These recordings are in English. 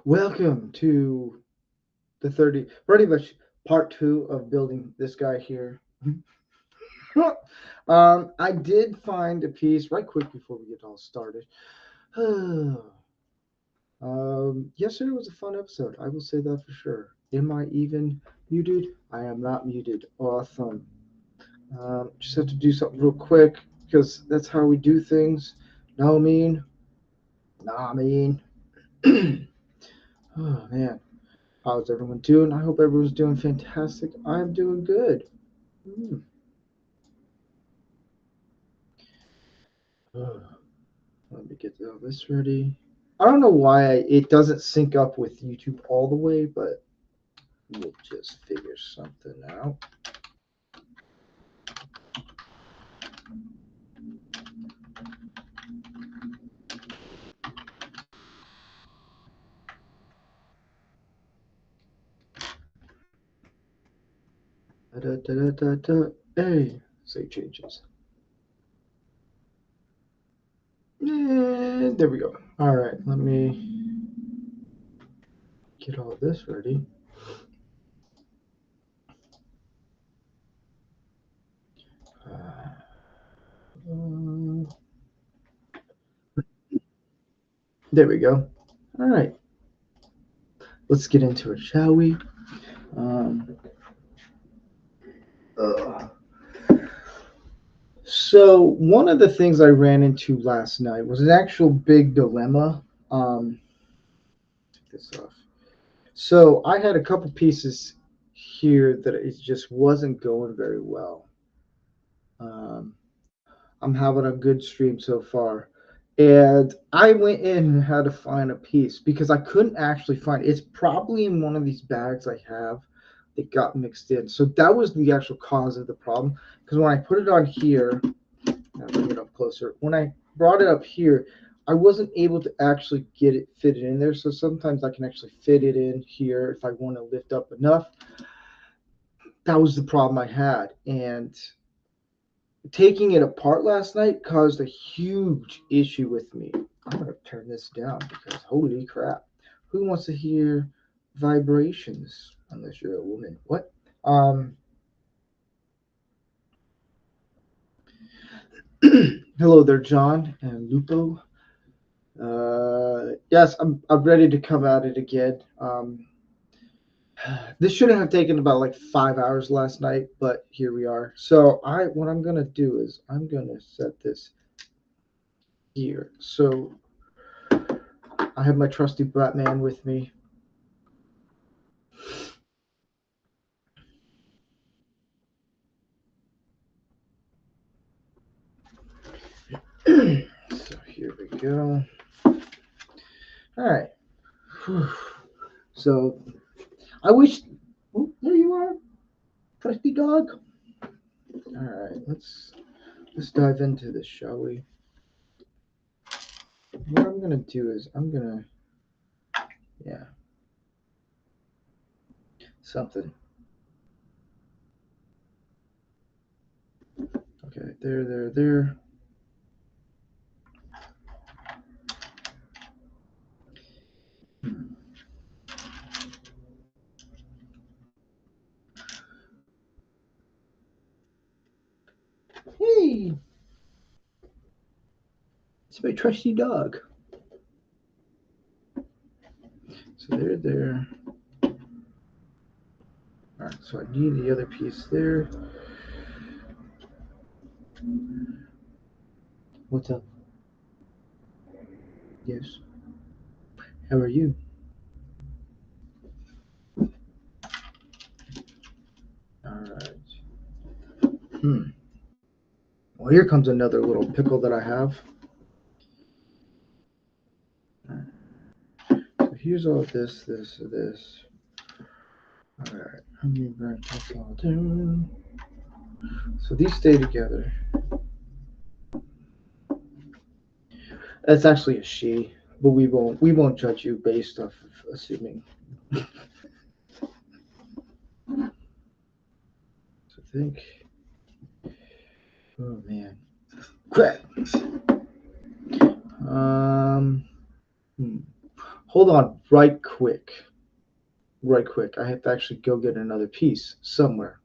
Welcome to the pretty much part two of building this guy here. I did find a piece right quick before we get all started. Yesterday was a fun episode. I will say that for sure. Am I even muted? I am not muted. Awesome. Just have to do something real quick because that's how we do things. Know what I mean? Nah, I mean. Oh man. How's everyone doing? I hope everyone's doing fantastic. I'm doing good. Hmm. Let me get all this ready. I don't know why it doesn't sync up with YouTube all the way, but we'll just figure something out. Hey, say changes. And there we go. All right, let me get all this ready. Uh, there we go. All right, let's get into it, shall we? Um, uh, So one of the things I ran into last night was an actual big dilemma. Take this off. So I had a couple pieces here that it just wasn't going very well. Um, I'm having a good stream so far, and I went in and had to find a piece because I couldn't actually find it. It's probably in one of these bags I have that got mixed in. So that was the actual cause of the problem. Because when I put it on here, I'll bring it up closer. When I brought it up here, I wasn't able to actually get it fitted in there. So sometimes I can actually fit it in here if I want to lift up enough. That was the problem I had. And taking it apart last night caused a huge issue with me. I'm going to turn this down because holy crap. Who wants to hear vibrations unless you're a woman? What? Um, Hello there, John and Lupo. Yes, I'm ready to come at it again. This shouldn't have taken about like 5 hours last night, but here we are. So what I'm gonna do is I'm gonna set this here. So I have my trusty Batman with me. So here we go. All right. Whew. So I wish. Oh, there you are, trusty dog. All right, let's dive into this, shall we? What I'm gonna do is yeah, something. Okay, there. Hey, it's my trusty dog. So there. All right, so I need the other piece there. What's up? Yes. How are you? All right. Hmm. Well, here comes another little pickle that I have. All right. So here's all this. All right. Let me bring this all down. So these stay together. That's actually a she, but we won't judge you based off of assuming. So I think. Oh man. Crap. Um. Hmm. Hold on, right quick. Right quick. I have to actually go get another piece somewhere.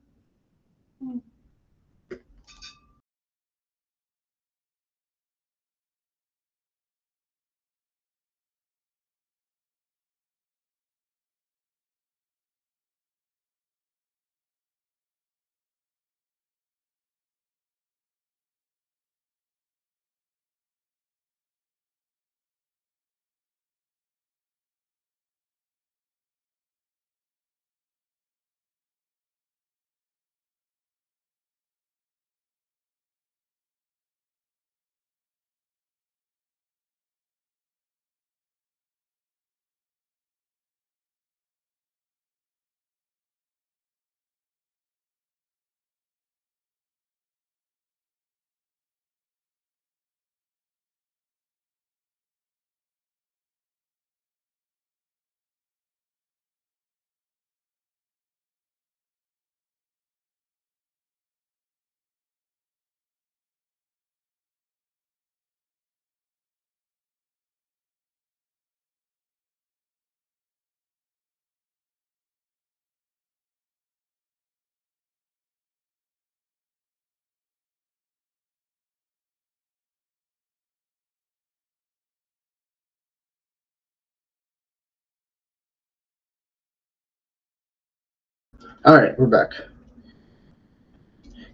All right, we're back.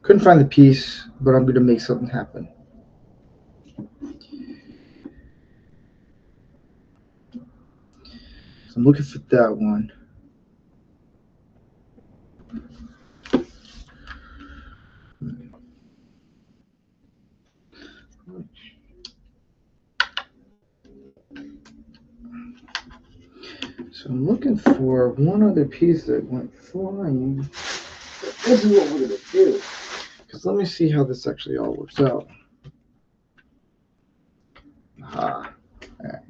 Couldn't find the piece, but I'm going to make something happen. So I'm looking for that one. So I'm looking for one other piece that went flying. This is what we're going to do. Because let me see how this actually all works out. Aha. All right.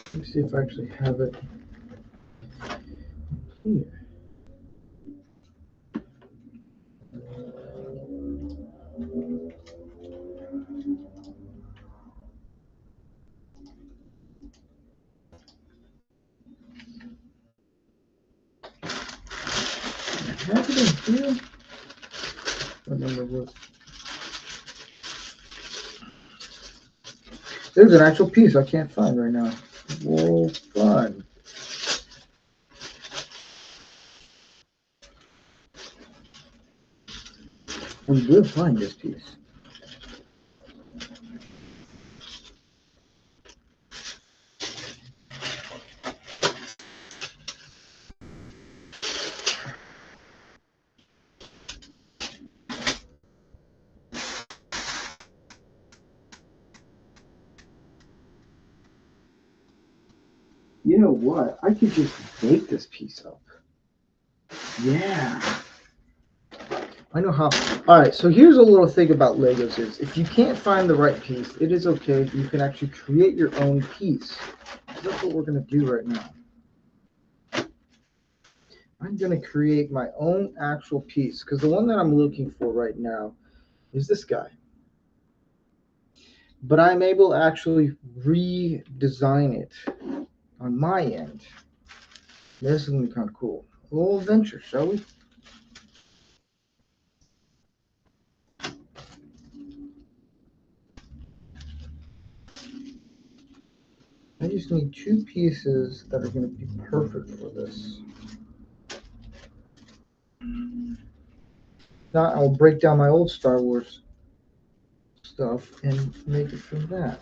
Let me see if I actually have it here. Have it in here? What number was? There's an actual piece I can't find right now. Whoa, fun. We will find this piece. You know what? I could just make this piece up. Yeah. I know how. All right, so here's a little thing about Legos is if you can't find the right piece, it is okay. You can actually create your own piece. That's what we're going to do right now. I'm going to create my own actual piece because the one that I'm looking for right now is this guy. But I'm able to actually redesign it on my end. This is going to be kind of cool. A little adventure, shall we? I just need two pieces that are going to be perfect for this. Now I'll break down my old Star Wars stuff and make it from that.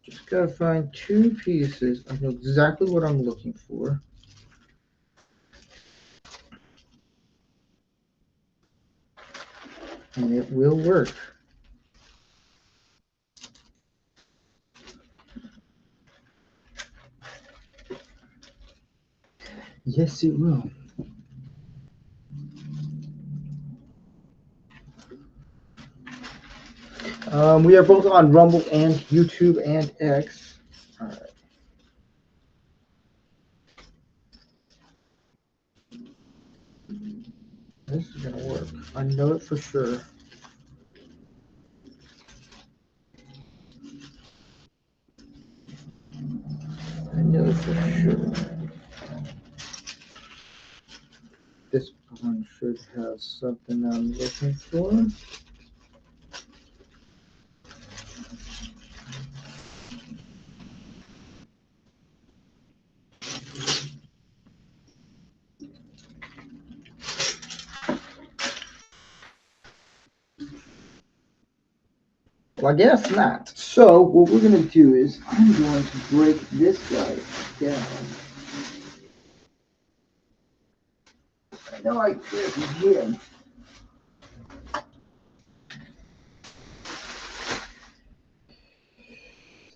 Just gotta find two pieces. I know exactly what I'm looking for. And it will work. Yes, it will. We are both on Rumble and YouTube and X. All right. This is gonna work. I know it for sure. I know it for sure. This one should have something I'm looking for. Well, I guess not. So what we're going to do is I'm going to break this guy down. I know I did here.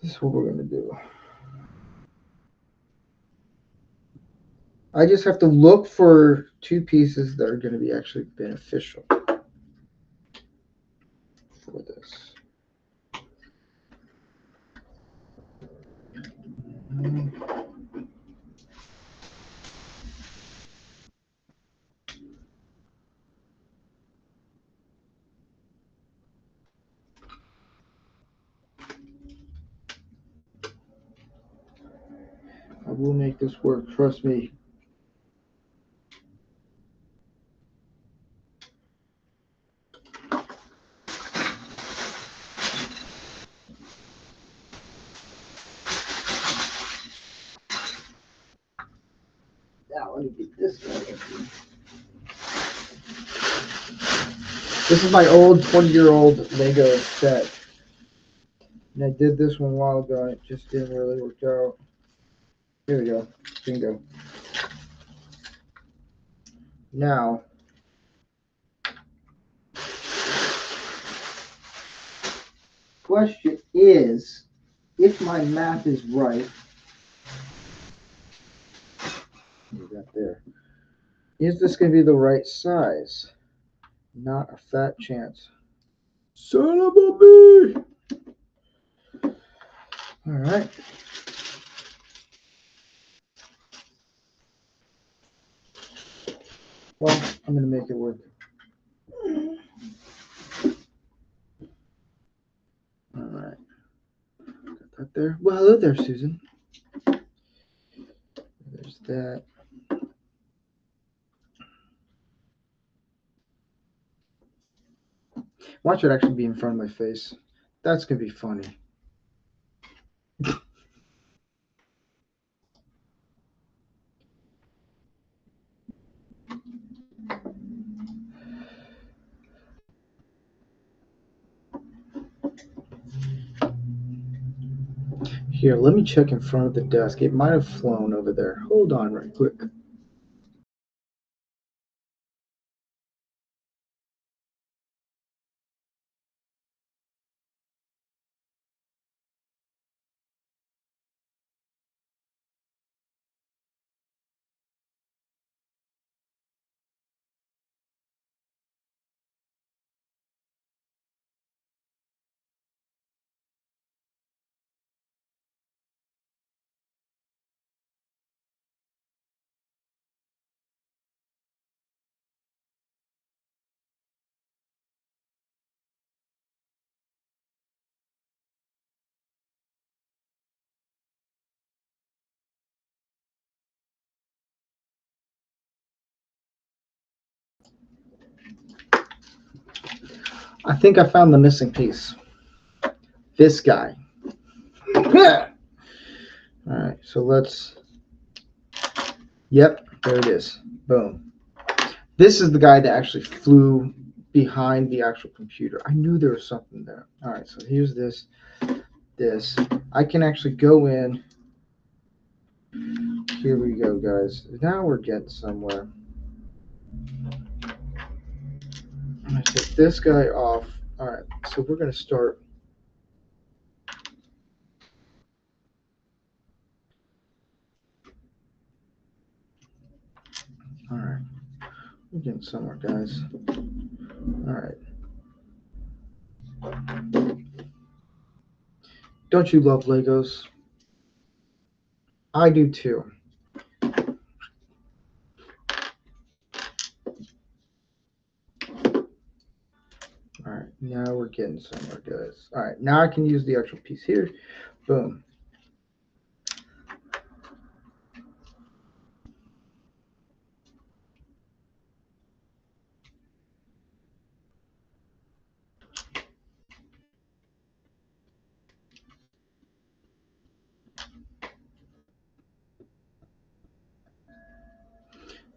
This is what we're going to do. I just have to look for two pieces that are going to be actually beneficial for this. I will make this work, trust me. Now let me get this guy. This is my old 20-year-old Lego set. And I did this one a while ago and it just didn't really work out. Here we go. Bingo. Now, question is, if my math is right, got there, is this going to be the right size? Not a fat chance. Son of a bee! All right. Well, I'm going to make it work. All right. Got that there. Well, hello there, Susan. There's that. Watch it actually be in front of my face. That's going to be funny. Here, let me check in front of the desk. It might have flown over there. Hold on right quick. I think I found the missing piece. This guy. All right, so let's. Yep, there it is. Boom. This is the guy that actually flew behind the actual computer. I knew there was something there. All right, so here's this. I can actually go in. Here we go, guys. Now we're getting somewhere. I'm going to take this guy off. All right, so we're going to start. All right, we're getting somewhere, guys. All right. Don't you love Legos? I do too. All right, now we're getting somewhere, guys. All right, now I can use the actual piece here. Boom.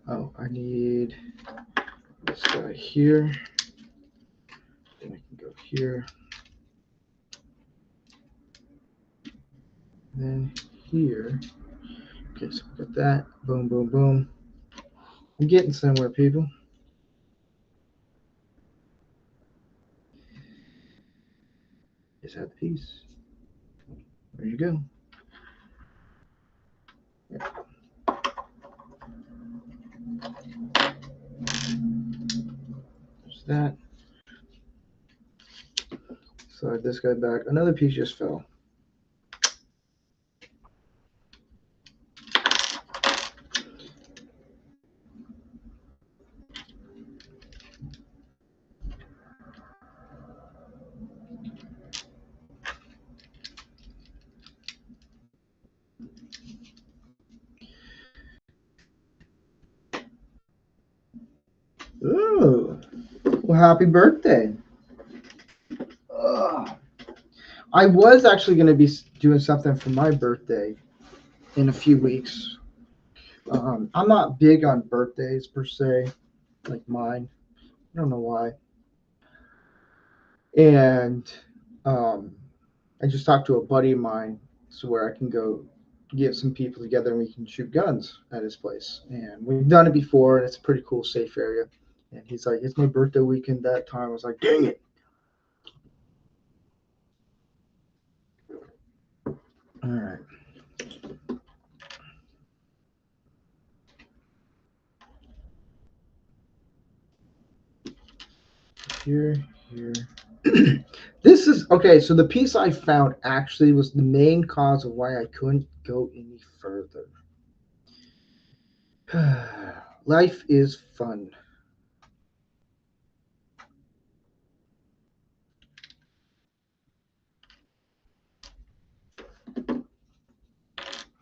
Oh, I need this guy here. Then I can go here. Then here. Okay, so we got that. Boom, boom, boom. I'm getting somewhere, people. Is that the piece? There you go. Yeah. There's that. Slide this guy back. Another piece just fell. Ooh. Well, happy birthday. Ugh. I was actually going to be doing something for my birthday in a few weeks. I'm not big on birthdays per se, like mine. I don't know why. And I just talked to a buddy of mine, so where I can go get some people together and we can shoot guns at his place. And we've done it before, and it's a pretty cool, safe area. And he's like, "It's my birthday weekend that time." I was like, "Dang it!" All right. Here, here. This is okay. So the piece I found actually was the main cause of why I couldn't go any further. Life is fun.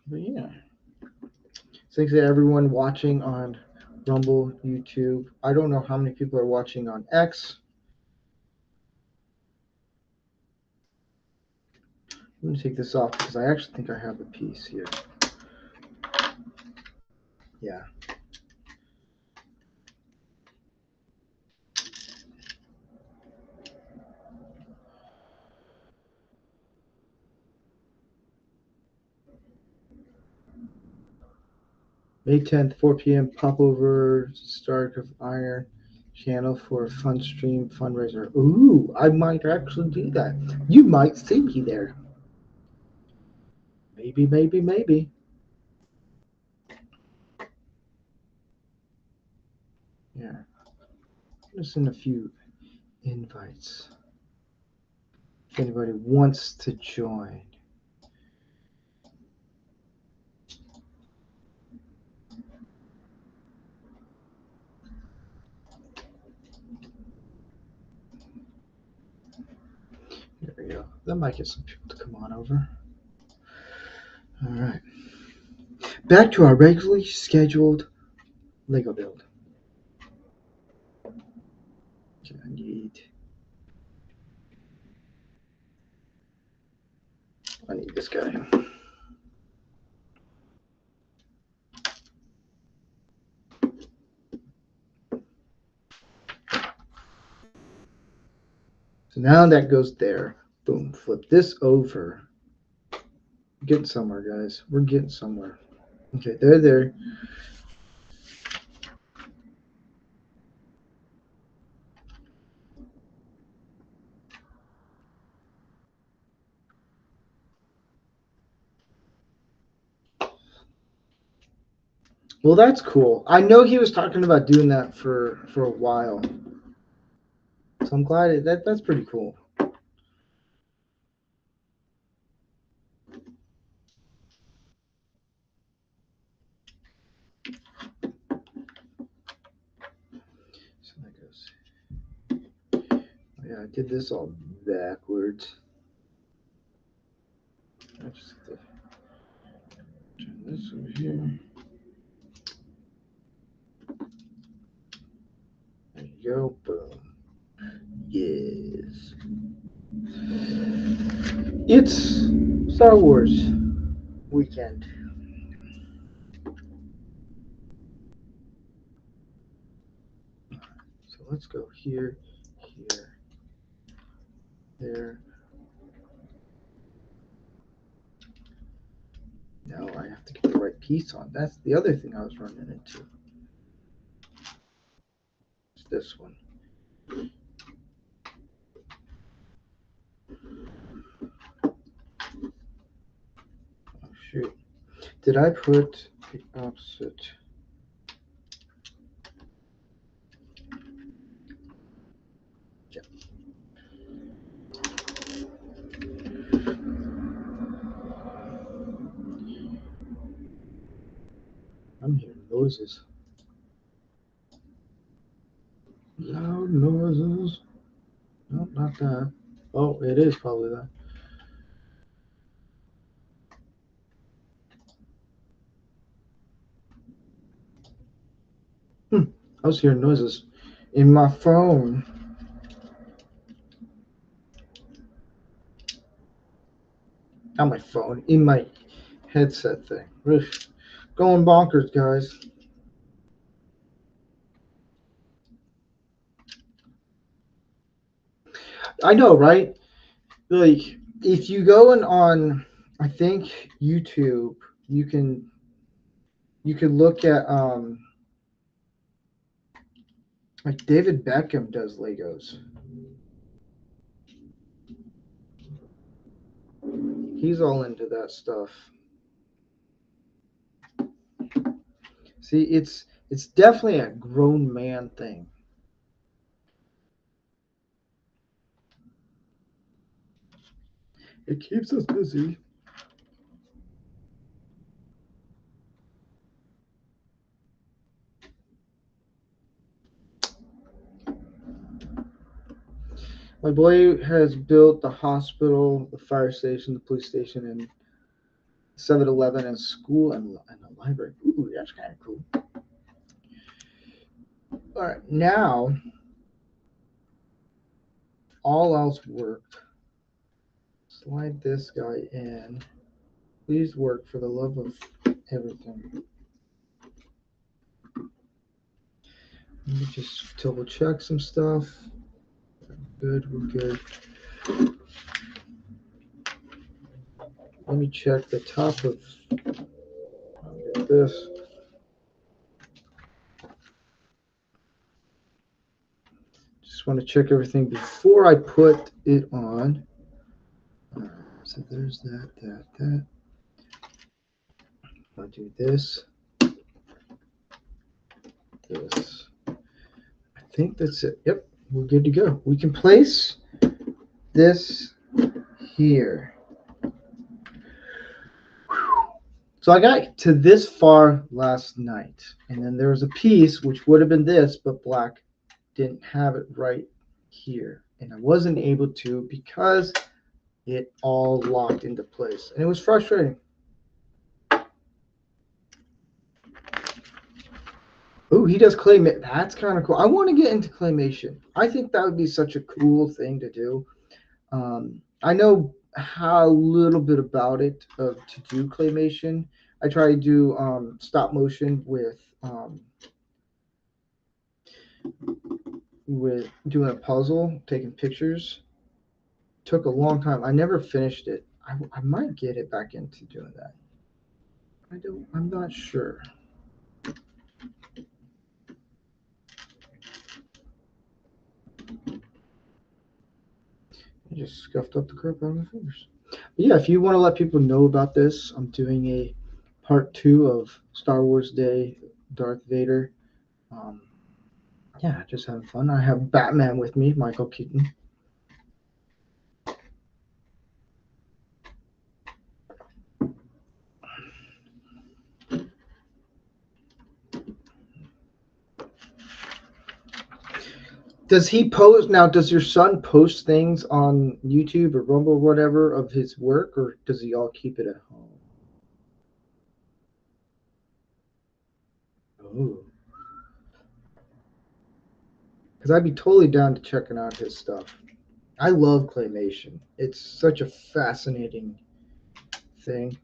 But yeah. Thanks to everyone watching on Rumble, YouTube. I don't know how many people are watching on X. I'm going to take this off because I actually think I have a piece here. Yeah. May 10th, 4 p.m. Pop over Stark of Iron channel for a fun stream fundraiser. Ooh, I might actually do that. You might see me there. Maybe, maybe, maybe. Yeah. I'm going to send a few invites if anybody wants to join. There we go. That might get some people to come on over. All right. Back to our regularly scheduled Lego build. Okay, I need this guy. So now that goes there. Boom, flip this over. We're getting somewhere, guys. We're getting somewhere. Okay, there. Well, that's cool. I know he was talking about doing that for a while. So I'm glad that's pretty cool. So that goes. Oh, yeah, I did this all backwards. I just have to turn this over here. There you go. Boom. Yes. It's Star Wars weekend. So let's go here, here, there. Now I have to get the right piece on. That's the other thing I was running into. It's this one. Oh, shoot. Did I put the opposite? Yeah. I'm hearing noises. Loud noises. No, not that. Oh, it is probably that. I was hearing noises in my phone. Not my phone, in my headset thing. Ugh. Going bonkers, guys. I know, right? Like, if you go on, I think YouTube, you can look at like David Beckham does Legos. He's all into that stuff. See, it's definitely a grown man thing. It keeps us busy. My boy has built the hospital, the fire station, the police station, and 7-Eleven and school and a library. Ooh, that's kind of cool. All right, now all else worked. Slide this guy in. Please work for the love of everything. Let me just double check some stuff. Good, we're good. Let me check the top of this. Just want to check everything before I put it on. So there's that. I'll do this. This. I think that's it. Yep, we're good to go. We can place this here. So I got to this far last night, and then there was a piece which would have been this, but black didn't have it right here, and I wasn't able to because it all locked into place, and it was frustrating. Oh, he does claymation. That's kind of cool. I want to get into claymation. I think that would be such a cool thing to do. I know how little bit about it to do claymation. I try to do stop motion with doing a puzzle, taking pictures. Took a long time. I never finished it. I might get it back into doing that. I'm not sure. I just scuffed up the crap out of my fingers. But yeah, if you want to let people know about this, I'm doing a part 2 of Star Wars Day, Darth Vader. Um, yeah, just having fun. I have Batman with me, Michael Keaton. Does he post now? Does your son post things on YouTube or Rumble or whatever of his work, or does he all keep it at home? Oh, because I'd be totally down to checking out his stuff. I love claymation. It's such a fascinating thing.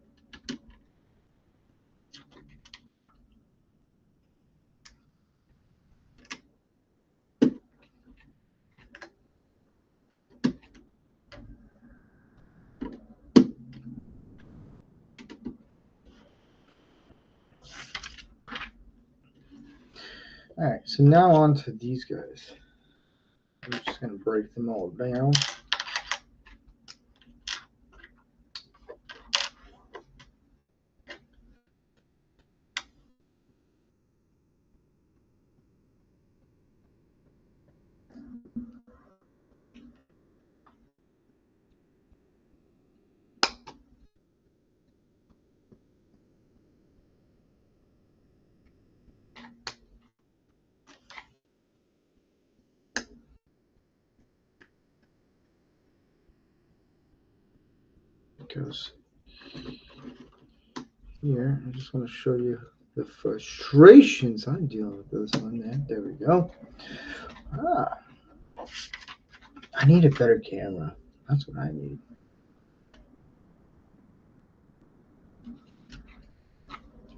All right, so now on to these guys. I'm just going to break them all down. Goes here. I just want to show you the frustrations I'm dealing with this one, man. There we go. Ah, I need a better camera. That's what I need.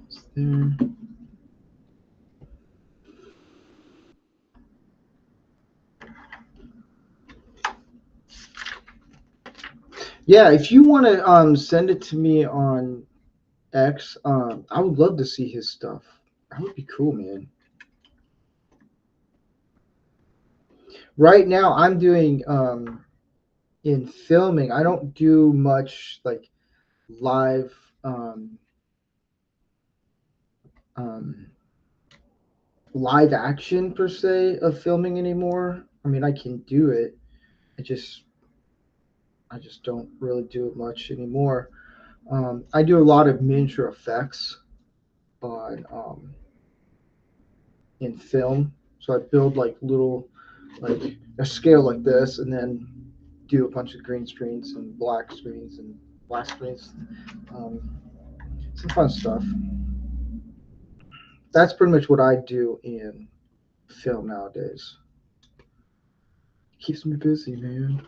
It's there. Yeah, if you want to send it to me on X, I would love to see his stuff. That would be cool, man. Right now, I'm doing in filming. I don't do much like live um, live action per se of filming anymore. I mean, I can do it. I just don't really do it much anymore. I do a lot of miniature effects on in film. So I build like little like a scale like this, and then do a bunch of green screens and black screens and black screens. Um, some fun stuff. That's pretty much what I do in film nowadays. Keeps me busy, man.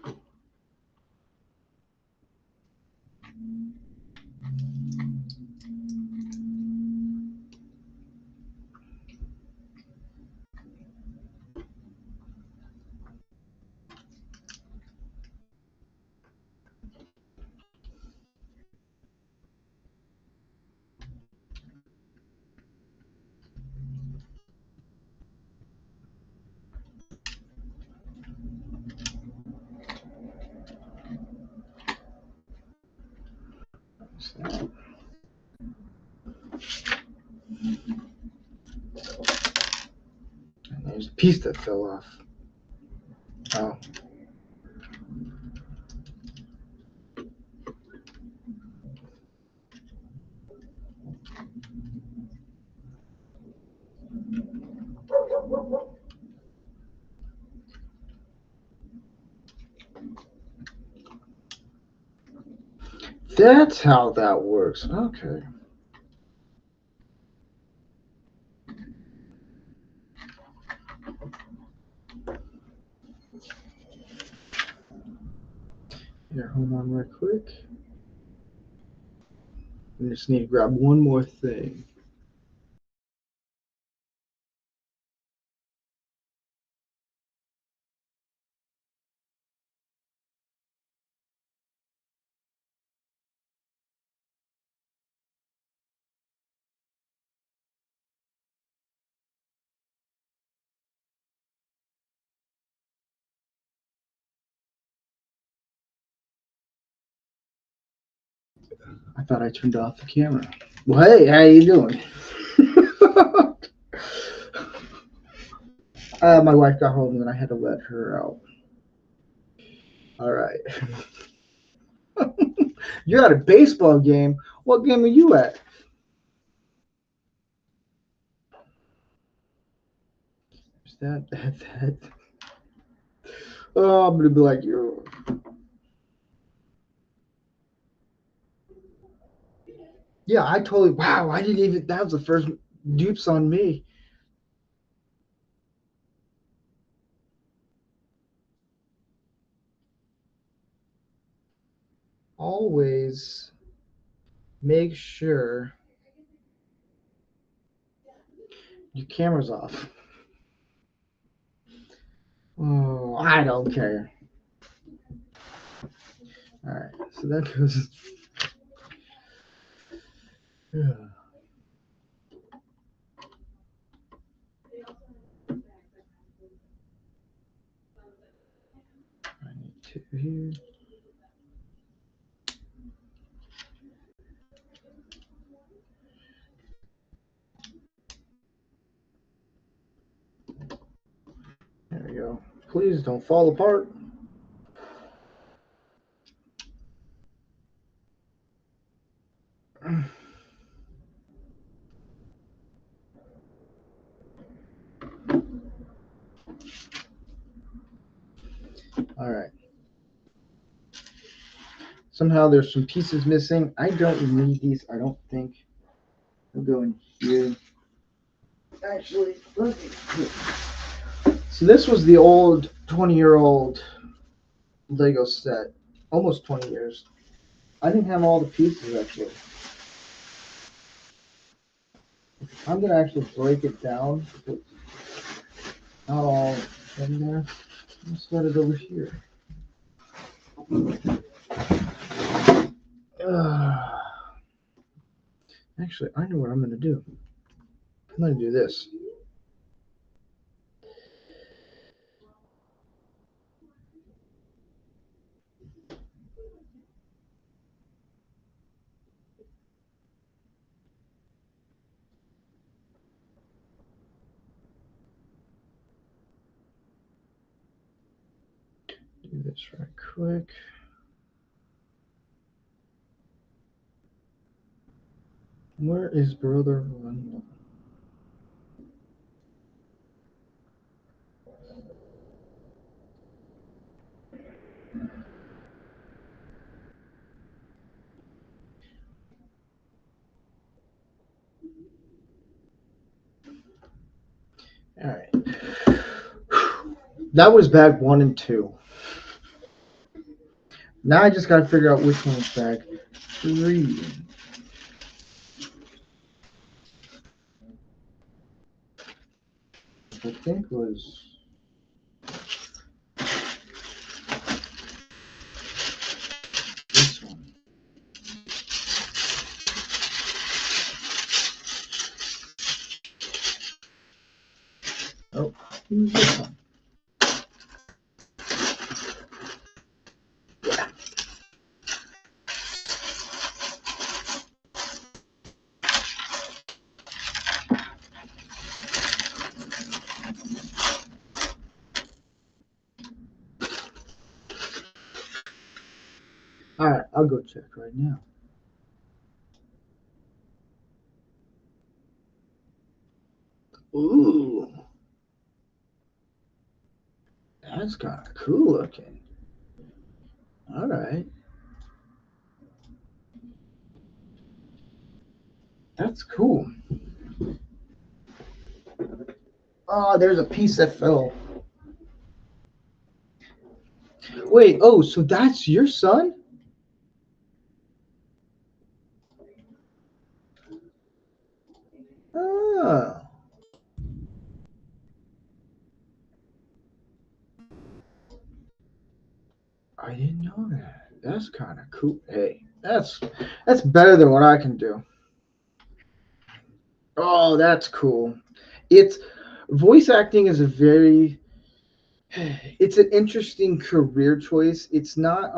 So, there's a piece that fell off. Oh, that's how that works. Okay. Here, hold on real quick. I just need to grab one more thing. I thought I turned off the camera. Well, hey, how you doing? My wife got home and I had to let her out. All right. You're at a baseball game. What game are you at? Is that. Oh, I'm gonna be like, you. Yeah, I totally. Wow, I didn't even. That was the first dupes on me. Always make sure your camera's off. Oh, I don't care. All right, so that goes. Yeah, I need two here. There we go. Please don't fall apart. All right. Somehow there's some pieces missing. I don't need these. I don't think. I'll go in here. Actually, let me. So this was the old 20-year-old Lego set, almost 20 years. I didn't have all the pieces actually. I'm gonna actually break it down. It's not all in there. Let's start it over here. Actually, I know what I'm gonna do. I'm gonna do this. Do this right quick. Where is brother Wendell? All right. That was bag 1 and 2. Now I just gotta figure out which one is bag 3. I think was this one. Oh, this one. All right, I'll go check right now. Ooh, that's kind of cool looking. All right, that's cool. Oh, there's a piece that fell. Wait, oh, so that's your son? Oh, I didn't know that. That's kind of cool. Hey, that's better than what I can do. Oh, that's cool. It's voice acting is a very it's an interesting career choice. It's not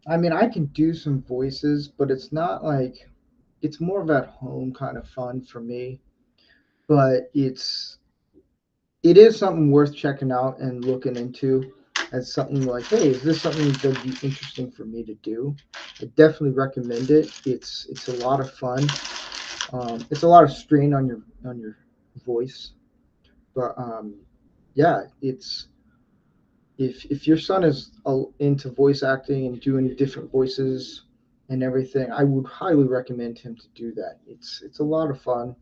I mean, I can do some voices, but it's not like it's more of at home kind of fun for me. But it is something worth checking out and looking into as something like, hey, is this something that'd be interesting for me to do? I definitely recommend it. It's a lot of fun. It's a lot of strain on your voice, but yeah, it's if your son is into voice acting and doing different voices and everything, I would highly recommend him to do that. It's a lot of fun.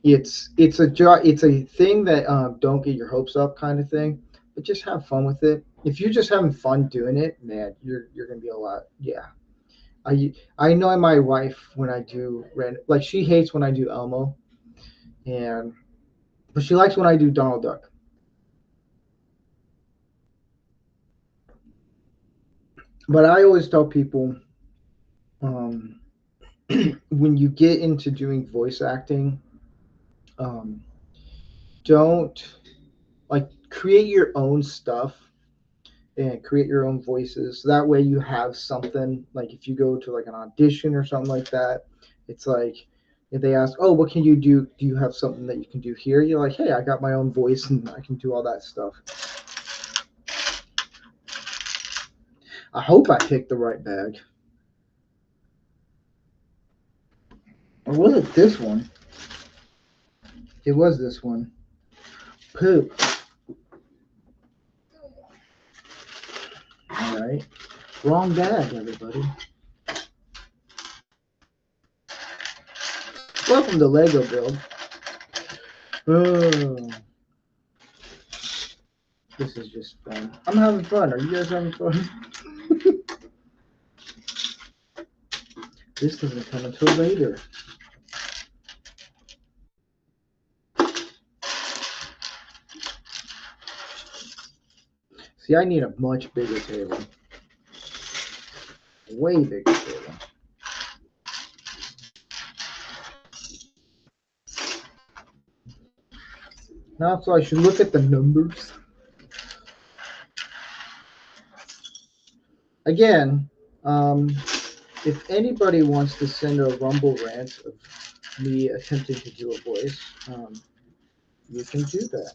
It's a it's a thing that don't get your hopes up kind of thing, but just have fun with it. If you're just having fun doing it, man, you're gonna be a lot. Yeah, I know my wife when I do like she hates when I do Elmo, and but she likes when I do Donald Duck. But I always tell people, um, when you get into doing voice acting, um, don't like create your own stuff and create your own voices. That way you have something like if you go to like an audition or something like that, it's like if they ask, "Oh, what can you do? Do you have something that you can do here?" You're like, "Hey, I got my own voice and I can do all that stuff." I hope I picked the right bag. Or was it this one? It was this one. Poop. All right. Wrong bag, everybody. Welcome to Lego Build. Oh, this is just fun. I'm having fun. Are you guys having fun? This doesn't come until later. See, I need a much bigger table. Way bigger table. Now, so I should look at the numbers. Again, if anybody wants to send a Rumble rant of me attempting to do a voice, you can do that.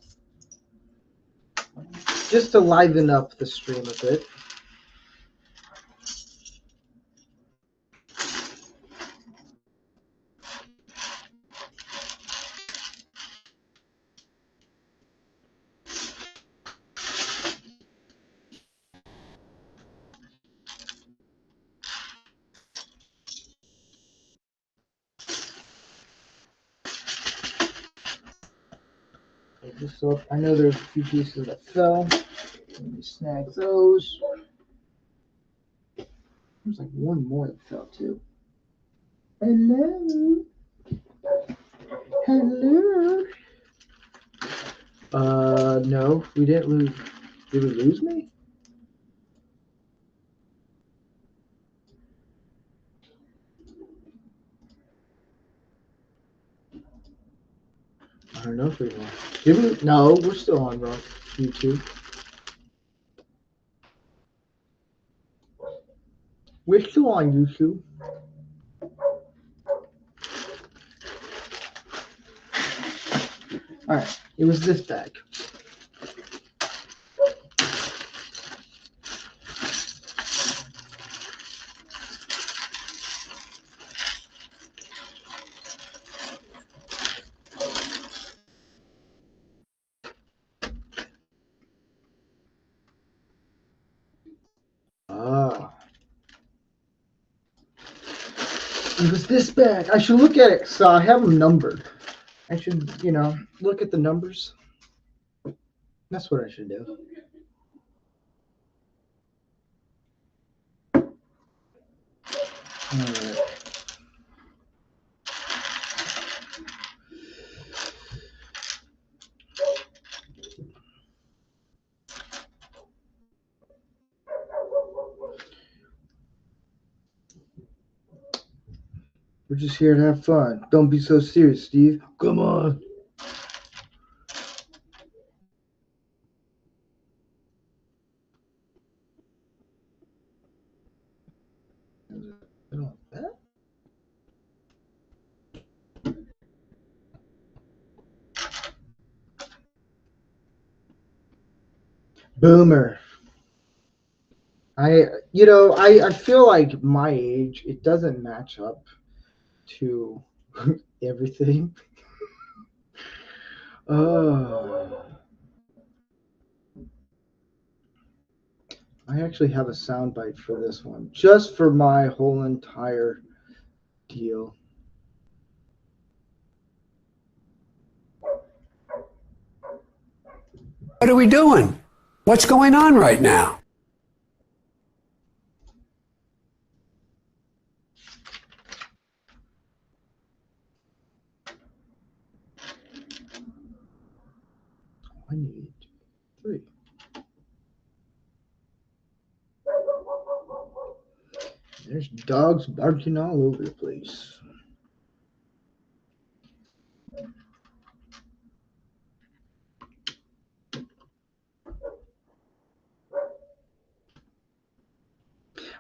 Just to liven up the stream a bit. So I know there's a few pieces that fell. Let me snag those. There's like one more that fell too. Hello. Hello. No, we didn't lose. Did we lose me? I don't know if we won. Did we? No, we're still on YouTube. We're still on YouTube. All right. It was this bag. Ah. It was this bag. I should look at it. So I have them numbered. I should, look at the numbers. That's what I should do. All right. We're just here to have fun. Don't be so serious, Steve. Come on. Boomer. I feel like my age, it doesn't match up to everything. Oh. I actually have a soundbite for this one, just for my whole entire deal. What are we doing? What's going on right now? I need 3. There's dogs barking all over the place.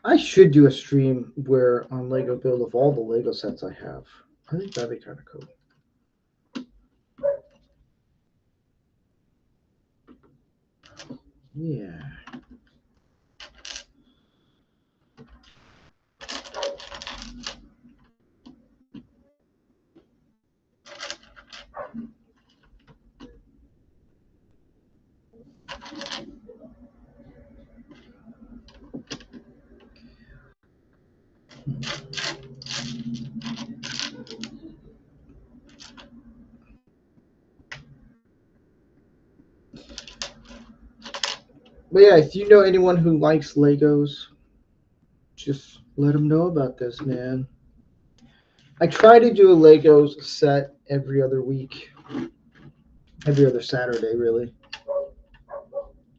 I should do a stream where on Lego build of all the Lego sets I have. I think that'd be kind of cool. Yeah. But yeah, if you know anyone who likes Legos, just let them know about this, man. I try to do a Legos set every other week, every other Saturday, really.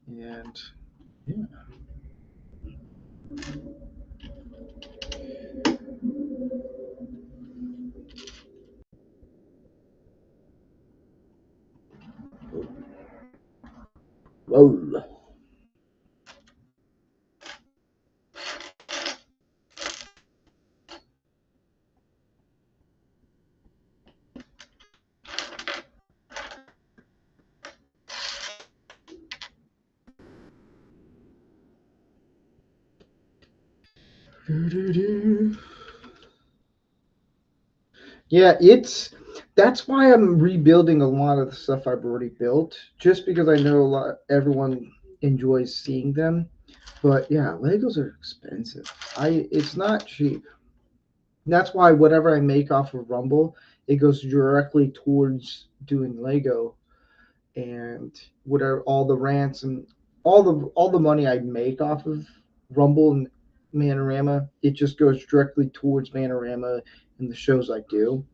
And yeah. Whoa. Yeah, that's why I'm rebuilding a lot of the stuff I've already built, just because I know everyone enjoys seeing them. But yeah, Legos are expensive. It's not cheap. That's why whatever I make off of Rumble, it goes directly towards doing Lego, and whatever all the rants and all the money I make off of Rumble and Manorama, it just goes directly towards Manorama and the shows I do.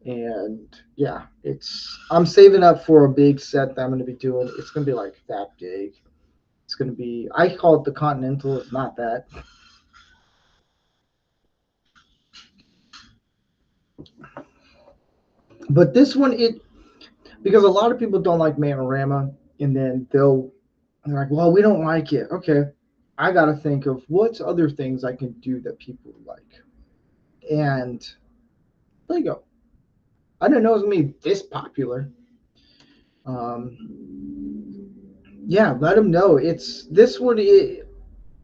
And yeah, I'm saving up for a big set that I'm going to be doing. It's going to be like that big. It's going to be, I call it the Continental. It's not that. But this one, because a lot of people don't like Manorama, and then they're like, well, we don't like it. Okay, I got to think of what's other things I can do that people like. And Lego. I didn't know it was going to be this popular. Yeah, let them know. It's this one.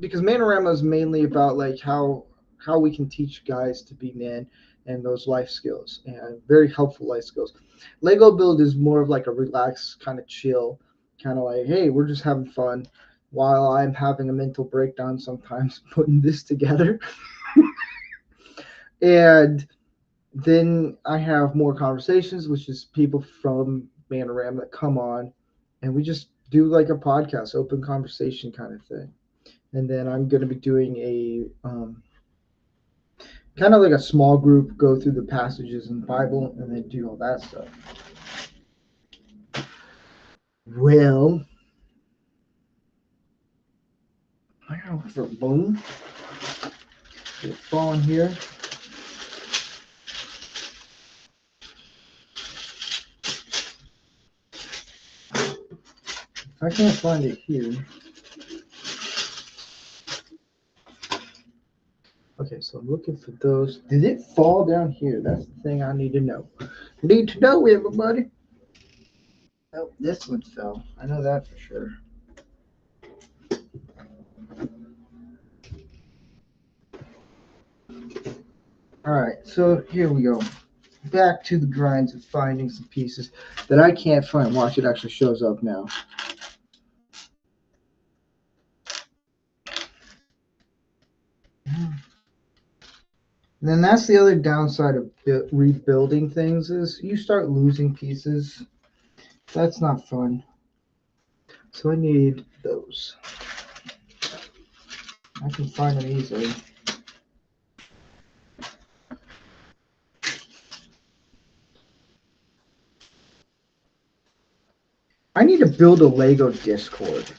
Because Manorama is mainly about like how we can teach guys to be men and those life skills and very helpful life skills. Lego Build is more of like a relaxed kind of chill, kind of like, hey, we're just having fun while I'm having a mental breakdown sometimes putting this together. And then I have more conversations, which is people from Manorama that come on, and we just do like a podcast, open conversation kind of thing. And then I'm going to be doing a kind of like a small group, go through the passages in the Bible, and then do all that stuff. Well, I gotta look for a bone. Get it falling here. I can't find it here. Okay, so I'm looking for those. Did it fall down here? That's the thing I need to know. Need to know, everybody. Oh, this one fell. I know that for sure. All right, so here we go. Back to the grinds of finding some pieces that I can't find. Watch, it actually shows up now. And then that's the other downside of rebuilding things is you start losing pieces. That's not fun. So I need those. I can find them easily. I need to build a Lego Discord.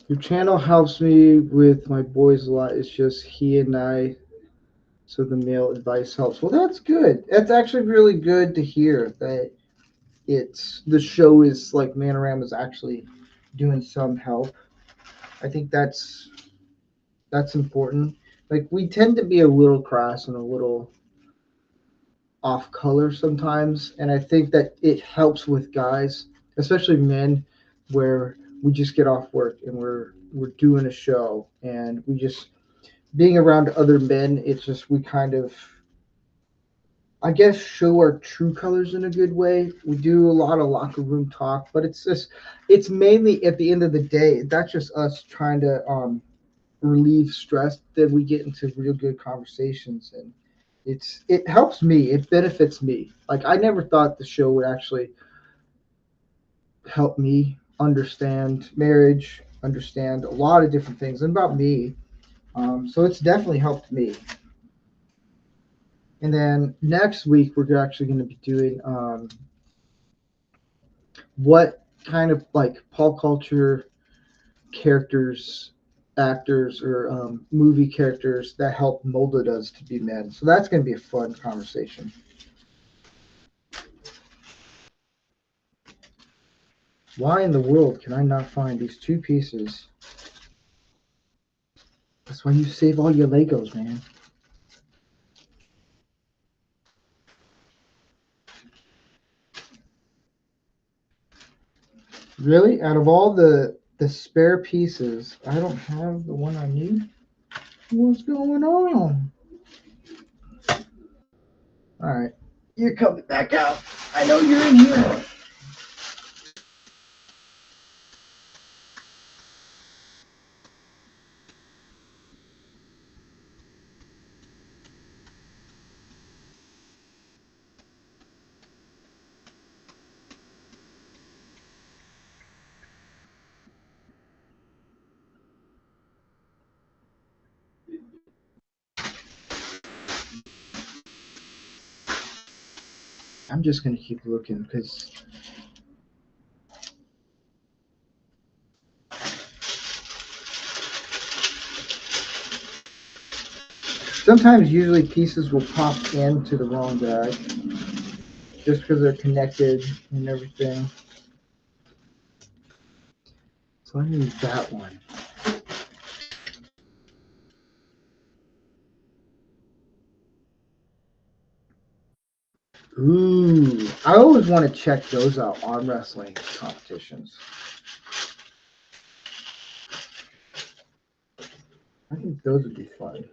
Your channel helps me with my boys a lot. It's just he and I, so the male advice helps. Well, that's good. That's actually really good to hear that it's the show is like Manorama's actually doing some help. I think that's important. Like we tend to be a little crass and a little off color sometimes, and I think that it helps with guys, especially men, where we just get off work and we're doing a show and we just being around other men. It's just we kind of I guess show our true colors in a good way. We do a lot of locker room talk, but it's mainly at the end of the day that's just us trying to relieve stress. Then we get into real good conversations, and it helps me. It benefits me. Like I never thought the show would actually help me understand marriage, understand a lot of different things and about me. So it's definitely helped me. And then next week we're actually going to be doing what kind of like pop culture characters, actors, or movie characters that help molded us to be men. So that's going to be a fun conversation. Why in the world can I not find these two pieces? That's why you save all your Legos, man. Really? Out of all the spare pieces, I don't have the one I need? What's going on? All right. You're coming back out. I know you're in here. I'm just going to keep looking because sometimes usually pieces will pop into the wrong bag just because they're connected and everything. So I need that one. Ooh, I always want to check those out, arm wrestling competitions. I think those would be fun.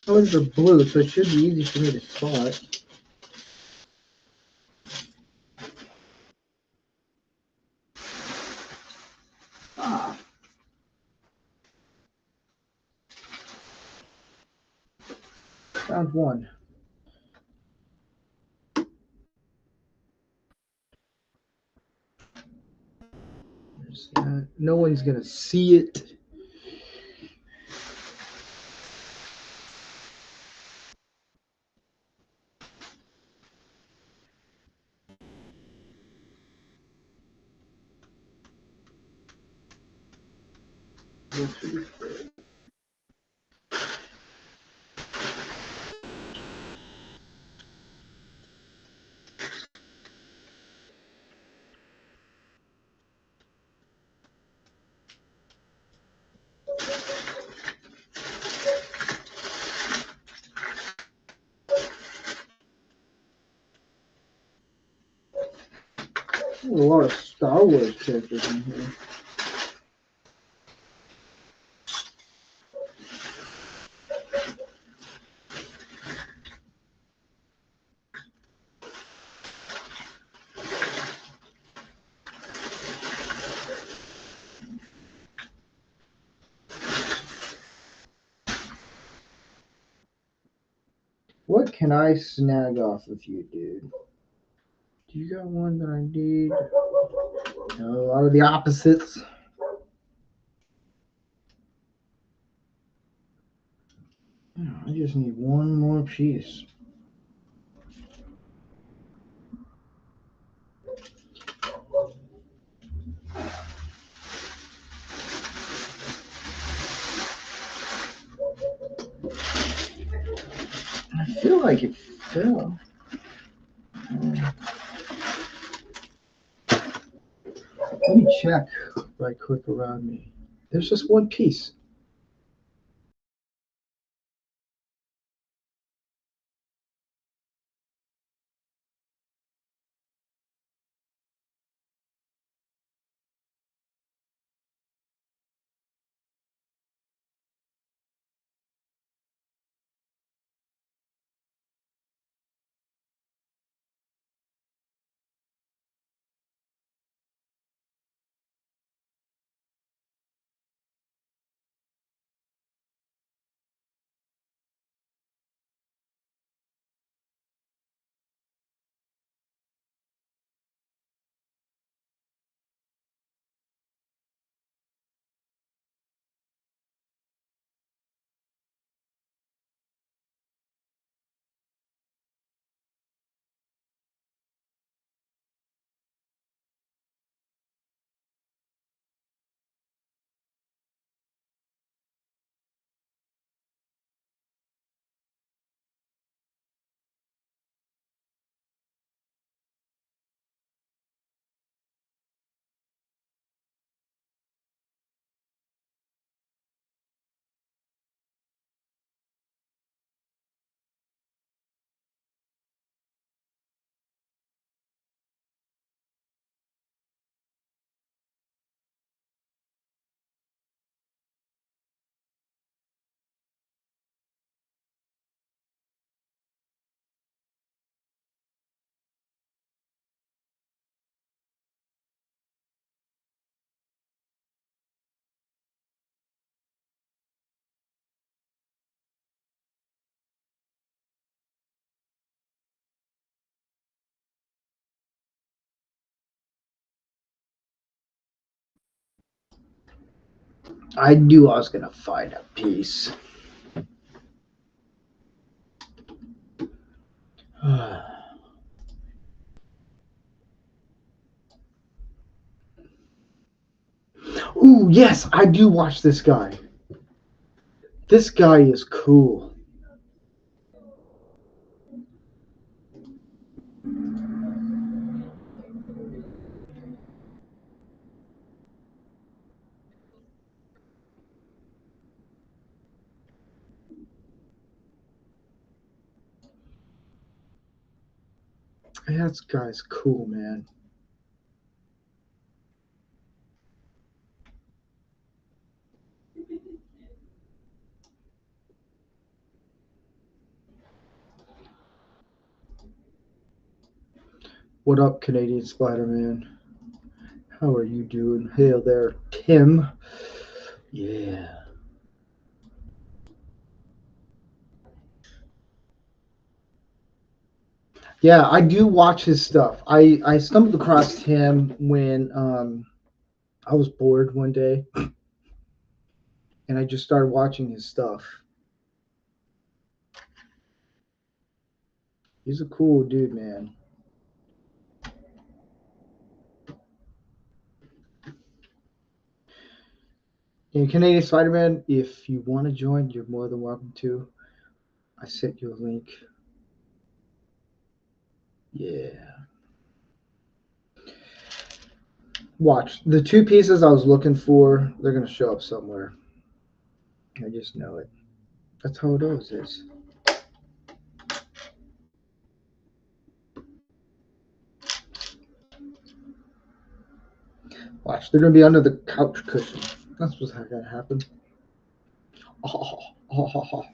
Those are blue, so it should be easy for me to spot. Ah, found one. There's that. No one's gonna see it. A lot of Star Wars characters in here. What can I snag off of you, dude? Do you got one that I need? No, a lot of the opposites. I just need one more piece. I feel like it fell. Let me check right quick around me. There's just one piece. I knew I was gonna find a piece. Ooh, yes, I do watch this guy. This guy is cool. Yeah, this guy's cool, man. What up, Canadian Spider-Man? How are you doing? Hail there, Tim. Yeah. Yeah, I do watch his stuff. I stumbled across him when I was bored one day and I just started watching his stuff. He's a cool dude, man. And Canadian Spider-Man, if you want to join, you're more than welcome to. I sent you a link. Yeah. Watch. The two pieces I was looking for, they're going to show up somewhere. I just know it. That's how it always is. Watch. They're going to be under the couch cushion. That's what's going to happen. Oh, oh, oh, oh.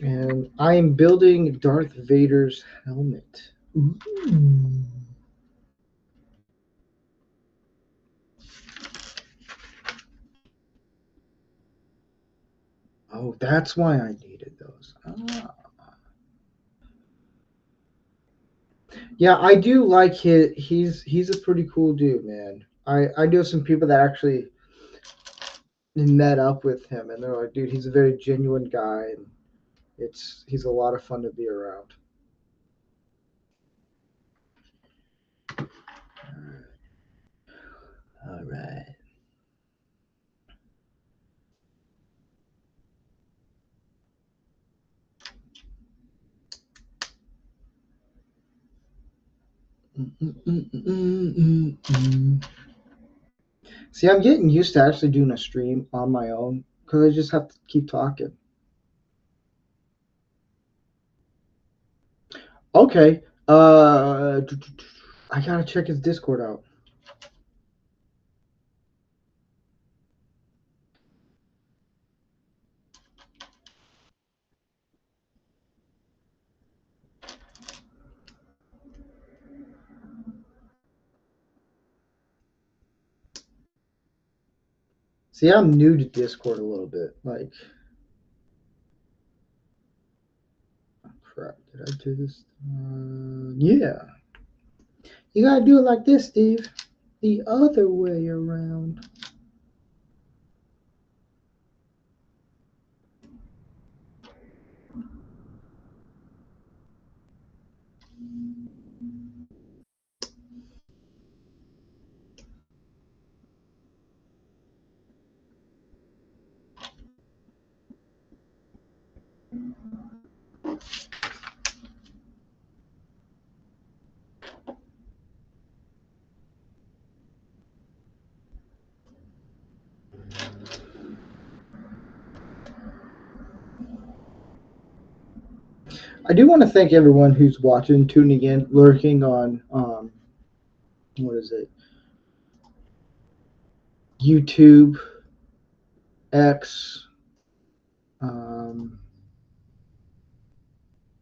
And I am building Darth Vader's helmet. Ooh. Oh, that's why I needed those. Ah. Yeah, I do like his. He's a pretty cool dude, man. I know some people that actually met up with him, and they're like, dude, he's a very genuine guy, and he's a lot of fun to be around. All right. See, I'm getting used to actually doing a stream on my own because I just have to keep talking. Okay. I gotta check his Discord out. See, I'm new to Discord a little bit. Like, oh, crap, did I do this? Yeah. You gotta do it like this, Steve. The other way around. I do want to thank everyone who's watching, tuning in, lurking on what is it? YouTube, X. Um,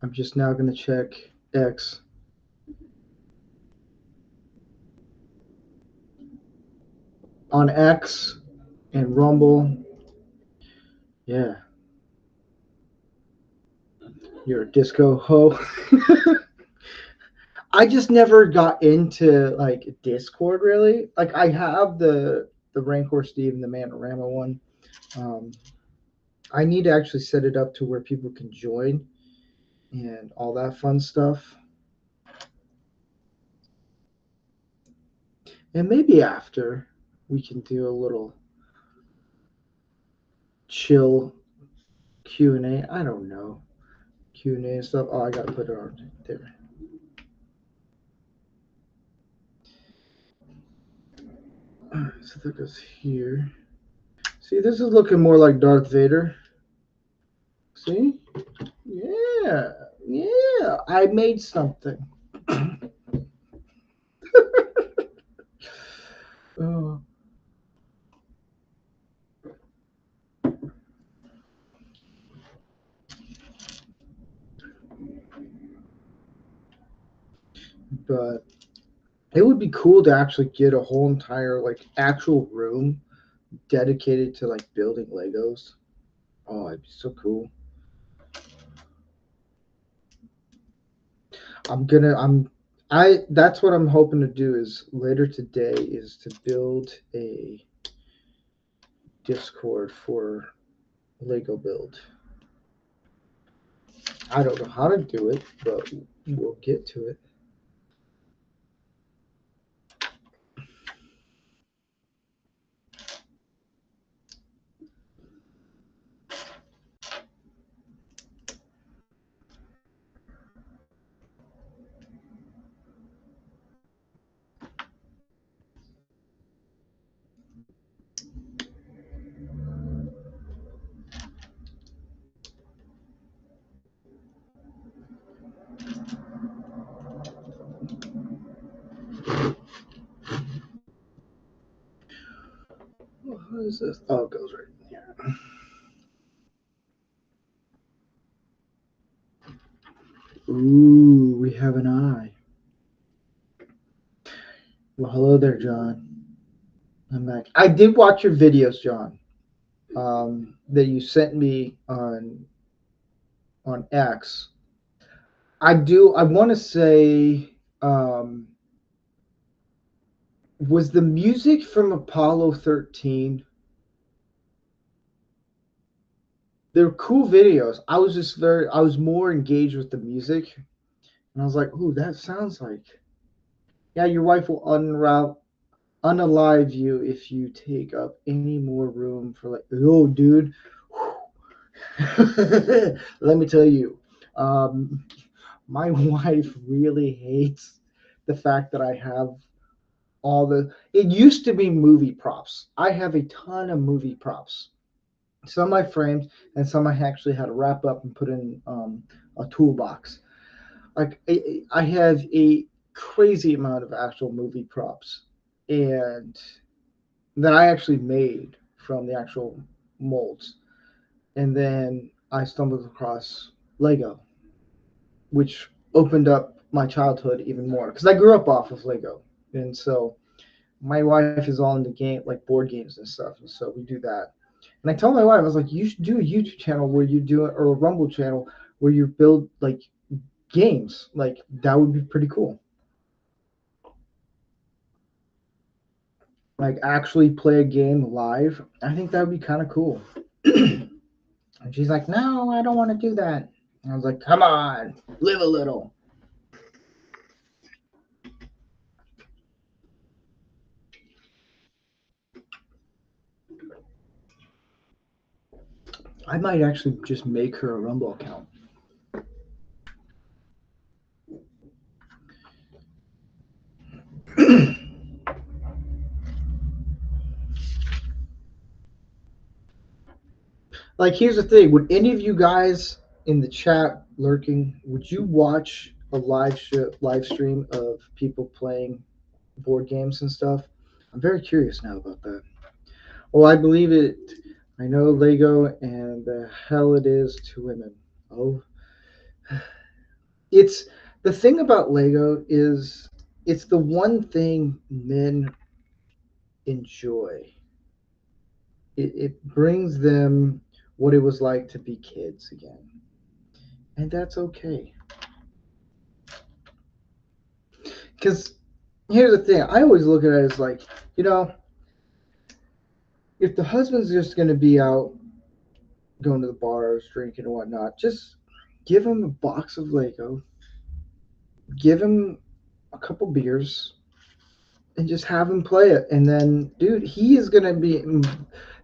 I'm just now going to check X. On X and Rumble. Yeah. You're a disco ho. I just never got into like Discord really. Like I have the Rancor Steve and the Manorama one. Um, I need to actually set it up to where people can join and all that fun stuff. And maybe after we can do a little chill Q&A. I don't know. Q&A and stuff. Oh, I got to put it on there. All right, so that goes here. See, this is looking more like Darth Vader. See? Yeah. Yeah. I made something. Oh, but it would be cool to actually get a whole entire like actual room dedicated to like building Legos. Oh, it'd be so cool. I that's what I'm hoping to do is later today is to build a Discord for Lego build. I don't know how to do it, but we'll get to it. What is this? Oh, it goes right in here. Ooh, we have an eye. Well, hello there, John. I'm back. I did watch your videos, John, that you sent me on X. I do. I want to say, um, was the music from Apollo 13? They're cool videos. I was more engaged with the music, and I was like, "Ooh, that sounds like." Yeah, your wife will unalive you if you take up any more room for like. Oh, dude. Let me tell you, um, my wife really hates the fact that I have all the. It used to be movie props. I have a ton of movie props. Some I framed, and some I actually had to wrap up and put in a toolbox. Like I have a crazy amount of actual movie props, and that I actually made from the actual molds. And then I stumbled across Lego, which opened up my childhood even more because I grew up off of Lego, and so my wife is all into game like board games and stuff, and so we do that. And I told my wife, I was like, you should do a YouTube channel where you do it, or a Rumble channel where you build like games. Like that would be pretty cool. Like actually play a game live. I think that would be kind of cool. And she's like, no, I don't want to do that. And I was like, come on, live a little. I might actually just make her a Rumble account. Like, here's the thing: would any of you guys in the chat lurking, would you watch a live stream of people playing board games and stuff? I'm very curious now about that. Oh, I believe it. I know Lego and the hell it is to women. Oh, it's the thing about Lego is it's the one thing men enjoy. It brings them what it was like to be kids again, and that's okay. Because here's the thing: I always look at it as like, you know, if the husband's just going to be out going to the bars, drinking and whatnot, just give him a box of Lego, give him a couple beers, and just have him play it. And then, dude, he is going to be.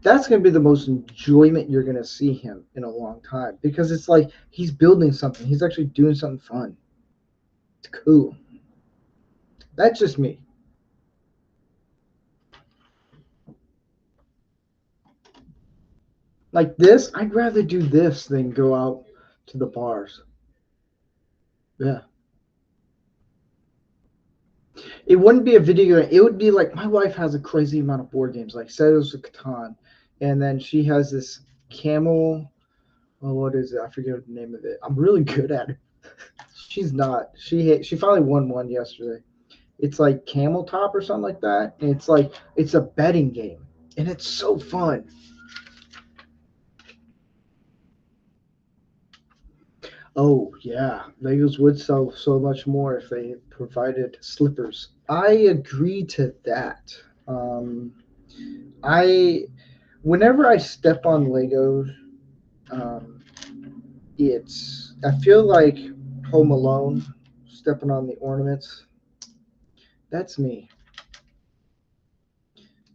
That's going to be the most enjoyment you're going to see him in a long time because it's like he's building something. He's actually doing something fun. It's cool. That's just me. Like this, I'd rather do this than go out to the bars. Yeah. It wouldn't be a video game. It would be like my wife has a crazy amount of board games, like Settlers of Catan, and then she has this camel. Oh, what is it? I forget the name of it. I'm really good at it. She's not. She finally won one yesterday. It's like Camel Top or something like that. And it's like it's a betting game, and it's so fun. Oh yeah, Legos would sell so much more if they provided slippers. I agree to that. Um, I whenever I step on Legos, um, I feel like Home Alone stepping on the ornaments. That's me.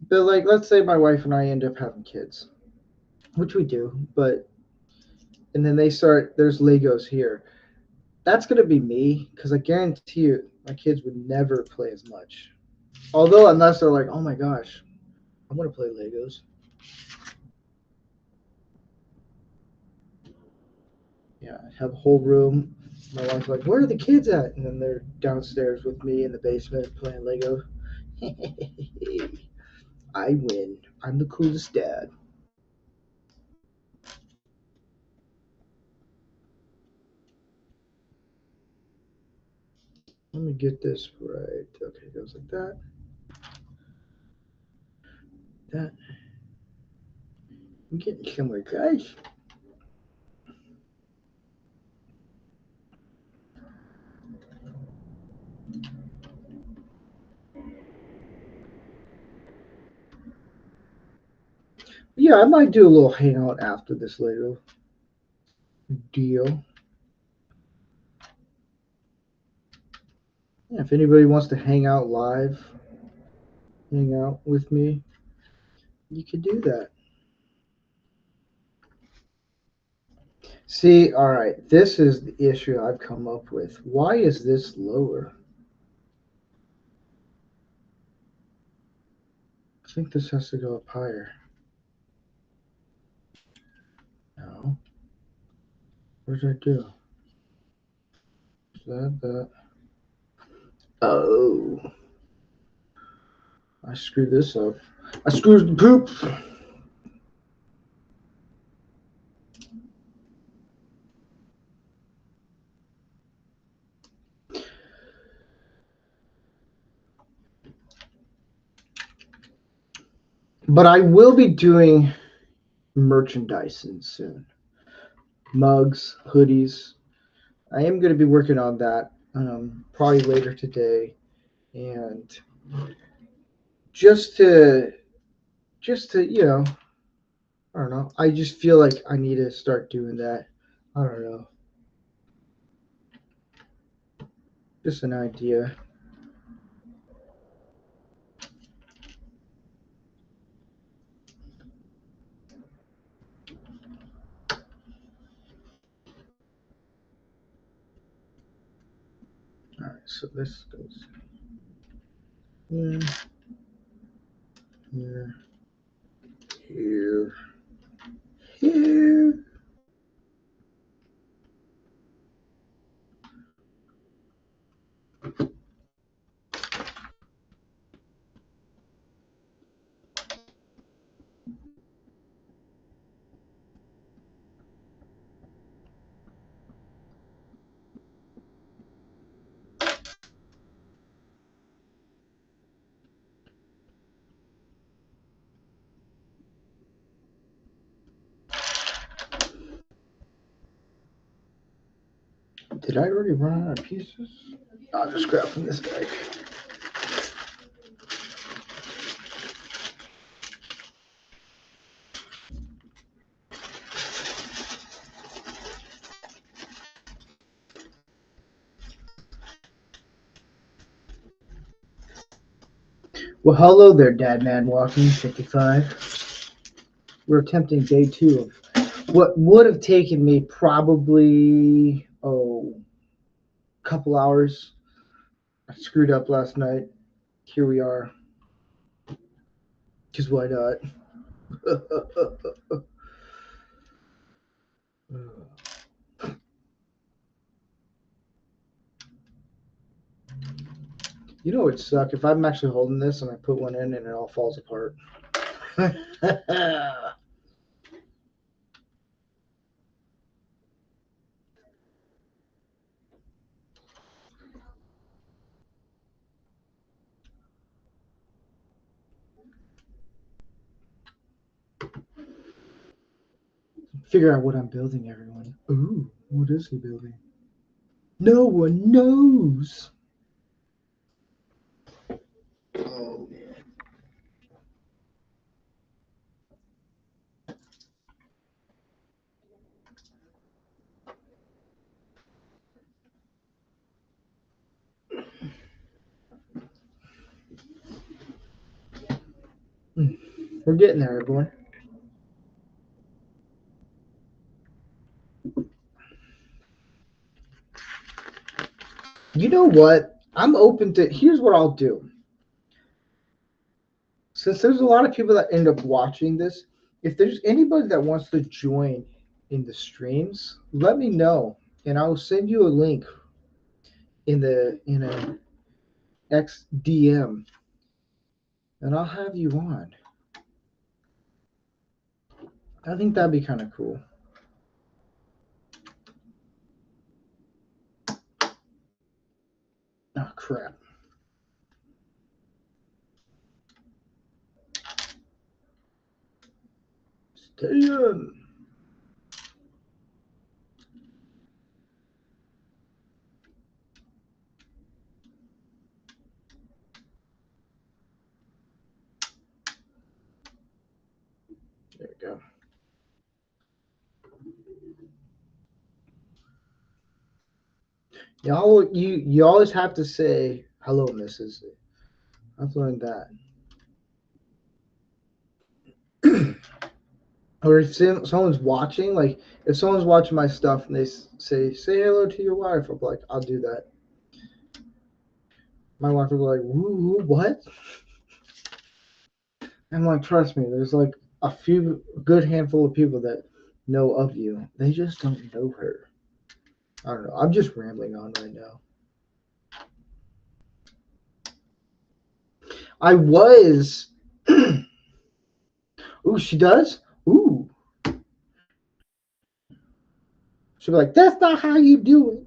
But like, let's say my wife and I end up having kids, which we do. But and then they start. There's Legos here. That's gonna be me because I guarantee you, my kids would never play as much. Although unless they're like, oh my gosh, I'm gonna play Legos. Yeah, have a whole room. My wife's like, where are the kids at? And then they're downstairs with me in the basement playing Lego. I win. I'm the coolest dad. Let me get this right. Okay, it goes like that. That. I'm getting somewhere, guys. Yeah, I might do a little hangout after this later. Deal. Yeah, if anybody wants to hang out live, hang out with me, you can do that. See, all right, this is the issue I've come up with. Why is this lower? I think this has to go up higher. No. What did I do? Is that? Oh, I screwed this up. I screwed the poop. But I will be doing merchandising soon. Mugs, hoodies. I am going to be working on that probably later today, and just to I don't know. I just feel like I need to start doing that. I don't know. Just an idea. All right, so this goes here, here, here, here. Did I already run out of pieces? I'll just grab from this bag. Well, hello there, Dad Man Walking 55. We're attempting day 2 of what would have taken me probably, a couple hours. I screwed up last night. Here we are. Because why not? You know what would suck? If I'm actually holding this and I put one in and it all falls apart. Figure out what I'm building, everyone. Ooh, what is he building? No one knows. Oh, man. We're getting there, everyone. You know what? I'm open to. Here's what I'll do. Since there's a lot of people that end up watching this, if there's anybody that wants to join in the streams, let me know, and I will send you a link in a XDM, and I'll have you on. I think that'd be kind of cool. Oh, crap. Stay in. There we go. You always have to say hello, Mrs. I've learned that. Or if someone's watching, like if someone's watching my stuff and they say hello to your wife, I'm like, I'll do that. My wife will be like, woo, what? I'm like, trust me, there's like a good handful of people that know of you. They just don't know her. I don't know. I'm just rambling on right now. I was. Ooh, she does? Ooh. She'll be like, that's not how you do it.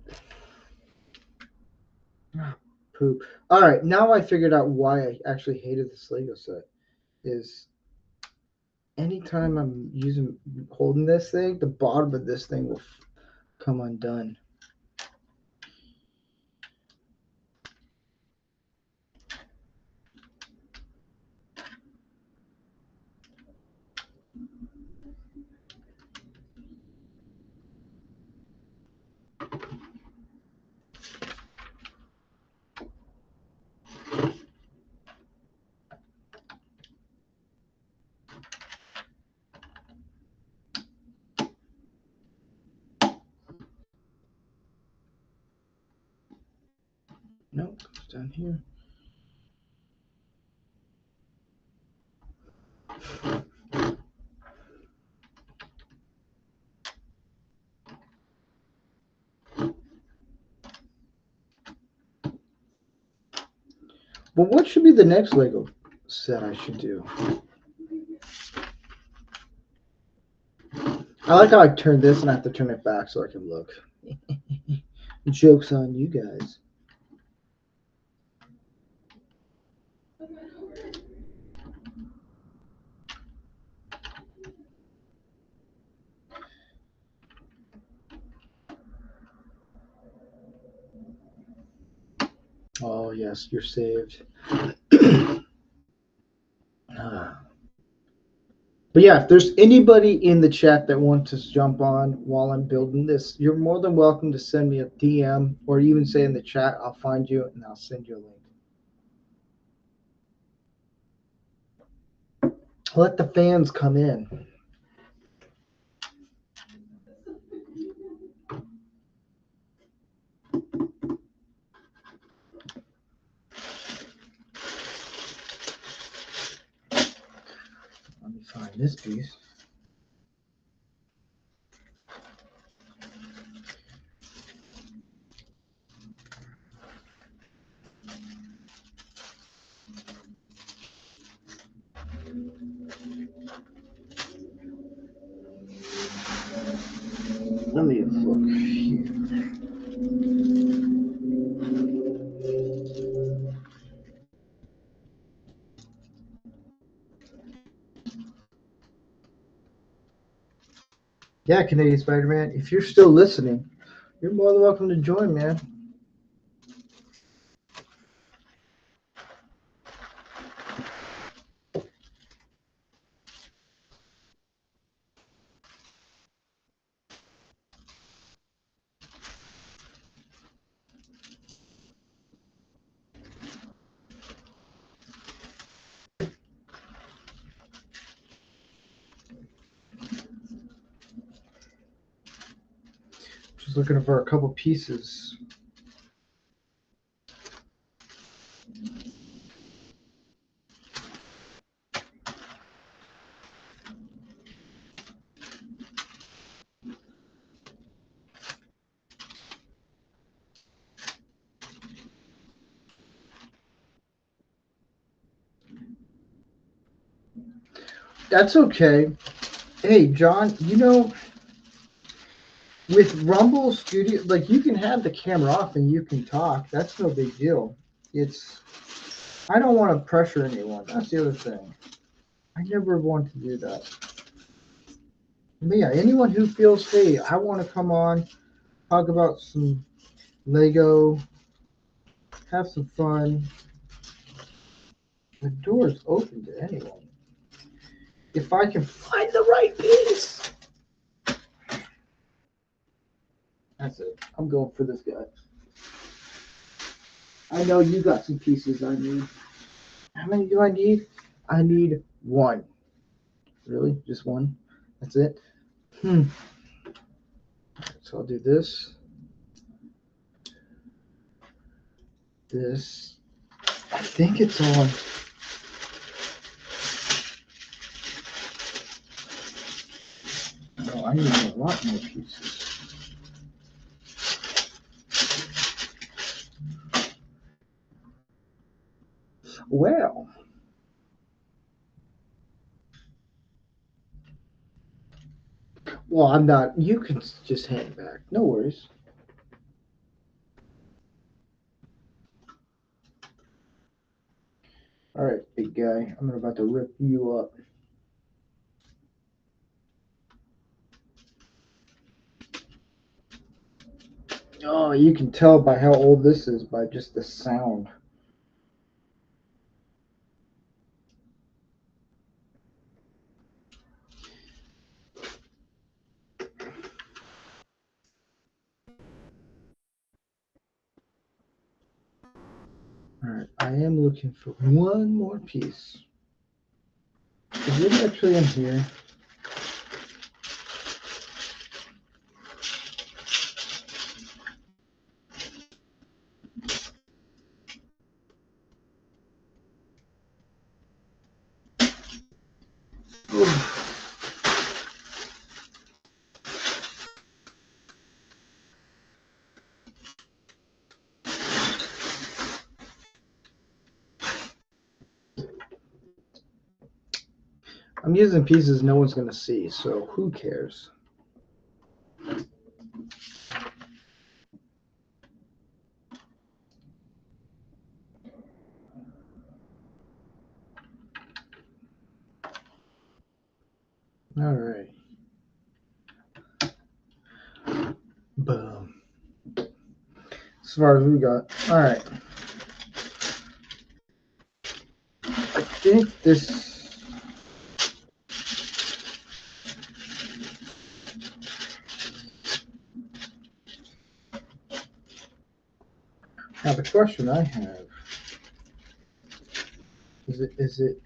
Ah, poop. All right, now I figured out why I actually hated this Lego set. Is anytime I'm holding this thing, the bottom of this thing will come undone. Nope, it's down here. But what should be the next Lego set I should do? I like how I turned this and I have to turn it back so I can look. Joke's on you guys. Oh, yes, you're saved. Ah. But yeah, if there's anybody in the chat that wants to jump on while I'm building this, you're more than welcome to send me a DM or even say in the chat. I'll find you and I'll send you a link. Let the fans come in. Let me find this piece. Let me look here. Yeah, Canadian Spider-Man, if you're still listening, you're more than welcome to join, man. Just looking for a couple pieces. That's okay. Hey, John, you know, with Rumble Studio, like you can have the camera off and you can talk. That's no big deal. It's I don't want to pressure anyone. That's the other thing. I never want to do that. But yeah, anyone who feels, hey, I want to come on, talk about some Lego, have some fun. The door is open to anyone. If I can find the right piece. That's it. I'm going for this guy. I know you got some pieces I need. How many do I need? I need one. Really? Just one? That's it? Hmm. So I'll do this, this. I think it's on. No, I need a lot more pieces. Well, I'm not. You can just hand it back. No worries. All right, big guy. I'm about to rip you up. Oh, you can tell by how old this is by just the sound. All right, I am looking for one more piece. Is it actually in here? I'm using pieces no one's gonna see, so who cares? All right. Boom. As far as we got. All right. I think this. Now the question I have is it?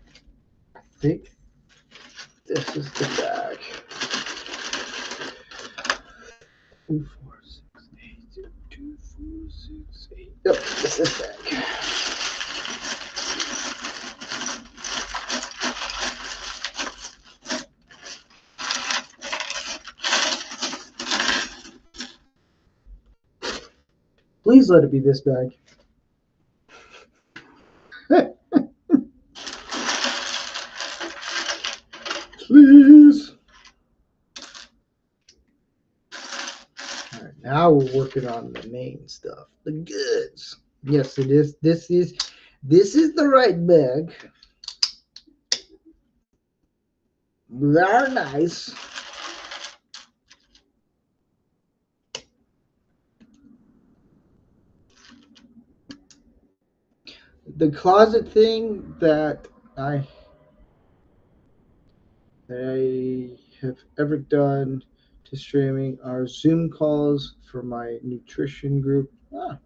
I think this is the bag. 2, 4, 6, 8, 2, 4, 6, 8. Yep, this is bag. Please let it be this bag. Please. All right, now we're working on the main stuff, the goods. Yes, it is. This is the right bag. Very nice. The closet thing that I have ever done to streaming are Zoom calls for my nutrition group. Ah,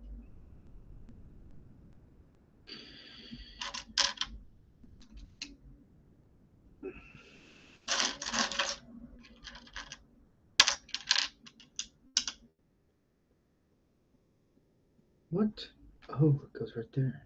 what? Oh, it goes right there.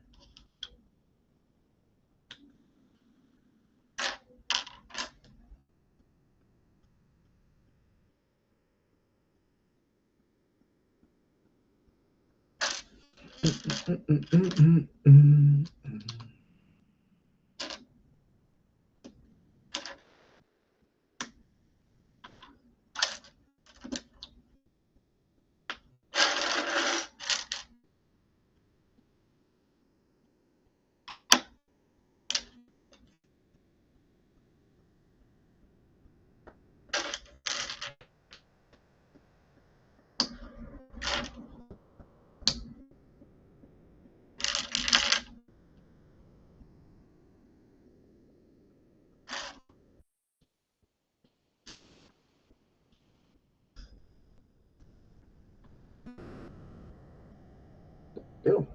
go.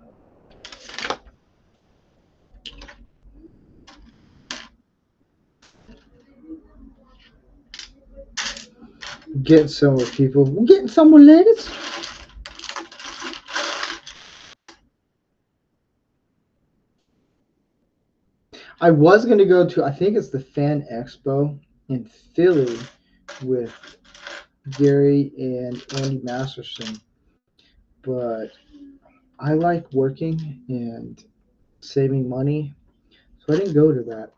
Getting somewhere, people. We're getting somewhere, ladies. I was going to go to, I think it's the Fan Expo in Philly with Gary and Andy Masterson, but I like working and saving money, so I didn't go to that.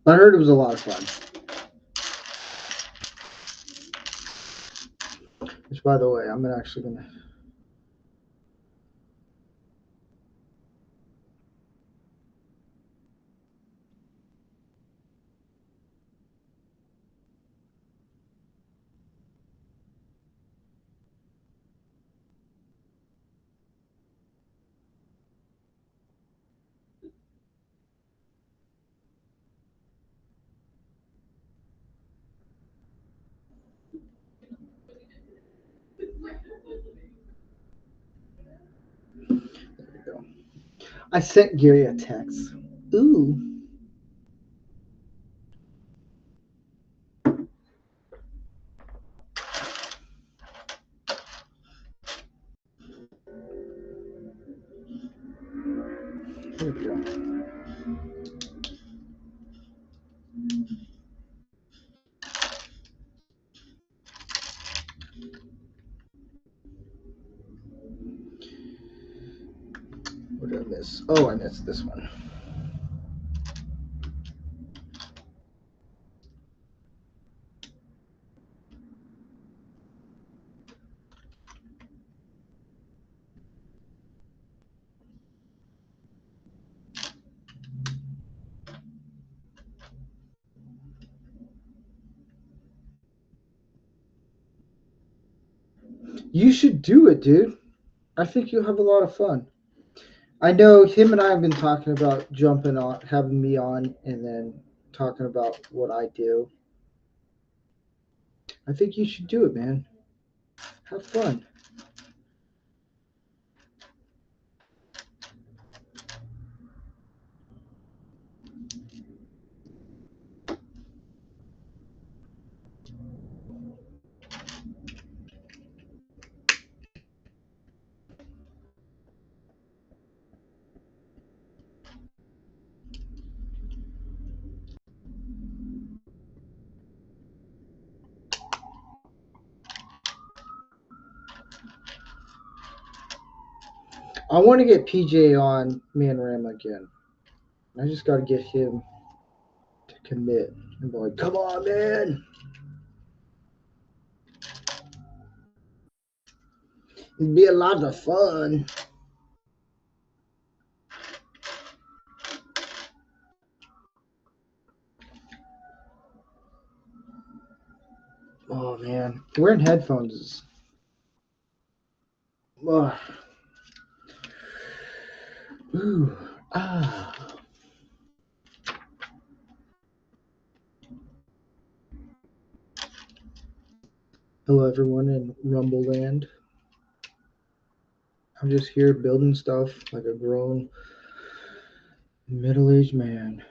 But I heard it was a lot of fun. Which, by the way, I'm actually going to. There we go. I sent Gary a text. Ooh. There we go. What did I miss? Oh, I missed this one. You should do it, dude. I think you'll have a lot of fun. I know him and I have been talking about jumping on, having me on, and then talking about what I do. I think you should do it, man. Have fun. I want to get PJ on Man Ram again. I just got to get him to commit and be like, come on, man. It'd be a lot of fun. Oh, man. Wearing headphones is. Oh. Ooh. Ah. Hello, everyone in Rumble Land. I'm just here building stuff like a grown middle-aged man.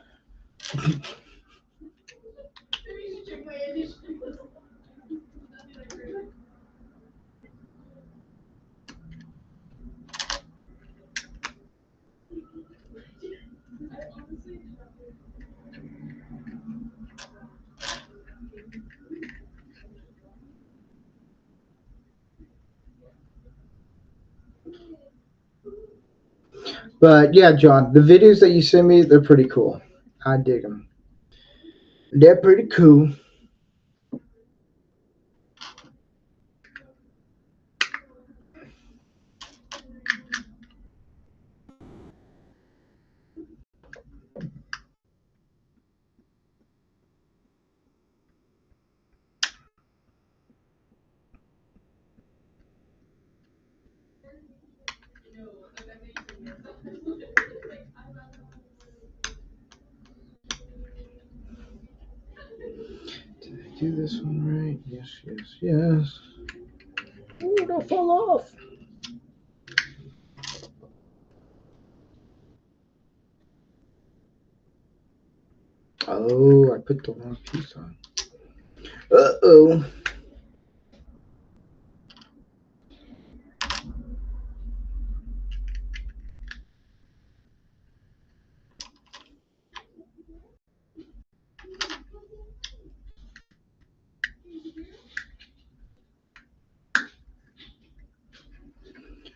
But yeah, John, the videos that you send me, they're pretty cool. I dig them. They're pretty cool. Did I do this one right? Yes, yes, yes. Ooh, don't fall off. Oh, I put the wrong piece on. Uh-oh.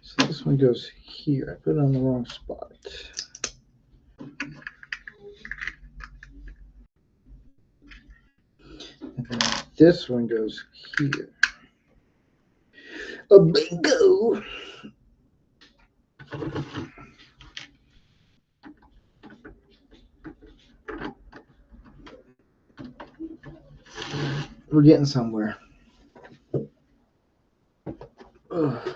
So this one goes here. I put it on the wrong spot. And then this one goes here. A bingo! We're getting somewhere. Ugh.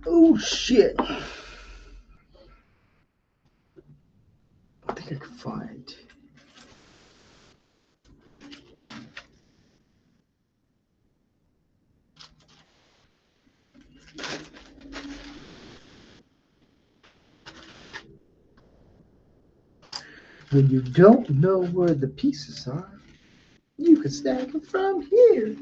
Oh shit! I think I can find. When you don't know where the pieces are, you can stack them from here.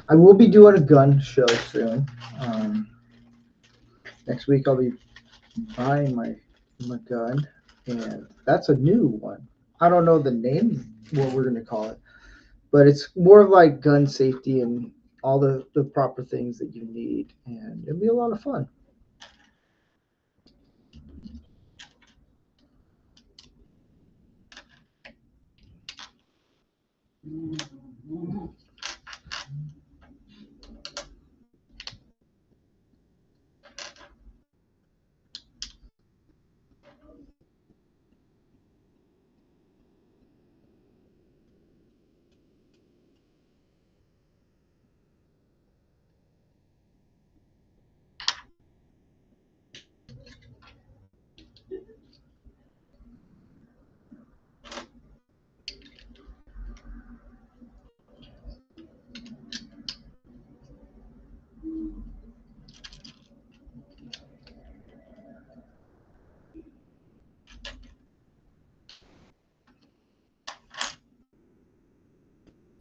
I will be doing a gun show soon. Next week I'll be buying my gun, and that's a new one. I don't know the name, what we're gonna call it, but it's more of like gun safety and all the proper things that you need, and it'll be a lot of fun.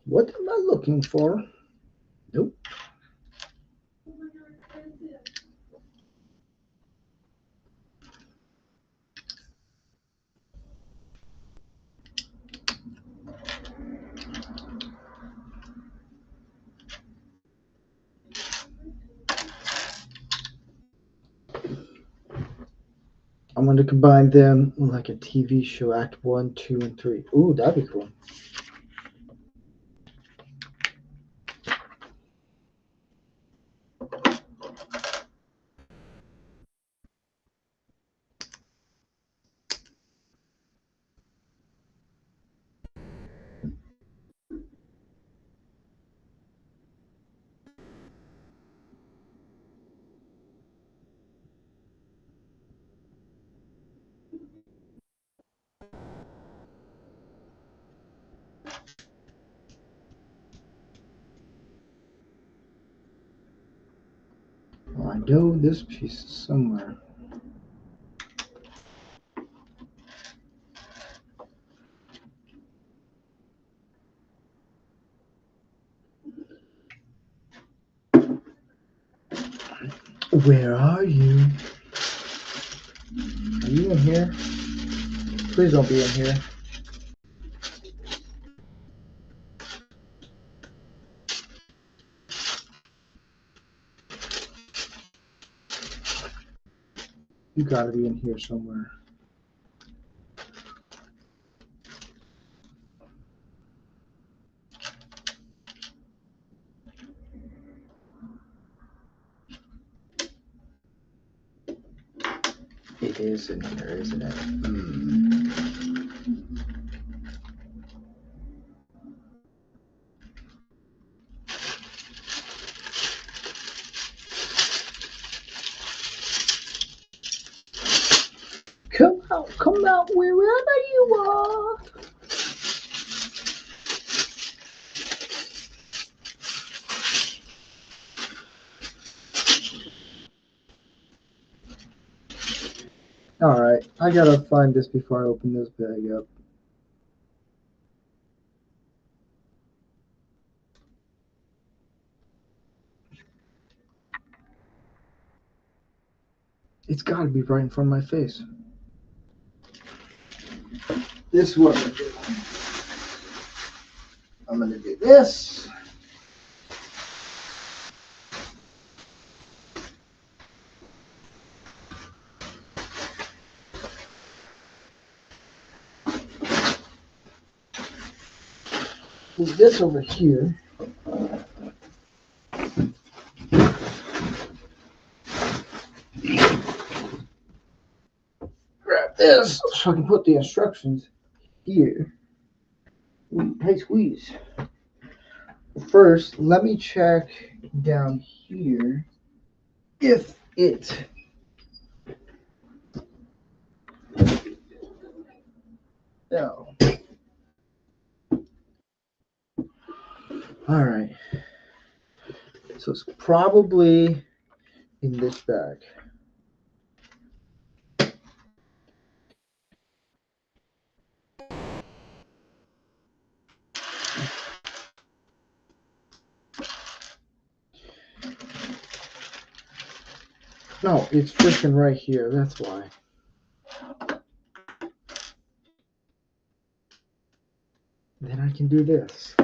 What am I looking for? Nope. I'm going to combine them like a TV show, Act 1, 2, and 3. Ooh, that'd be cool. Well, I know this piece is somewhere. Where are you? Are you in here? Please don't be in here. You gotta be in here somewhere. It is in here, isn't it? Come out wherever you are. Alright, I gotta find this before I open this bag up. It's gotta be right in front of my face. This is what I'm gonna do. I'm gonna do this. Move this over here. Grab this so I can put the instructions here. Hey, squeeze. First, let me check down here if it no. All right. So it's probably in this bag. No, it's freaking right here. That's why. Then I can do this.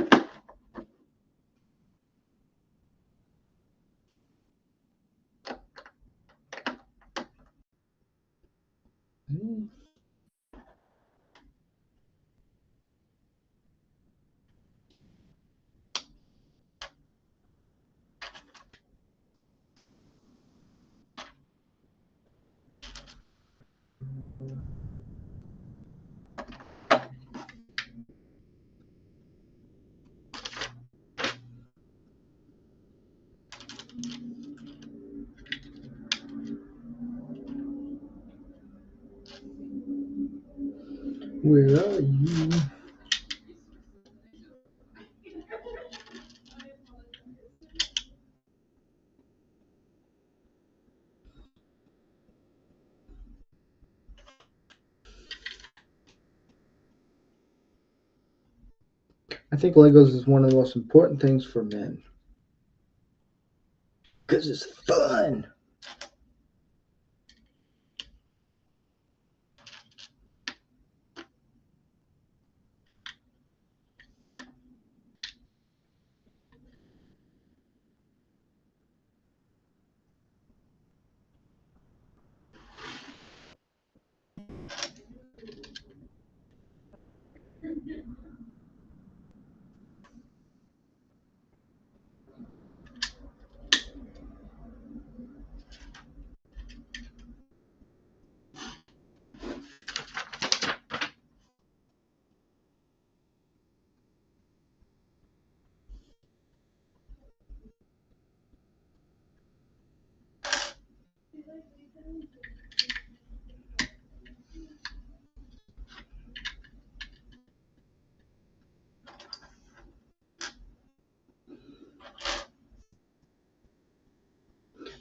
Where are you? I think Legos is one of the most important things for men. Because it's fun.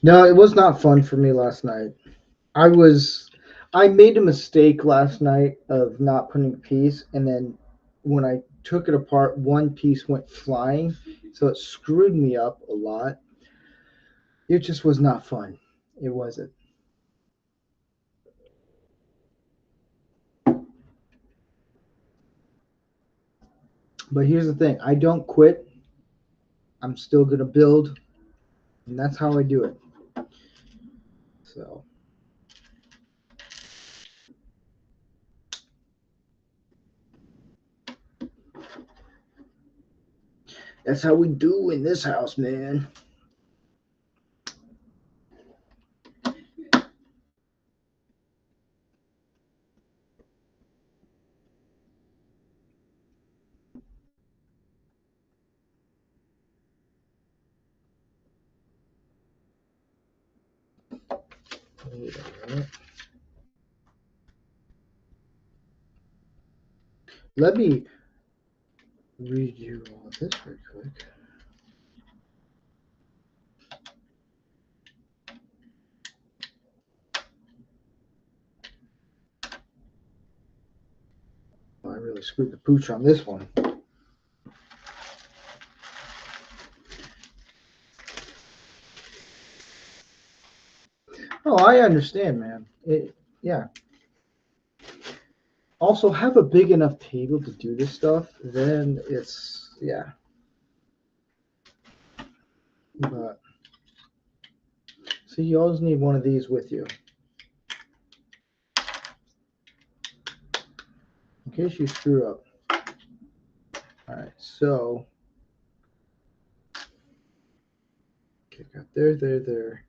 No, it was not fun for me last night. I made a mistake last night of not putting a piece, and then when I took it apart, one piece went flying, so it screwed me up a lot. It just was not fun. It wasn't. But here's the thing: I don't quit. I'm still gonna build, and that's how I do it. So that's how we do in this house, man. Wait a minute. Let me read you all this real quick. Oh, I really screwed the pooch on this one. Oh, I understand, man. Yeah. Also, have a big enough table to do this stuff. Then it's yeah. But see, you always need one of these with you in case you screw up. All right, so okay, got there,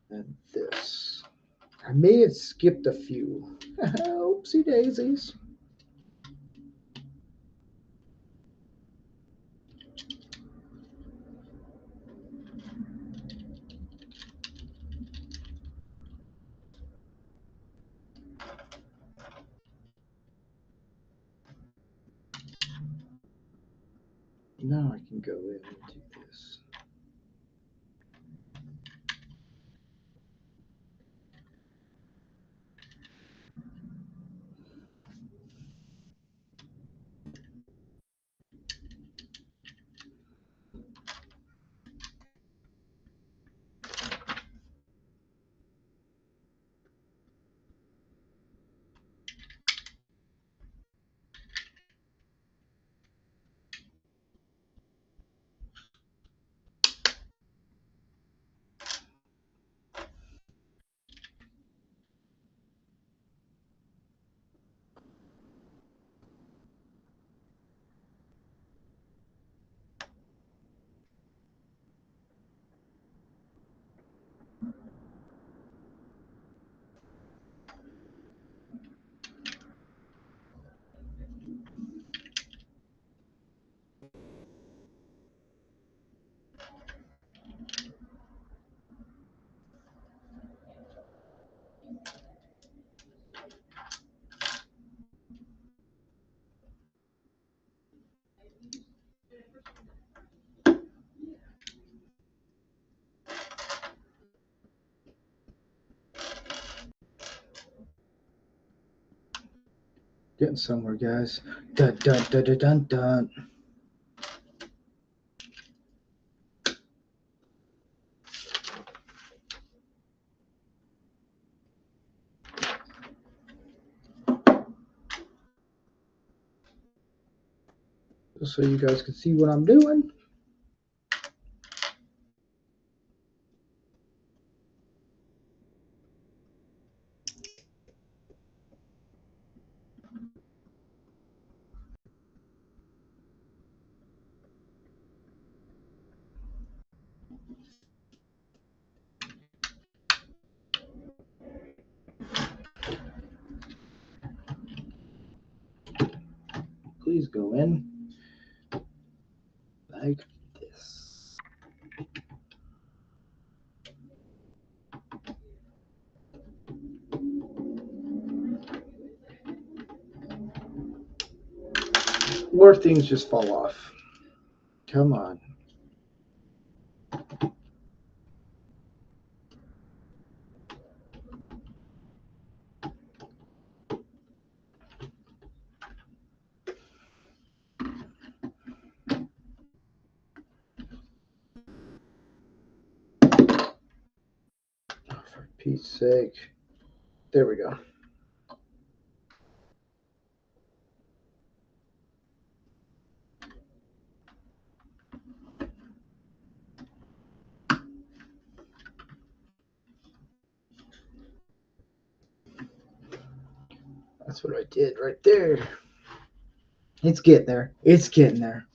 and this. I may have skipped a few. Oopsie daisies. Now I can go in and do this. Getting somewhere, guys. Dun dun dun dun dun dun. Just so you guys can see what I'm doing. Please go in like this. Or things just fall off. Come on. Pete's sake. There we go. That's what I did right there. It's getting there. It's getting there.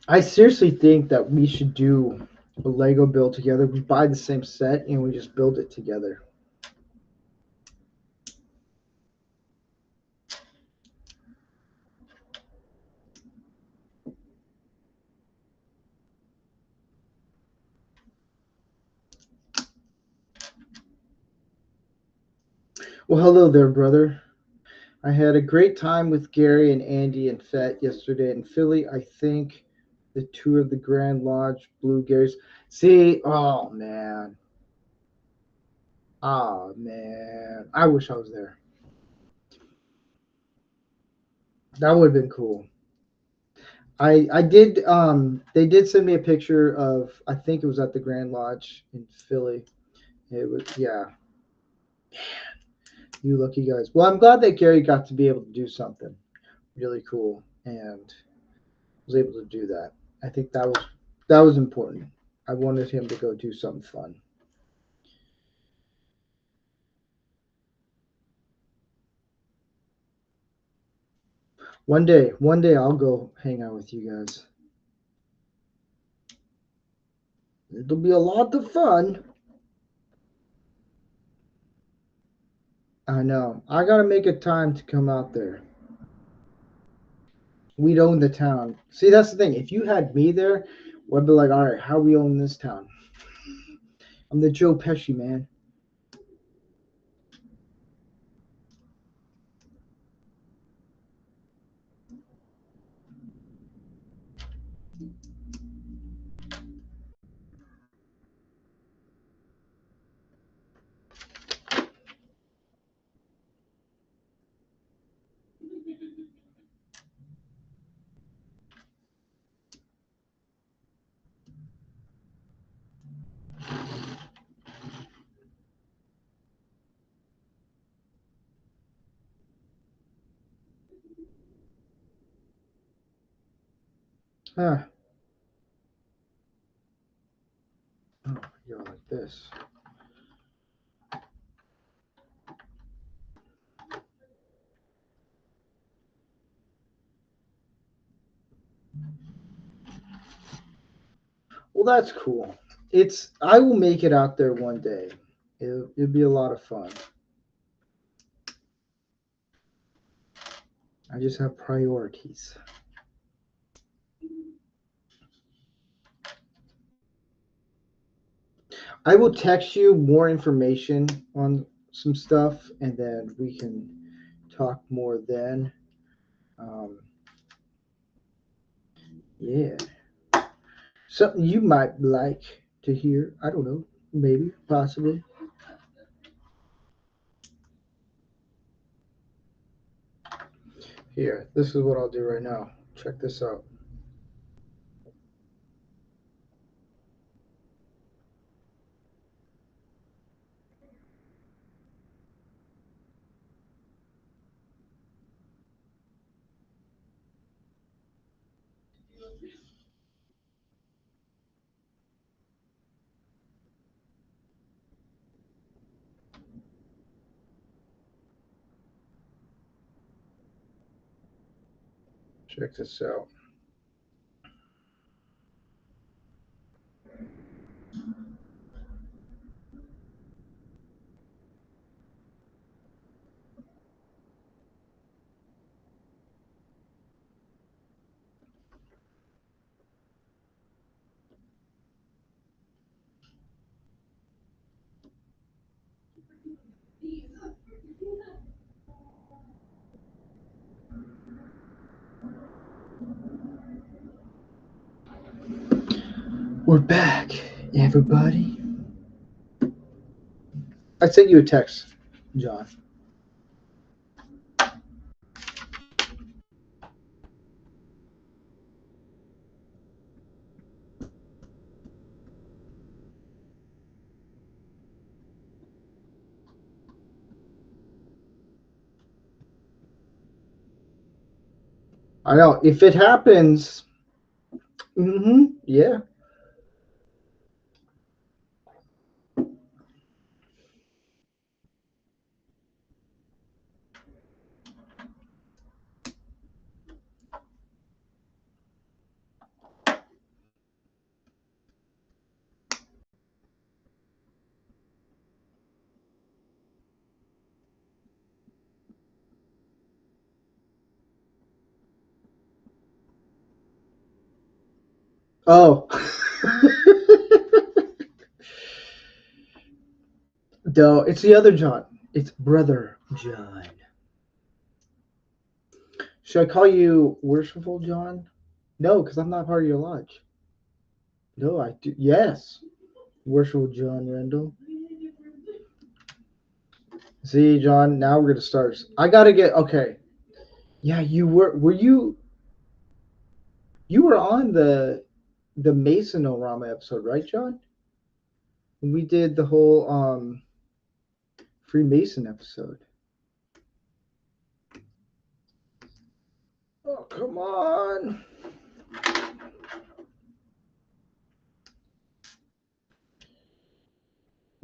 I seriously think that we should do a Lego build together. We buy the same set and we just build it together. Well, hello there, brother. I had a great time with Gary and Andy and Fett yesterday in Philly. I think the tour of the Grand Lodge blew Gary's. See, oh man. Oh man. I wish I was there. That would have been cool. I did they did send me a picture of, I think it was at the Grand Lodge in Philly. It was, yeah. You lucky guys. Well, I'm glad that Gary got to be able to do something really cool and was able to do that. I think that was important. I wanted him to go do something fun. One day I'll go hang out with you guys. It'll be a lot of fun. I know. I gotta make a time to come out there. We'd own the town. See, that's the thing. If you had me there, we'd be like, all right, how we own this town? I'm the Joe Pesci man. Ah, oh, you go like this. Well, that's cool. It's I will make it out there one day. It'll be a lot of fun. I just have priorities. I will text you more information on some stuff, and then we can talk more then. Um, yeah, something you might like to hear. I don't know, maybe, possibly. Here, this is what I'll do right now. Check this out. Check this out. We're back, everybody. I sent you a text, John. I know. If it happens, yeah. Oh. No, it's the other John. It's brother John. Should I call you Worshipful John? No, because I'm not part of your lodge. No, I do. Yes, Worshipful John Rendell. See, John. Now we're gonna start. I gotta get. Okay. Yeah, you were. Were you? You were on the Mason Orama episode, right, John? When we did the whole Freemason episode. Oh, come on.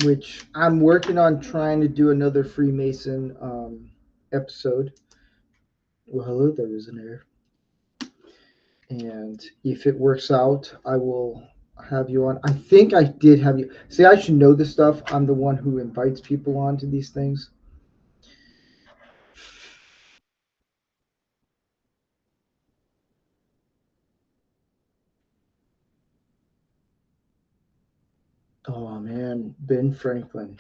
Which I'm working on trying to do another Freemason episode. Well, hello there, Visionaire. And if it works out, I will have you on. I think I did have you. See, I should know this stuff. I'm the one who invites people on to these things. Oh man, Ben Franklin.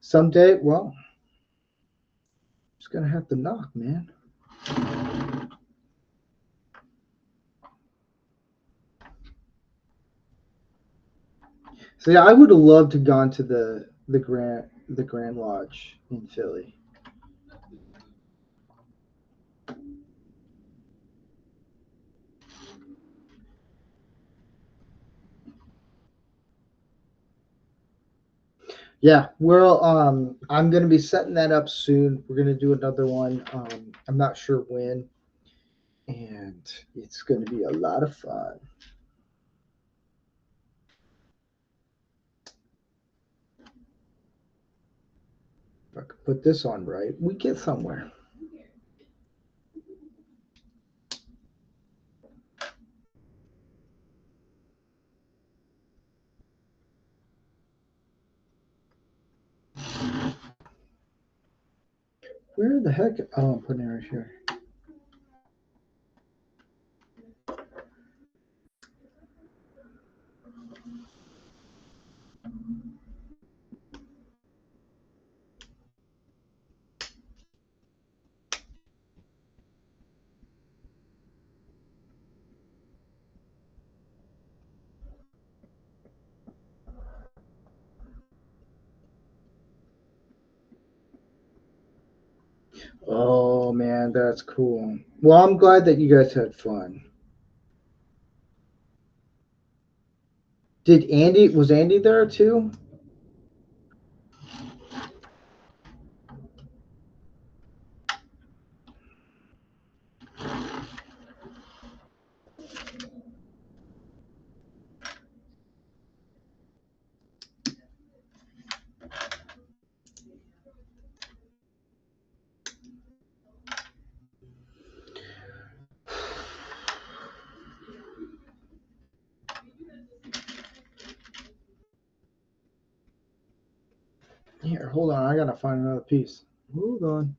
Someday, well, just gonna have to knock, man. See, I would have loved to gone to the Grand Lodge in Philly. Yeah, well, I'm gonna be setting that up soon. We're gonna do another one. I'm not sure when, and it's gonna be a lot of fun. If I could put this on right, we get somewhere. Where the heck? Oh, I'm putting it right here. Oh man, that's cool. Well, I'm glad that you guys had fun. Did Andy was Andy there too? Here, hold on. I gotta find another piece. Hold on.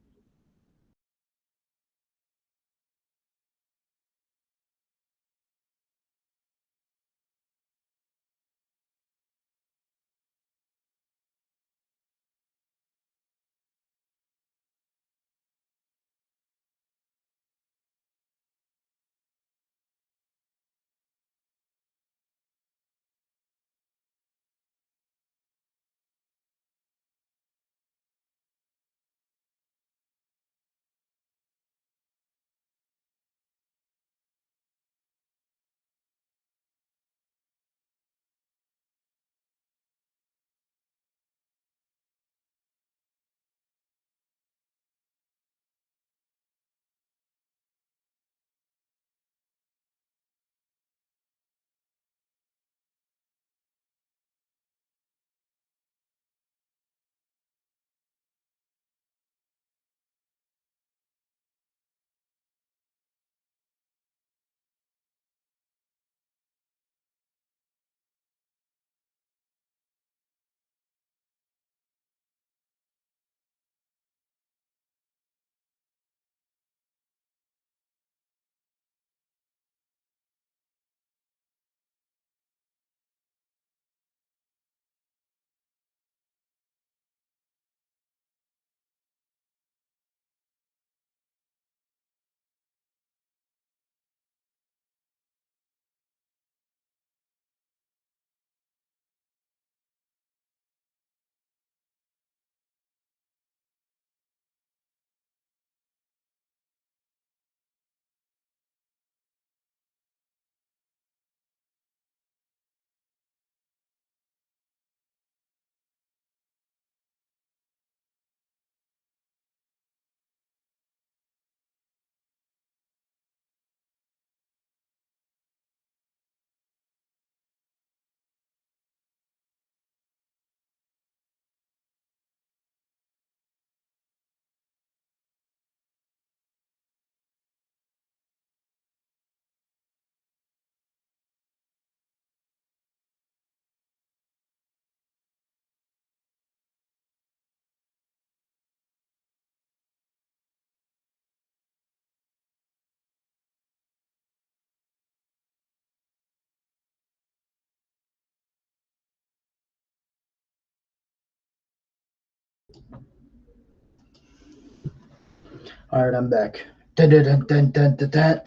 All right, I'm back. Dun, dun, dun, dun, dun, dun, dun.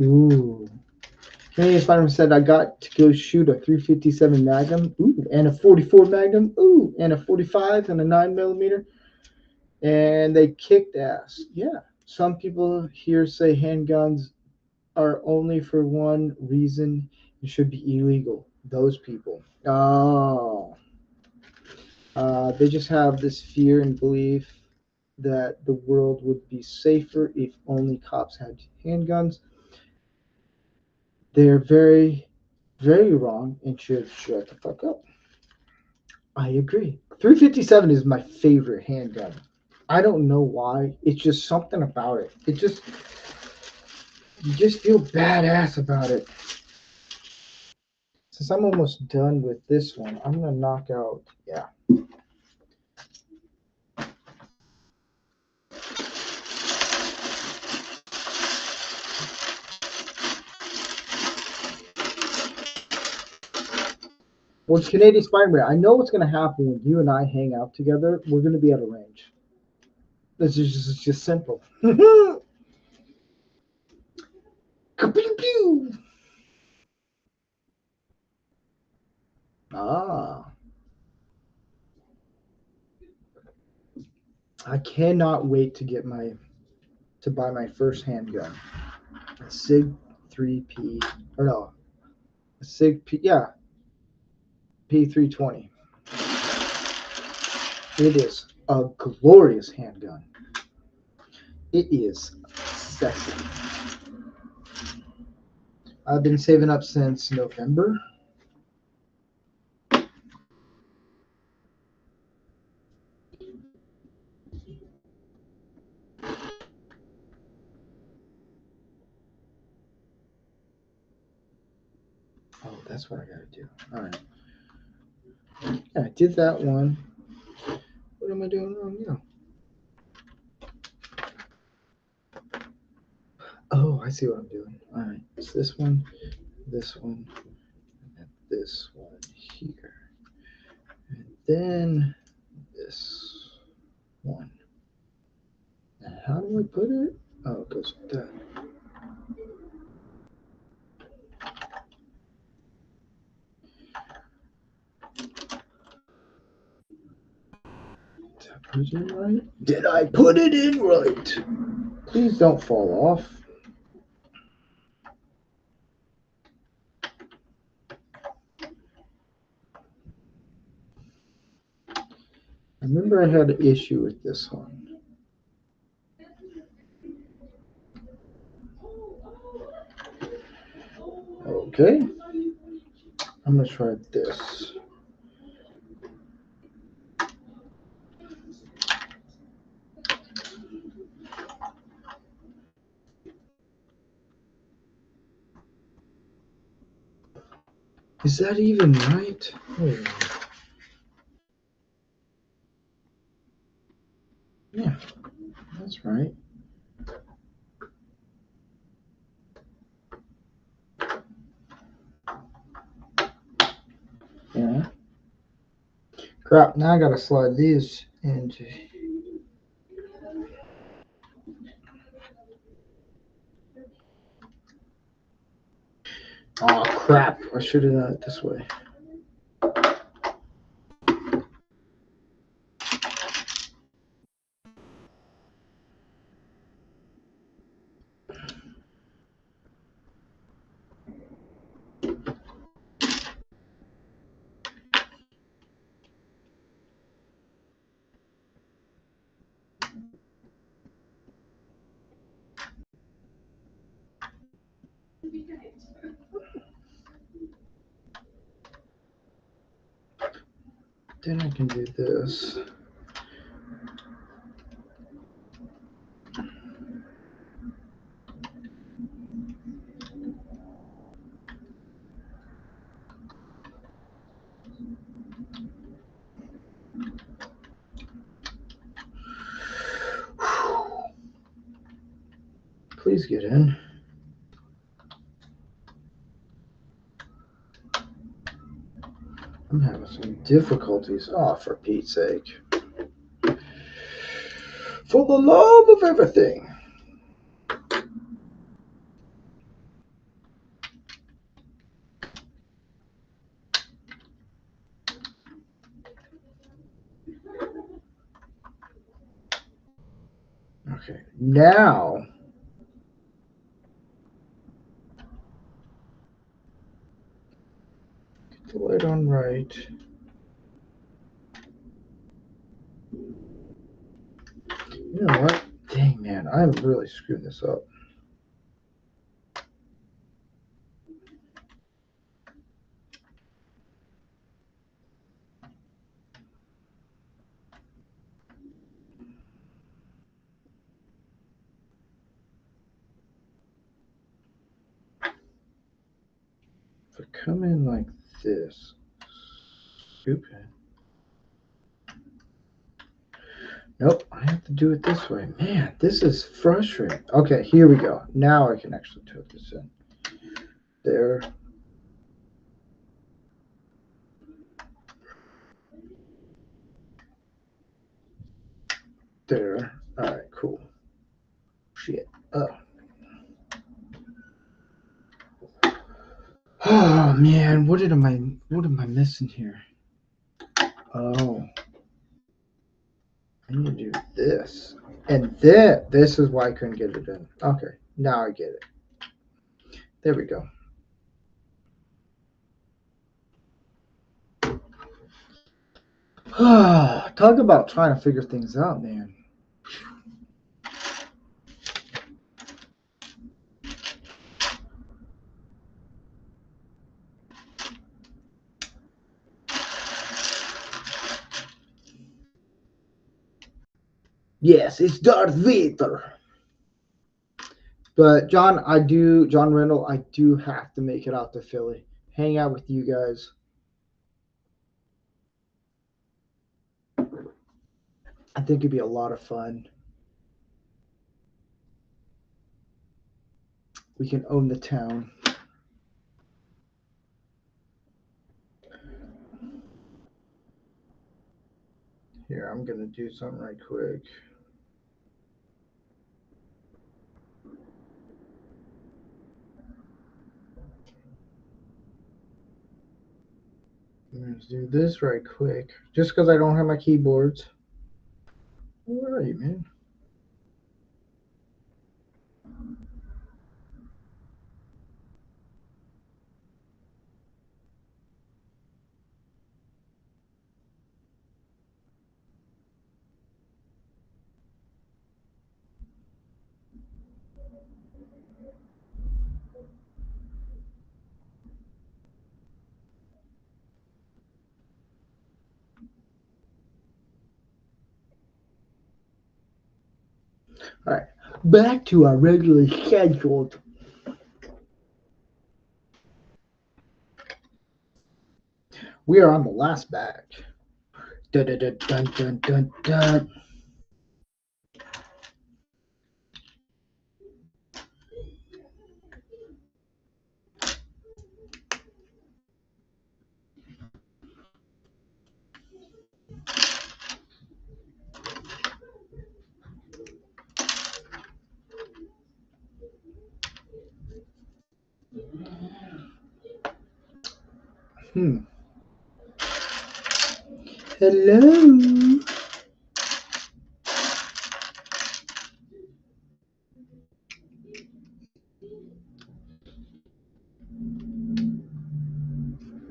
Ooh. Canadian Spider-Man said I got to go shoot a 357 Magnum, ooh, and a 44 Magnum, ooh, and a 45 and a 9 millimeter, and they kicked ass. Yeah. Some people here say handguns are only for one reason and should be illegal. Those people. Oh. They just have this fear and belief that the world would be safer if only cops had handguns. They're very, very wrong and should shut the fuck up. I agree. 357 is my favorite handgun. I don't know why. It's just something about it. You just feel badass about it. Since I'm almost done with this one, I'm gonna knock out. Yeah. Well, it's Canadian Spider-Man. I know what's gonna happen when you and I hang out together. We're gonna be out of range. This is just simple. Ka-pew pew. Ah, I cannot wait to buy my first handgun. A Sig 3P or no, a Sig P, yeah, P320. It is a glorious handgun. It is sexy. I've been saving up since November. Oh, that's what I gotta do. All right. Yeah, I did that one. What am I doing wrong now? Oh, I see what I'm doing. All right. It's this one, and this one here. And then this one. Now, how do I put it? Oh, it goes like that. Did I put it in right? Did I put it in right? Please don't fall off. I remember I had an issue with this one. Okay, I'm gonna try this. Is that even right? Wait. Yeah, that's right. Yeah. Crap, now I gotta slide these into. Oh crap, I should have done it this way. Then I can do this. Please get in. I'm having some difficulties. Oh, for Pete's sake. For the love of everything. Okay, now get the light on right. You know what? Dang, man, I'm really screwing this up. If I come in like this, scoop it. Nope, I have to do it this way. Man, this is frustrating. Okay, here we go. Now I can actually tuck this in. There. There. Alright, cool. Shit. Oh man, what am I missing here? Oh, I need to do this. And then this is why I couldn't get it in. Okay, now I get it. There we go. Talk about trying to figure things out, man. Yes, it's Darth Vader. But John Randall, I do have to make it out to Philly. Hang out with you guys. I think it'd be a lot of fun. We can own the town. Here, I'm gonna do something right quick. I'm gonna do this right quick, just because I don't have my keyboards. All right, man. All right, back to our regularly scheduled. We are on the last batch. Dun dun dun dun dun dun. Dun. Hmm. Hello. I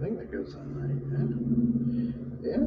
think that goes on right. Yeah.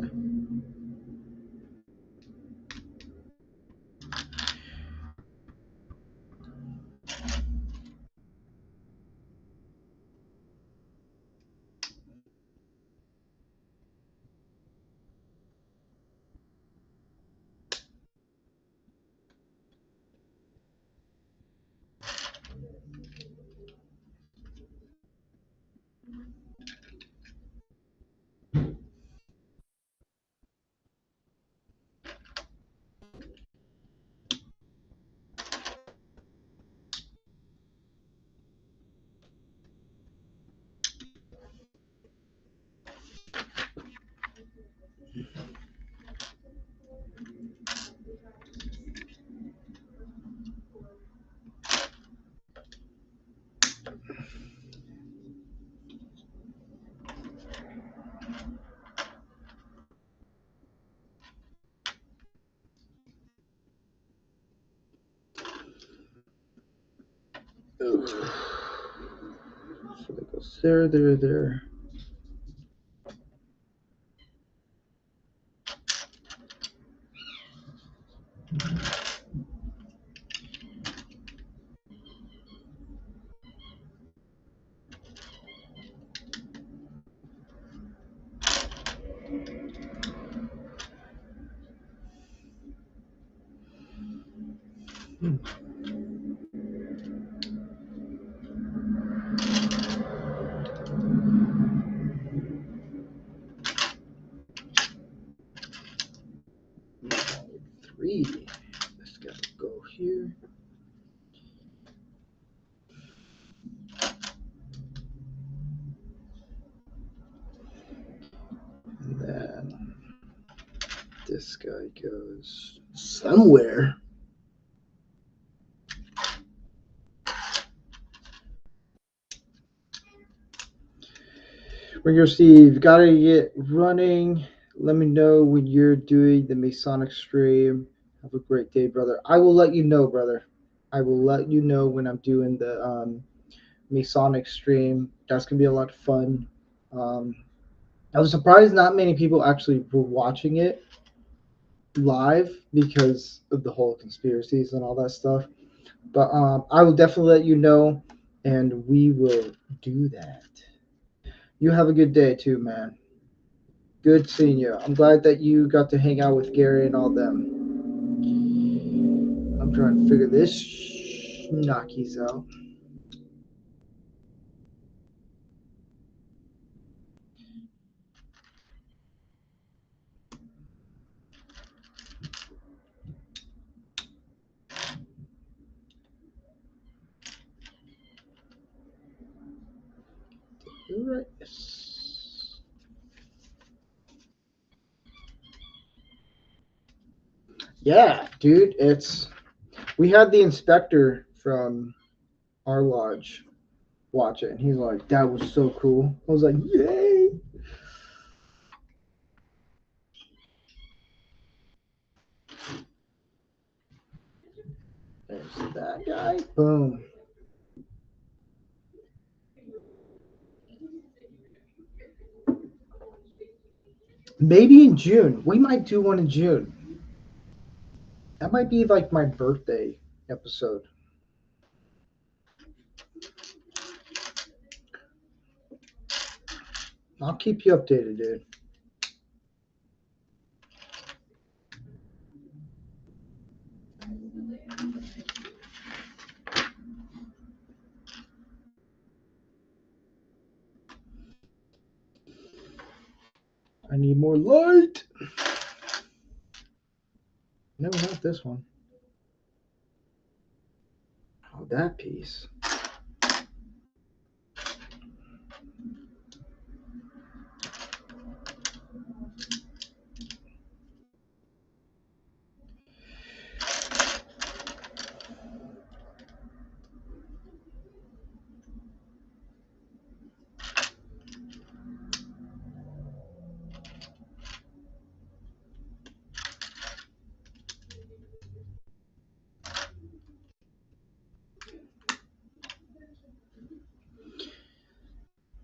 Ugh. So that goes there, there, there. Hmm. Three. This guy will go here. And then this guy goes somewhere. Ringer Steve, gotta get running. Let me know when you're doing the Masonic stream. Have a great day, brother. I will let you know, brother. I will let you know when I'm doing the Masonic stream. That's gonna be a lot of fun. Um, I was surprised not many people actually were watching it live because of the whole conspiracies and all that stuff. But I will definitely let you know, and we will do that. You have a good day too, man. Good seeing you. I'm glad that you got to hang out with Gary and all them. I'm trying to figure this schnockies out. Right. Yeah, dude, it's we had the inspector from our lodge watch it, and he's like, "That was so cool." I was like, "Yay!" There's that guy. Boom. Maybe in June. We might do one in June. That might be like my birthday episode. I'll keep you updated, dude. I need more light. No, not this one. Oh, that piece.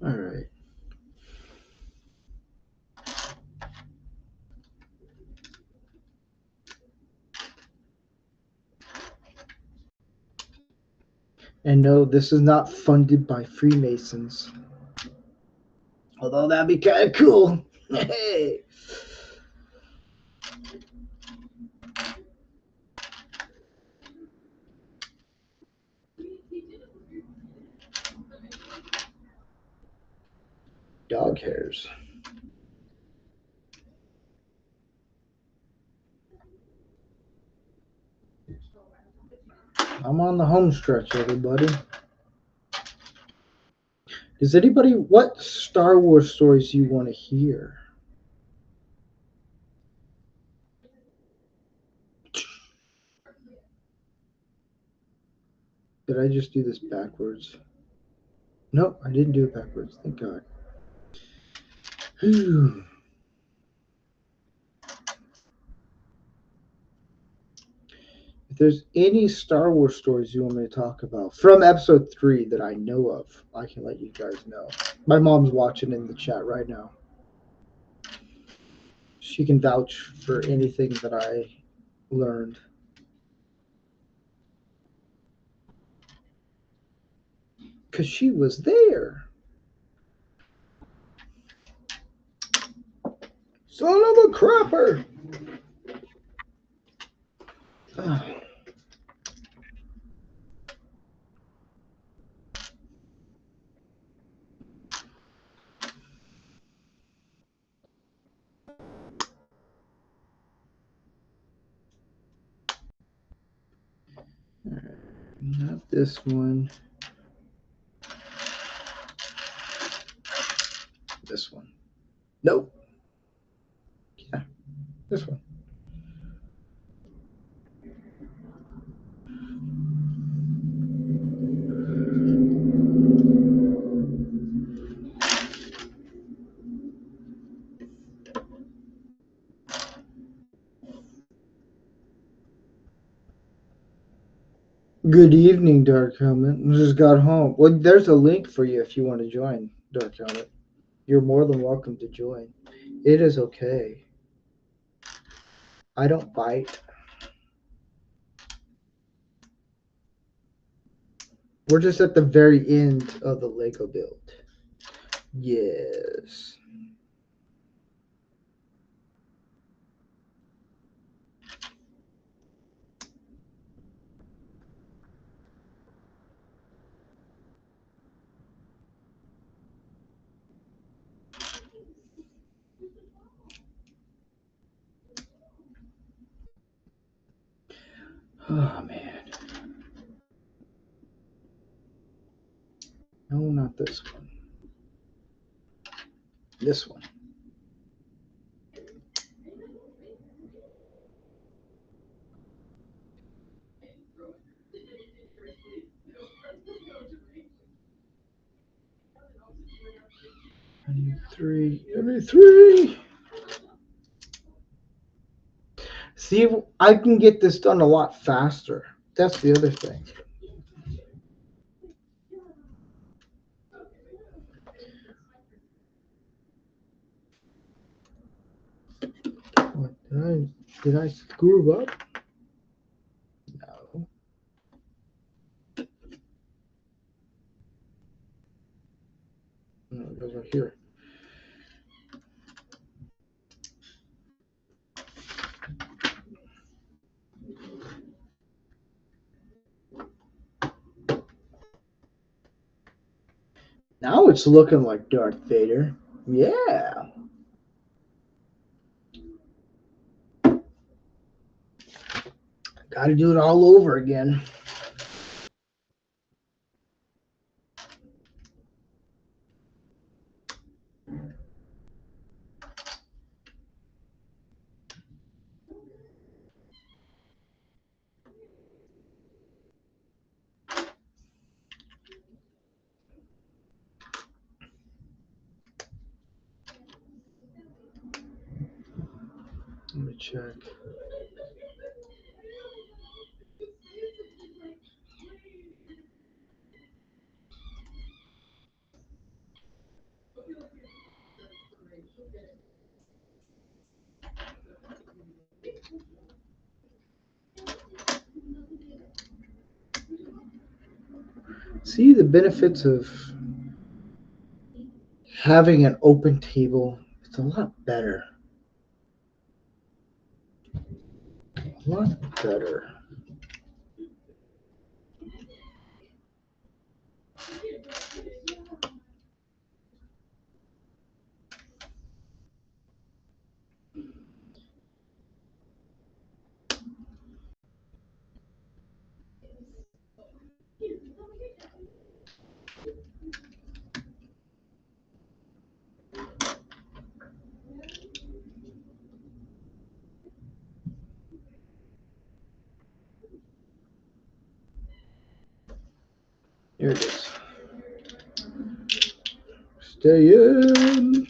All right. And no, this is not funded by Freemasons. Although that'd be kind of cool. Hey. Dog hairs. I'm on the home stretch, everybody. Does anybody, what Star Wars stories do you want to hear? Did I just do this backwards? Nope, I didn't do it backwards. Thank God. there's any Star Wars stories you want me to talk about from episode 3 that I know of, I can let you guys know. My mom's watching in the chat right now. She can vouch for anything that I learned. Because she was there. Son of a crapper! Not this one. This one. Nope. Yeah, this one. Good evening, Dark Helmet. I just got home. Well, there's a link for you if you want to join, Dark Helmet. You're more than welcome to join. It is okay. I don't bite. We're just at the very end of the Lego build. Yes. Oh, man. No, not this one. This one. Three. See, I can get this done a lot faster. That's the other thing. What, did I screw up? No. No, it goes right here. Now it's looking like Darth Vader. Yeah. Got to do it all over again. Let me check. See the benefits of having an open table. It's a lot better. A lot better. Here it is. Stay in.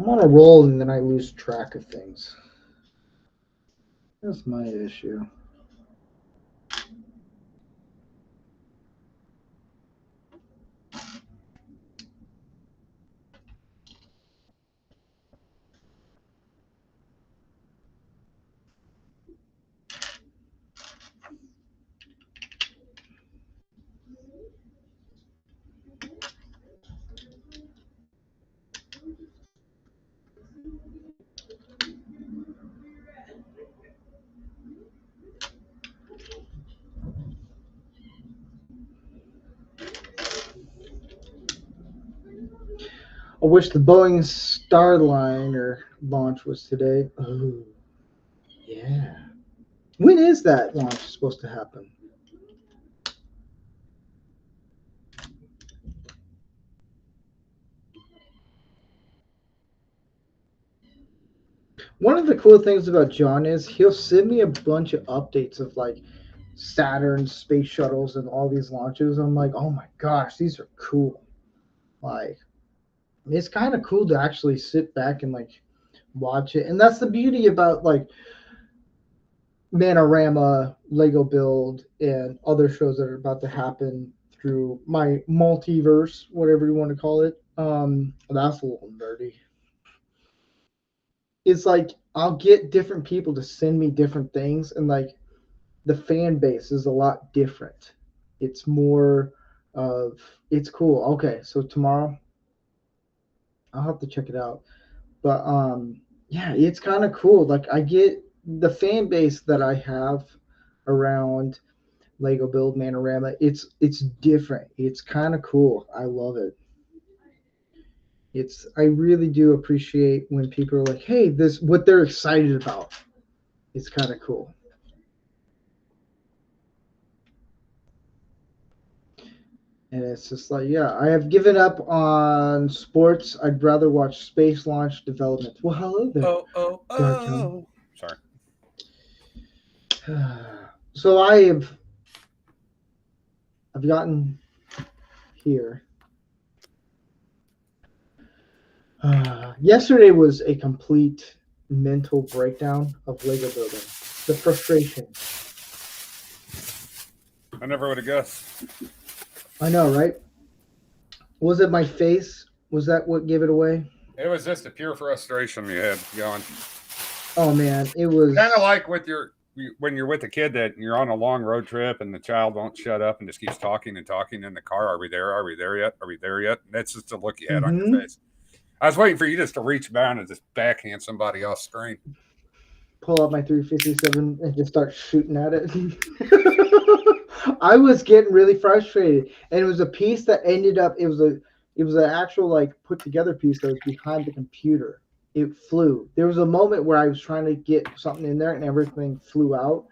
I'm on a roll and then I lose track of things. That's my issue. I wish the Boeing Starliner launch was today. Oh, yeah. When is that launch supposed to happen? One of the cool things about John is he'll send me a bunch of updates of like Saturn space shuttles and all these launches. I'm like, oh my gosh, these are cool. Like, it's kind of cool to actually sit back and like watch it. And that's the beauty about like Manorama, Lego Build, and other shows that are about to happen through my multiverse, whatever you want to call it. That's a little nerdy. It's like I'll get different people to send me different things, and like the fan base is a lot different. It's more of it's cool. Okay, so tomorrow I'll have to check it out. But yeah, it's kind of cool. Like I get the fan base that I have around Lego Build Manorama. It's different. It's kind of cool. I love it. It's I really do appreciate when people are like, "Hey, this what they're excited about." It's kind of cool. And it's just like, yeah, I have given up on sports. I'd rather watch space launch development. Well, hello there, Oh, oh, Darton. oh. Sorry. So I've gotten here. Yesterday was a complete mental breakdown of Lego building. The frustration. I never would have guessed. I know, right? Was it my face? Was that what gave it away? It was just a pure frustration you had going. Oh man, it was Kind of like with when you're with a kid that you're on a long road trip and the child won't shut up and just keeps talking and talking in the car. Are we there? Are we there yet? Are we there yet? And that's just the look you had on your face. I was waiting for you just to reach down and just backhand somebody off screen. pull out my 357 and just start shooting at it. I was getting really frustrated, and it was a piece that ended up. It was an actual like put together piece that was behind the computer. It flew. There was a moment where I was trying to get something in there, and everything flew out.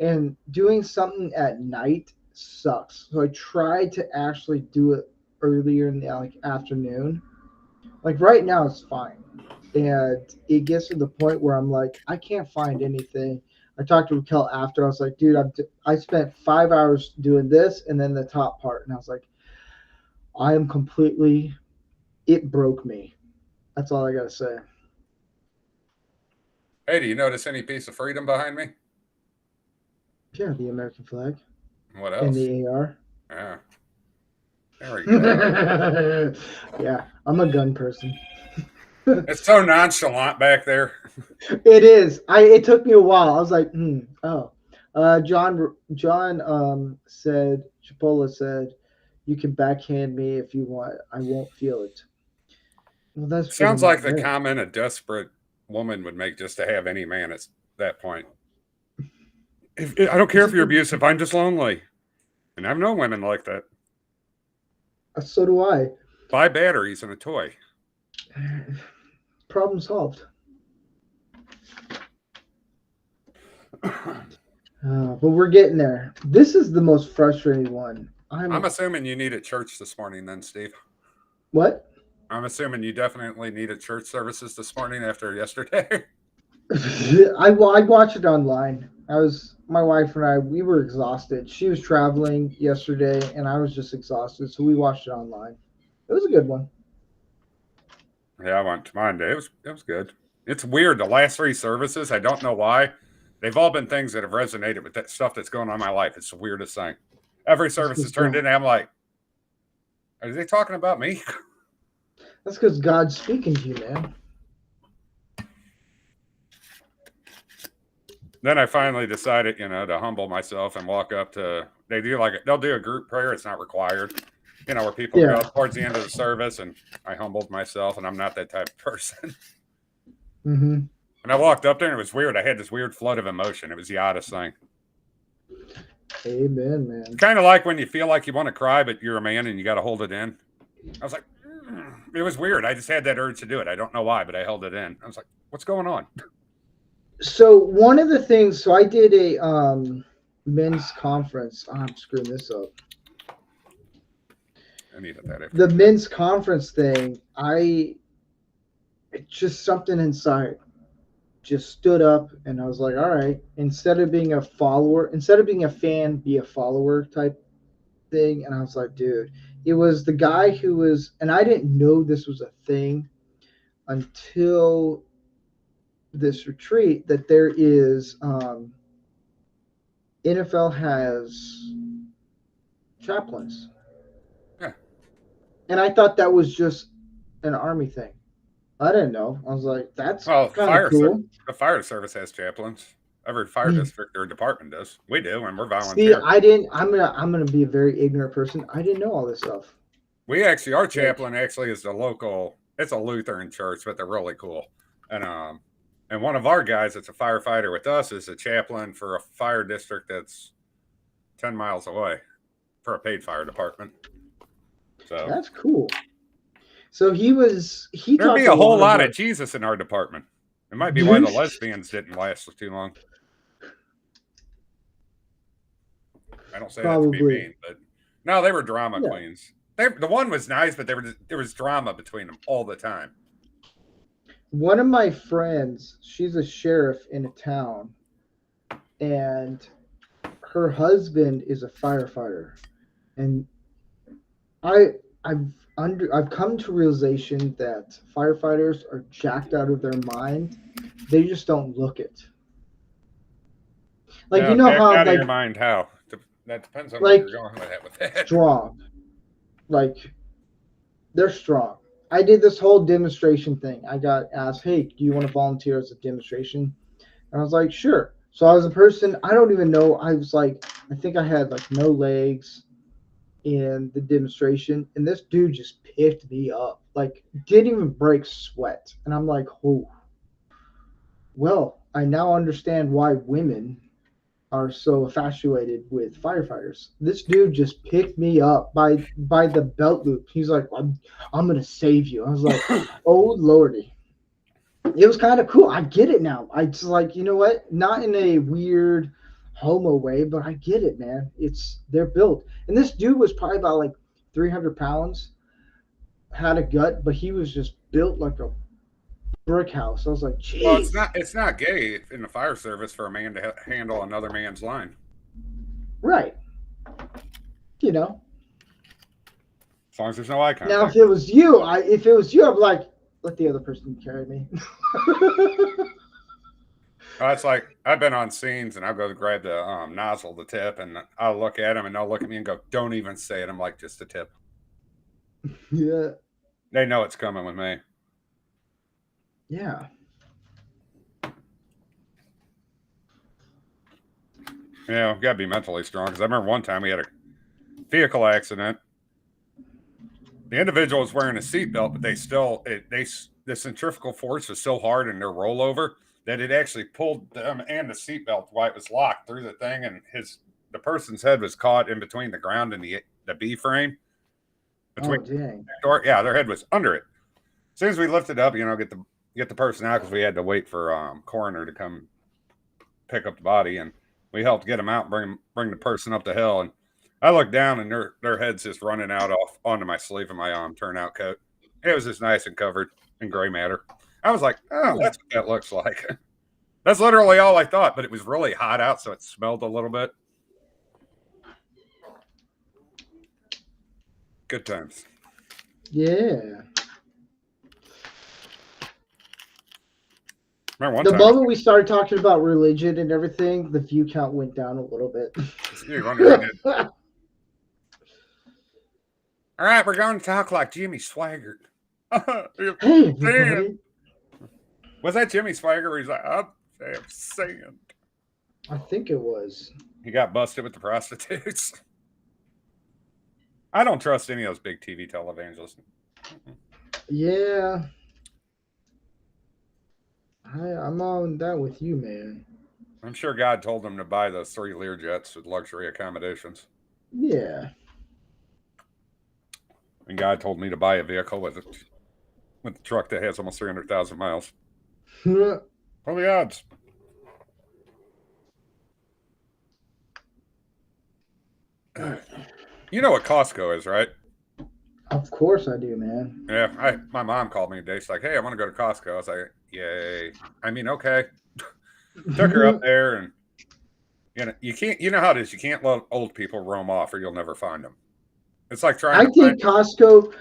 And doing something at night sucks. So I tried to actually do it earlier in the like afternoon. Like right now, it's fine, and it gets to the point where I'm like, I can't find anything. I talked to Raquel after. I was like, dude, I spent 5 hours doing this, and then the top part, and I was like, I am completely. It broke me. That's all I gotta say. Hey, do you notice any piece of freedom behind me? Yeah, the American flag What and else? the AR. Yeah. There we go. Yeah, I'm a gun person. It's so nonchalant back there. It is. It took me a while. I was like, oh. John said Chipola said, you can backhand me if you want. I won't feel it. Well, that's pretty Sounds much like the it. comment a desperate woman would make just to have any man at that point. I don't care if you're abusive. I'm just lonely. And I've known women like that. So do I. Buy batteries and a toy. Problem solved. But we're getting there. This is the most frustrating one. I'm assuming you need at church this morning, then, Steve. What? I'm assuming you definitely needed church services this morning after yesterday. I watched it online. My wife and I, we were exhausted. She was traveling yesterday, and I was just exhausted, so we watched it online. It was a good one. Yeah, I went to mine day. It was good. It's weird. The last three services, I don't know why. They've all been things that have resonated with that stuff that's going on in my life. It's the weirdest thing. Every That's service is because turned in, and I'm like, are they talking about me? God's speaking to you, man. Then I finally decided, to humble myself and walk up to. They'll do a group prayer. It's not required, where people go Yeah. towards the end of the service, and I humbled myself, and I'm not that type of person. Mm-hmm. And I walked up there, and it was weird. I had this weird flood of emotion. It was the oddest thing. Amen, man. Kind of like when you feel like you want to cry, but you're a man and you got to hold it in. I was like, it was weird. I just had that urge to do it. I don't know why, but I held it in. I was like, what's going on? So one of the things, so I did a men's conference. Oh, I'm screwing this up. I needed that. After The men's conference thing, it's just something inside just stood up, and I was like, all right, instead of being a fan, be a follower type thing. And I was like, dude, it was the guy who was, and I didn't know this was a thing until this retreat, that there is NFL has chaplains. Yeah. And I thought that was just an army thing. I didn't know. I was like, that's Well, kind of cool. the fire service has chaplains. Every fire district or department does. We do, and we're See, volunteer. I didn't. I'm gonna be a very ignorant person. I didn't know all this stuff. Our Like, chaplain actually is the local. It's a Lutheran church, but they're really cool. And one of our guys that's a firefighter with us is a chaplain for a fire district that's 10 miles away for a paid fire department. So that's cool. So he there'd be talked a whole lot about of Jesus in our department. It might be why the lesbians didn't last for too long. I don't say that to be probably. mean, but no, they were drama Yeah. queens. The one was nice, but there was drama between them all the time. One of my friends, she's a sheriff in a town, and her husband is a firefighter, and I've come to realization that firefighters are jacked out of their mind. They just don't look it. Like, Yeah, you know jacked how, out of like, your mind. How? That depends on what like you're going with that. strong, like they're strong. I did this whole demonstration thing. I got asked, "Hey, do you want to volunteer as a demonstration?" And I was like, "Sure." So I was a person, I don't even know. I was like, I think I had like no legs in the demonstration, and this dude just picked me up, like didn't even break sweat. And I'm like, oh, well, I now understand why women are so infatuated with firefighters. This dude just picked me up by the belt loop. He's like, I'm gonna save you. I was like, oh lordy. It was kind of cool. I get it now. I just like, you know what? Not in a weird homo way, but I get it, man. They're built. And this dude was probably about like 300 pounds, had a gut, but he was just built like a brick house. I was like, Well, jeez. it's not gay in the fire service for a man to handle another man's line. Right. You know. As long as there's no eye Now, contact. if it was you, I'm like, let the other person carry me. It's like I've been on scenes and I'll go grab the nozzle, the tip, and I'll look at them and they'll look at me and go, "Don't even say it." I'm like, "Just a tip." Yeah. They know it's coming with me. Yeah. Yeah, got to be mentally strong. Because I remember one time we had a vehicle accident. The individual was wearing a seatbelt, but the centrifugal force was so hard in their rollover that it actually pulled them and the seatbelt while it was locked through the thing, and the person's head was caught in between the ground and the B frame. Between Oh dang. yeah, their head was under it. As soon as we lifted up, get the person out because we had to wait for coroner to come pick up the body, and we helped get them out and bring the person up the hill. And I looked down, and their heads just running out off onto my sleeve of my turnout coat. It was just nice and covered in gray matter. I was like, oh, Yeah. that's what that looks like. That's literally all I thought, but it was really hot out, so it smelled a little bit. Good times. Yeah. Remember one The time moment we started talking about religion and everything, the view count went down a little bit. you wonder who did. All right, we're going to talk like Jimmy Swaggart. Hey, everybody. Was that Jimmy Swaggart where he's like, I'm saying? I think it was. He got busted with the prostitutes. I don't trust any of those big TV televangelists. Yeah. I'm on that with you, man. I'm sure God told them to buy those 3 Learjets with luxury accommodations. Yeah. And God told me to buy a vehicle with a truck that has almost 300,000 miles. What are the odds? You know what Costco is, right? Of course I do, man. Yeah, my mom called me today. She's like, "Hey, I want to go to Costco." I was like, "Yay!" I mean, okay. Took her up there, and you can't. You know how it is. You can't let old people roam off, or you'll never find them. It's like trying to think Costco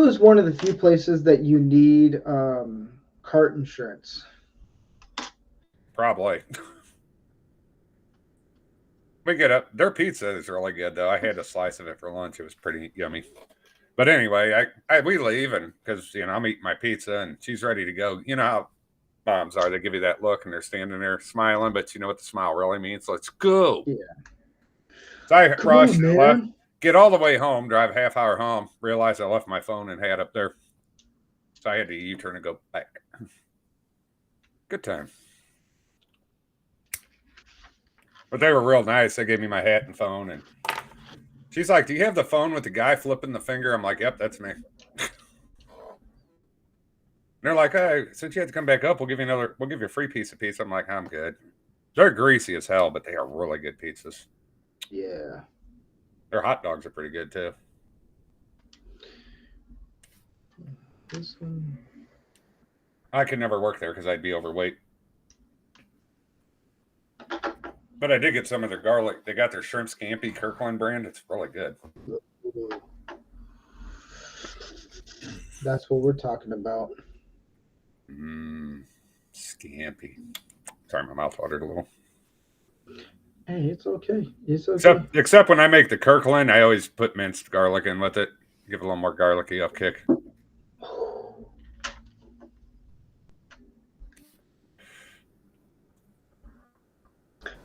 is one of the few places that you need cart insurance. Probably. We get up. Their pizza is really good, though. I had a slice of it for lunch. It was pretty yummy. But anyway, we leave, and because I'm eating my pizza, and she's ready to go. You know how moms are. They give you that look, and they're standing there smiling, but you know what the smile really means. Let's go. Yeah. So I rushed, left, get all the way home, drive a half hour home, realize I left my phone and hat up there. So I had to U-turn and go back. Good time. But they were real nice. They gave me my hat and phone, and she's like, "Do you have the phone with the guy flipping the finger?" I'm like, "Yep, that's me." They're like, "Hey, since you had to come back up, we'll give you a free piece of pizza." I'm like, "I'm good." They're greasy as hell, but they are really good pizzas. Yeah. Their hot dogs are pretty good too. This one. I could never work there because I'd be overweight. But I did get some of their garlic. They got their shrimp scampi Kirkland brand. It's really good. That's what we're talking about. Scampi. Sorry, my mouth watered a little. Hey, it's okay. It's okay. Except when I make the Kirkland, I always put minced garlic in with it. Give it a little more garlicky up kick.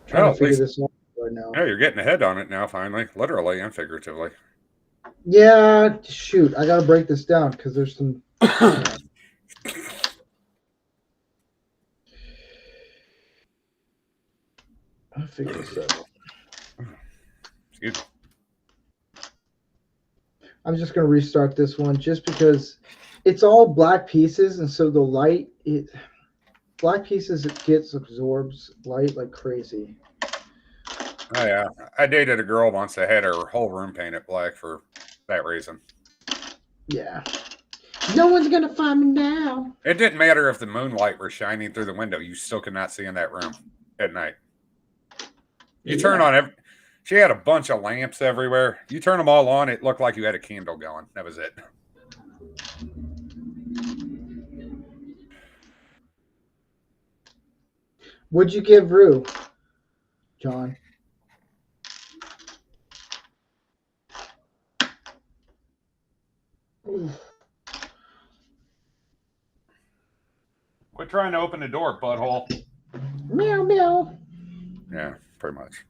Trying to figure this out right now. Yeah, you're getting ahead on it now, finally. Literally and figuratively. Yeah, shoot. I got to break this down because there's some... I'll figure this out. Excuse me. I'm just going to restart this one just because it's all black pieces, and so the light... Black pieces, it absorbs light like crazy. Oh, yeah. I dated a girl once that had her whole room painted black for that reason. Yeah. No one's going to find me now. It didn't matter if the moonlight were shining through the window. You still could not see in that room at night. You turn on she had a bunch of lamps everywhere. You turn them all on, it looked like you had a candle going. That was it. What'd you give Rue, John? Quit trying to open the door, butthole. Meow, meow. Yeah, pretty much.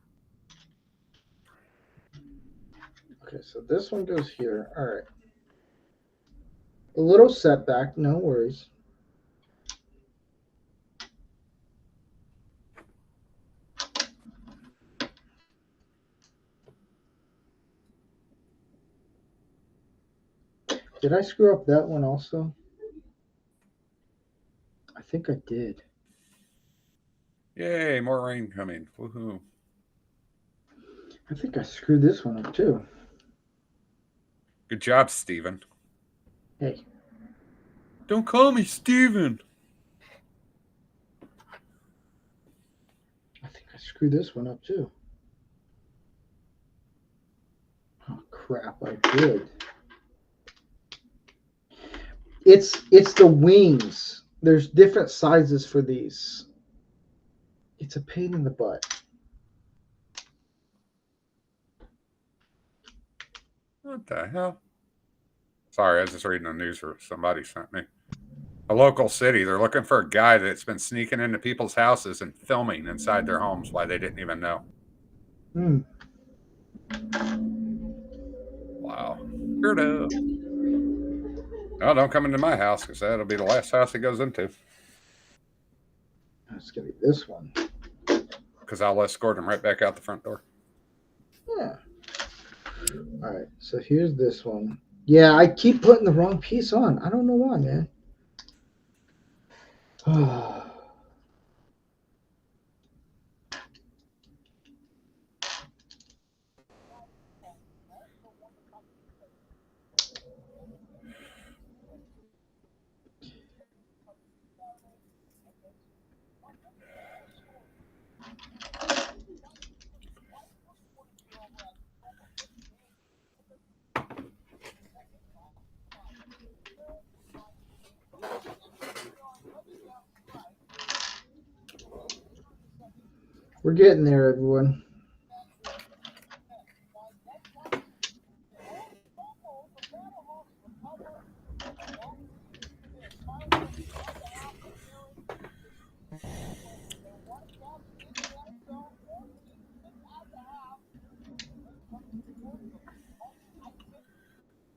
Okay, so this one goes here. All right. A little setback, no worries. Did I screw up that one also? I think I did. Yay, more rain coming. Woohoo. I think I screwed this one up too. Good job, Steven. Hey. Don't call me Steven. I think I screwed this one up too. Oh crap, I did. It's the wings. There's different sizes for these. It's a pain in the butt. What the hell? Sorry, I was just reading the news or somebody sent me. A local city, they're looking for a guy that's been sneaking into people's houses and filming inside their homes while they didn't even know. Hmm. Wow. Weirdo. No, don't come into my house because that'll be the last house he goes into. It's gonna be this one. Because I'll escort him right back out the front door. Yeah. All right. So here's this one. Yeah, I keep putting the wrong piece on. I don't know why, man. We're getting there, everyone.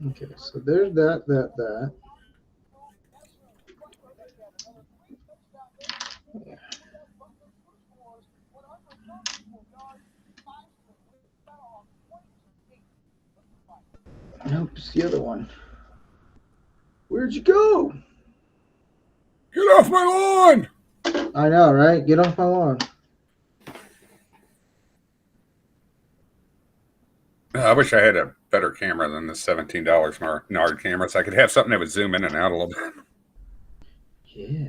Okay, so there's that. Nope, it's the other one. Where'd you go? Get off my lawn! I know, right? Get off my lawn. I wish I had a better camera than the $17 Nard camera, so I could have something that would zoom in and out a little bit. Yeah.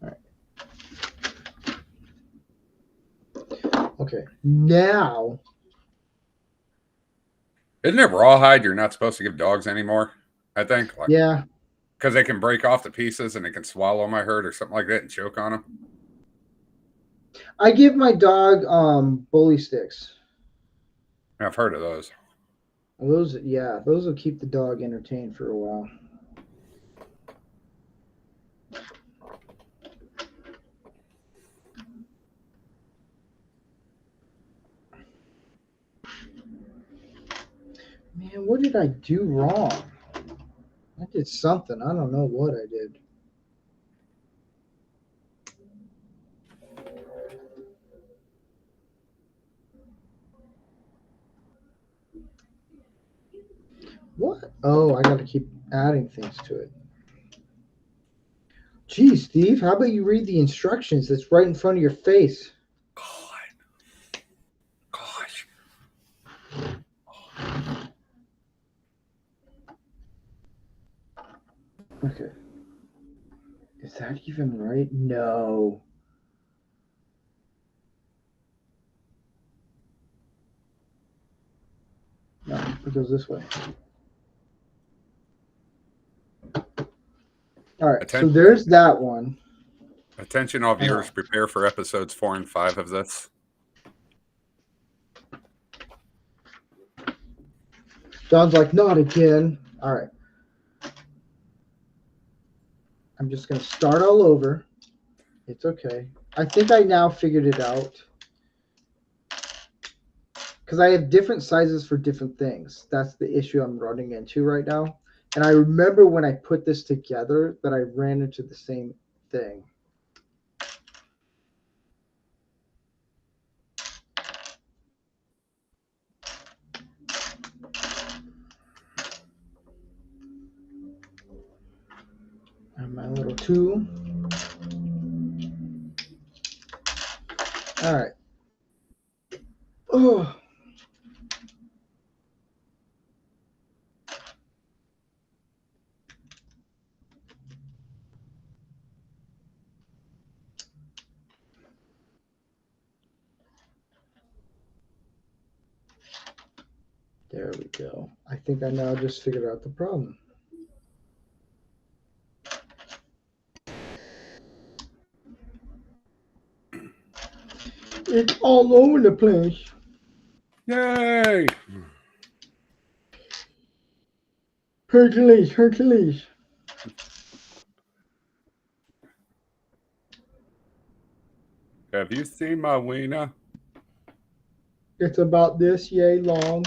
All right. Okay. Now. Isn't it rawhide you're not supposed to give dogs anymore? I think. Yeah. Because they can break off the pieces and they can swallow them, I heard, or something like that and choke on them. I give my dog bully sticks. I've heard of those. Those will keep the dog entertained for a while. Man, what did I do wrong? I did something. I don't know what I did. What? Oh, I got to keep adding things to it. Geez, Steve, how about you read the instructions that's right in front of your face? Gosh. Okay. Is that even right? No. No, it goes this way. All right, so Attention, there's that one. attention, all viewers, prepare for episodes 4 and 5 of this. John's like, not again. All right. I'm just going to start all over. It's okay. I think I now figured it out. Because I have different sizes for different things. That's the issue I'm running into right now. And I remember when I put this together that I ran into the same thing. And my little tool. All right. Oh. There we go. I think I now just figured out the problem. It's all over the place. Yay! Hercules, Hercules. Have you seen my wiener? It's about this yay long.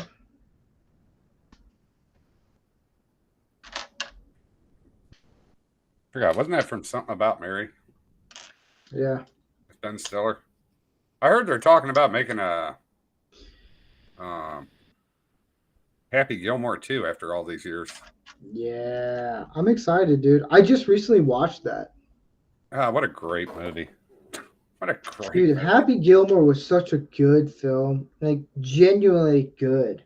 Forgot, wasn't that from Something About Mary? Yeah. It's Ben Stiller. I heard they're talking about making a Happy Gilmore 2 after all these years. Yeah. I'm excited, dude. I just recently watched that. Ah, what a great movie. What a great Dude, movie. Happy Gilmore was such a good film. Like, genuinely good.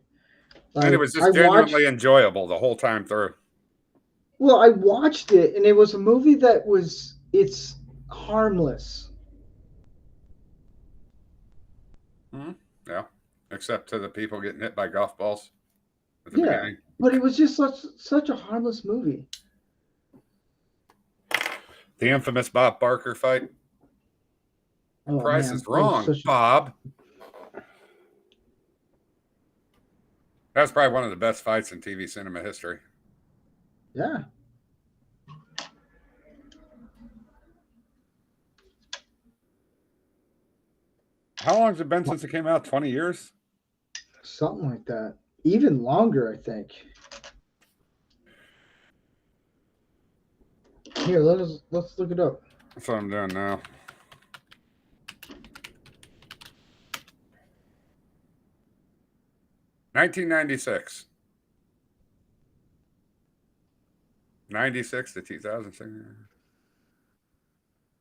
And it Like, was I just watched, genuinely enjoyable the whole time through. well, I watched it, and it was a movie that it's harmless. Hmm. Yeah. Except to the people getting hit by golf balls at the Yeah. beginning. But it was just such a harmless movie. The infamous Bob Barker fight. Oh, Price man. is That was wrong, such Bob. That's probably one of the best fights in TV cinema history. yeah. How long has it been since it came out? 20 years? Something like that. Even longer, I think. Here, let's look it up. That's what I'm doing now. $1996. 96 to 2006.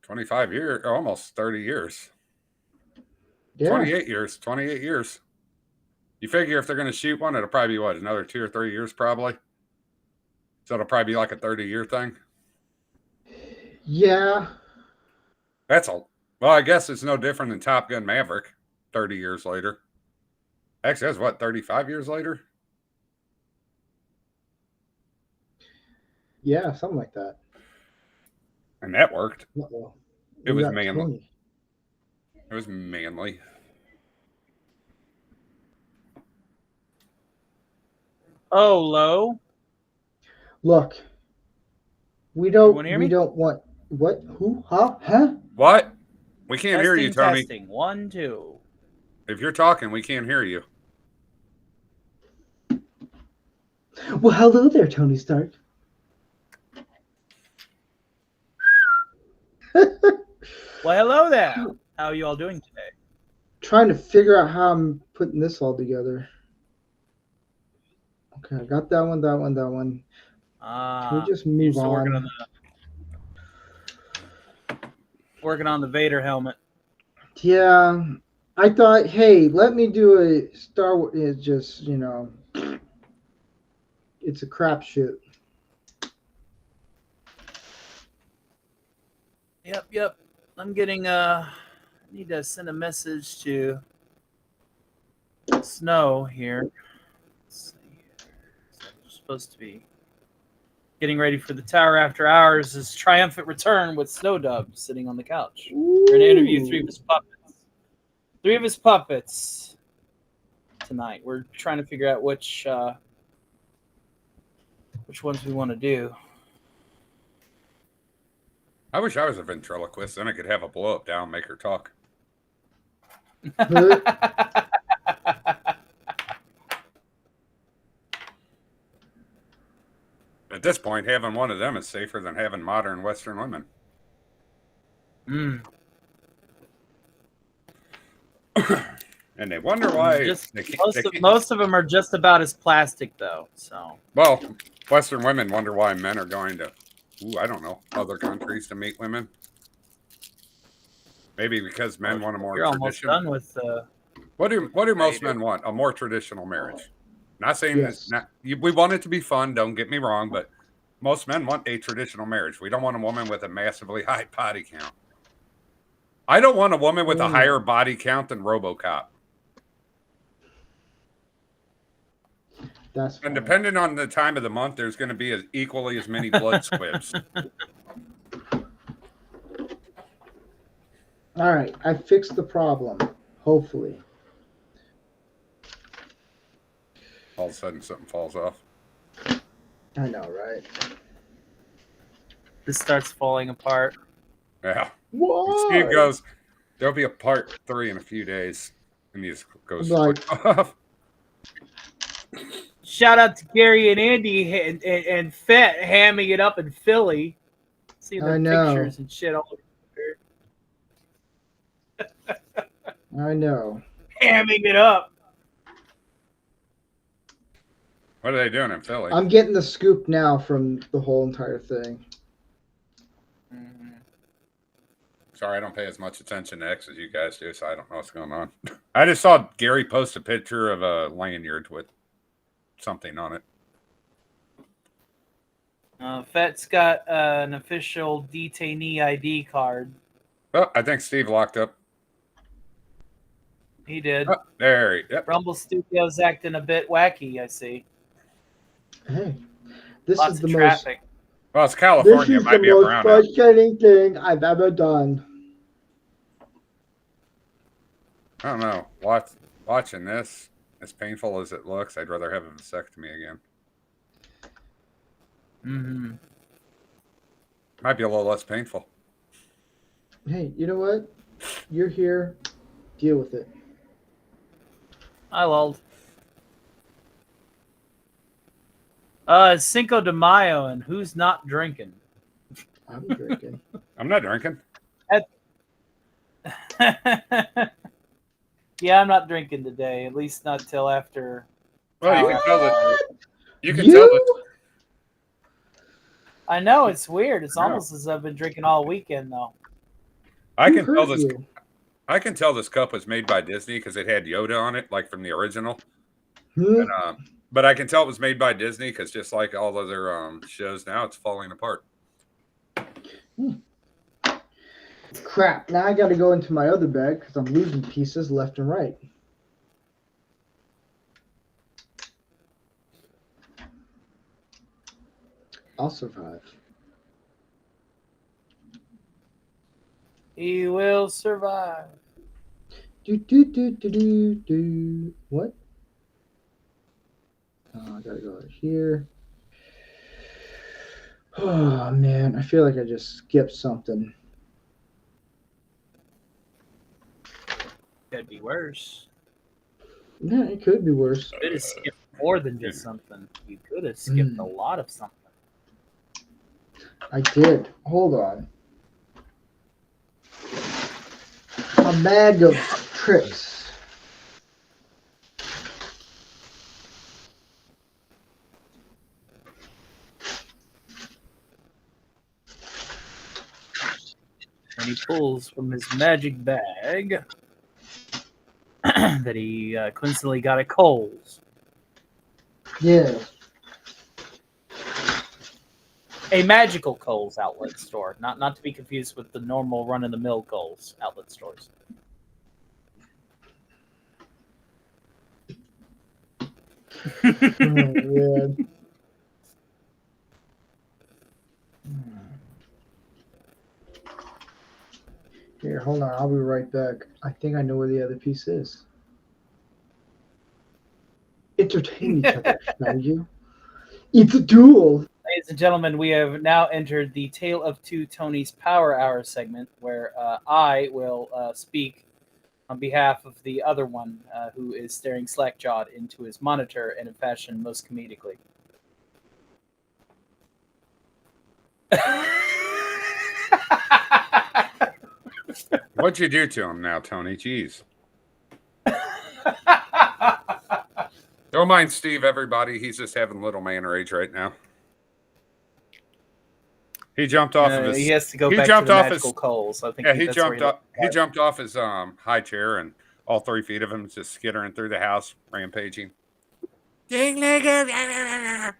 25 years, almost 30 years. Yeah. 28 years. 28 years. You figure if they're going to shoot one, it'll probably be what, another 2 or 3 years, probably. So it'll probably be like a 30-year thing. Yeah. That's all. Well, I guess it's no different than Top Gun Maverick 30 years later. Actually, that's what, 35 years later? Yeah, something like that. And that worked. Uh-oh. It We was got manly. 20. It was manly. Oh, low. Look, Everyone hear we me? don't want what? Who? Huh? What? We can't hear you, Tony. Testing. 1, 2. If you're talking, we can't hear you. Well, hello there, Tony Stark. Well, hello there. How are you all doing today? Trying to figure out how I'm putting this all together. Okay, I got that one, that one, that one. Can we just You're move still on? working on the Vader helmet. Yeah, I thought, hey, let me do a Star Wars. It's just, it's a crapshoot. Yep. I'm getting I need to send a message to Snow here. Let's see here. So we're supposed to be getting ready for the Tower After Hours' triumphant return with Snow Dub sitting on the couch. We're gonna interview 3 of his puppets. 3 of his puppets tonight. We're trying to figure out which ones we want to do. I wish I was a ventriloquist, then I could have a blow up down, make her talk. At this point, having one of them is safer than having modern Western women. And they wonder why. Most of them are just about as plastic, though. So, well, Western women wonder why men are going to, I don't know, other countries to meet women. Maybe because men want a more you're almost traditional. done with. What do most men want? A more traditional marriage. Not saying Yes. we want it to be fun. Don't get me wrong, but most men want a traditional marriage. We don't want a woman with a massively high body count. I don't want a woman with a higher body count than RoboCop. That's And funny. depending on the time of the month, there's going to be equally as many blood squibs. All right, I fixed the problem. Hopefully. All of a sudden, something falls off. I know, right? This starts falling apart. Yeah. What? Steve goes, there'll be a part 3 in a few days. And he just goes Like- off. Shout out to Gary and Andy and Fett hamming it up in Philly. See their I know. pictures and shit all over. I know. Hamming it up. What are they doing in Philly? I'm getting the scoop now from the whole entire thing. Sorry, I don't pay as much attention to X as you guys do, so I don't know what's going on. I just saw Gary post a picture of a lanyard with something on it. Fett's got an official detainee ID card. Oh, I think Steve locked up. He did. Oh, there he yep. Rumble Studios acting a bit wacky, I see. Hey, this Lots is of the traffic. Well, it's most. California. This It is might the be a most brownout. frustrating thing I've ever done. I don't know. Watching this, as painful as it looks, I'd rather have a vasectomy again. Mm-hmm. Might be a little less painful. Hey, you know what? You're here. Deal with it. I lulled. It's Cinco de Mayo, and who's not drinking? I'm drinking. I'm not drinking. Yeah, I'm not drinking today. At least not till after. Well, you can tell that. You can You? tell that. I know it's weird. It's No. almost as I've been drinking all weekend, though. I Who can tell hurt this. you? I can tell this cup was made by Disney because it had Yoda on it, like from the original. Hmm? And, but I can tell it was made by Disney because just like all other shows now, it's falling apart. Crap. Now I got to go into my other bag because I'm losing pieces left and right. I'll survive. He will survive. Do. What? Oh, I gotta go right here. Oh man, I feel like I just skipped something. Could be worse. Yeah, it could be worse. You could have skipped more than just something. You could have skipped a lot of something. I did. Hold on. A bag of tricks. And he pulls from his magic bag that he coincidentally got at Kohl's. Yeah. A magical Kohl's outlet store, not to be confused with the normal run-of-the-mill Kohl's outlet stores. Oh, man. Here, hold on. I'll be right back. I think I know where the other piece is. Entertain each other, shall you? It's a duel. Ladies and gentlemen, we have now entered the Tale of Two Tonys Power Hour segment, where I will speak on behalf of the other one, who is staring slack-jawed into his monitor in a fashion most comedically. What'd you do to him now, Tony? Jeez. Don't mind Steve, everybody. He's just having little man rage right now. He jumped off of his. He has to go he back jumped to the off magical his- Kohl's. I think Yeah, he that's where jumped up. He left. jumped off his high chair, and all 3 feet of him is just skittering through the house, rampaging. Ding, nigger.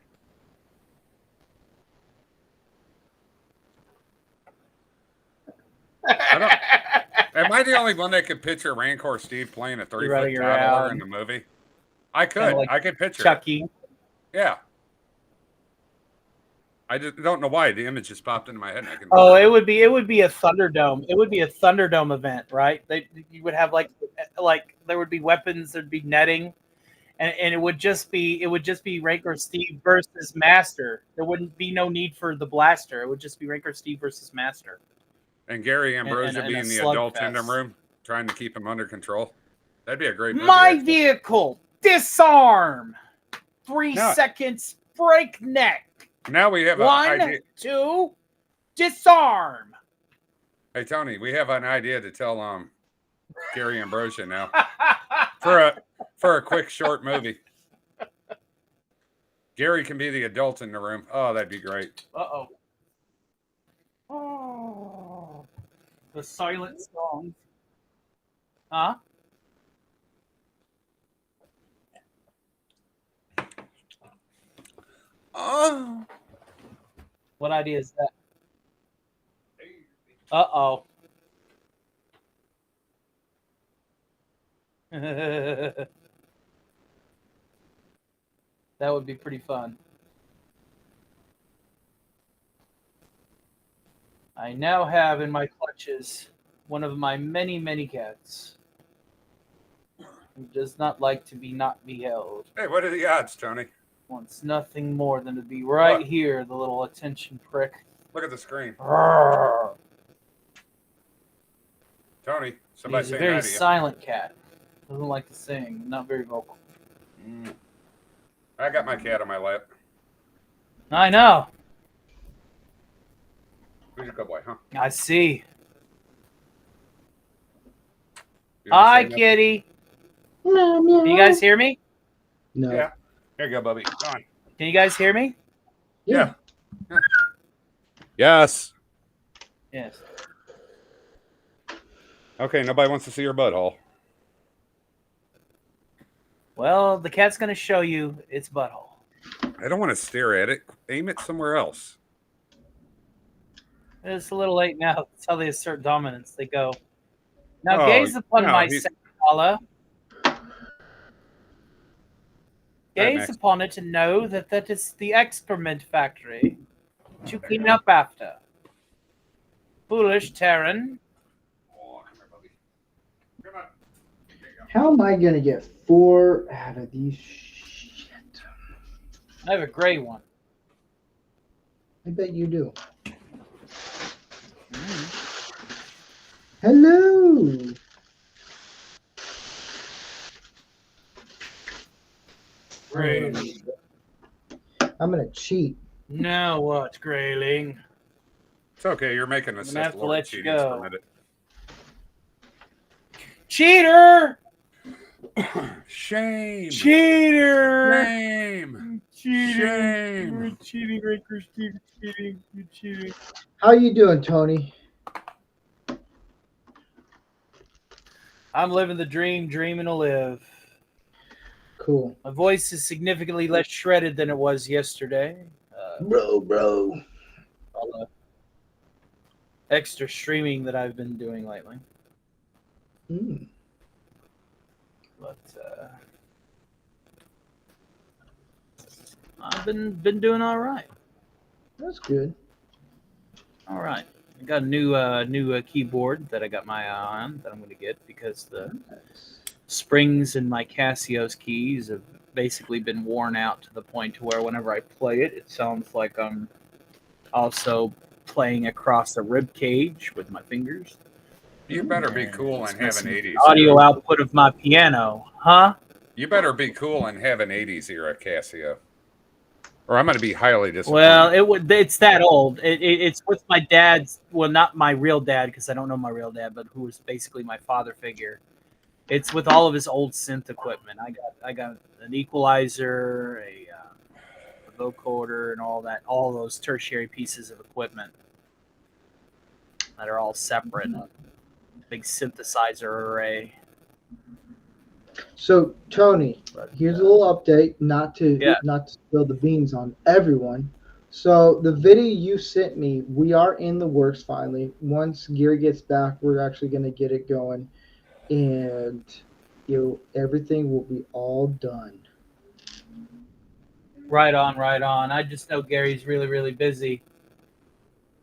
Am I the only one that could picture Rancor Steve playing a 3-foot running toddler around. in the movie? I could. Kinda like I could picture it. Chucky. Yeah. I just don't know why the image just popped into my head. And I can. Oh, it would be a Thunderdome. It would be a Thunderdome event, right? You would have like there would be weapons, there'd be netting, and it would just be Rancor Steve versus Master. There wouldn't be no need for the blaster. It would just be Rancor Steve versus Master. And Gary Ambrosia and being a the adult in the slugfest. room, trying to keep him under control. That'd be a great movie. My actually. vehicle, disarm. 3 No. seconds, breakneck. Now we have 1, an idea. 2, disarm. Hey Tony, we have an idea to tell Gary Ambrosia now for a quick short movie. Gary can be the adult in the room. Oh, that'd be great. Uh-oh. Oh. The silent songs. Huh? Oh. What idea is that? Uh-oh. That would be pretty fun. I now have in my clutches one of my many, many cats who does not like to be not beheld. Hey, what are the odds, Tony? Wants nothing more than to be right Look. here, the little attention prick. Look at the screen. Arrgh. Tony, somebody He's a saying very hi to you. silent cat. Doesn't like to sing. Not very vocal. I got my cat on my lap. I know. Who's a good boy, huh? I see. You wanna Hi, say nothing? kitty. Meow, meow. Can you guys hear me? No. Yeah. Here you go, Bubby. Come on. Can you guys hear me? Yeah. Yes. Yes. Okay, nobody wants to see your butthole. Well, the cat's going to show you its butthole. I don't want to stare at it. Aim it somewhere else. It's a little late now. That's how they assert dominance. They go, now Oh, gaze upon no, my he's- Sakala. Right, Gaze next. upon it and know that that is the excrement factory to clean up after. Foolish Terran. Oh, come here, Bubby. Come on. There you go. How am I gonna get 4 out of these shit? I have a gray one. I bet you do. Mm. Hello. Grayling. I'm gonna cheat. Now what, Grayling? It's okay. You're making a I'm gonna have Sith to Lord let you cheat. It's go. permitted. Cheater! Shame. Cheater! Shame. Cheating. Shame. You're cheating, Ranker Steve. Cheating. You're cheating. How you doing, Tony? I'm living the dream, dreaming to live. Cool. My voice is significantly less shredded than it was yesterday. Bro. All the extra streaming that I've been doing lately. Mm. But I've been doing all right. That's good. All right. I got a new keyboard that I got my eye on that I'm going to get because the Nice. springs in my Casio's keys have basically been worn out to the point to where whenever I play it, it sounds like I'm also playing across a rib cage with my fingers. You better be And cool it's and have missing an 80s. audio era. output of my piano, huh? You better be cool and have an 80s era Casio. Or I'm going to be highly disappointed. Well, it's that old. It's with my dad's. Well, not my real dad because I don't know my real dad, but who was basically my father figure. It's with all of his old synth equipment. I got an equalizer, a vocoder, and all those tertiary pieces of equipment that are all separate. Big synthesizer array. So, Tony, here's a little update, not to Yeah. spill the beans on everyone. So, the video you sent me, we are in the works finally. Once Gary gets back, we're actually going to get it going, and everything will be all done. Right on, right on. I just know Gary's really, really busy.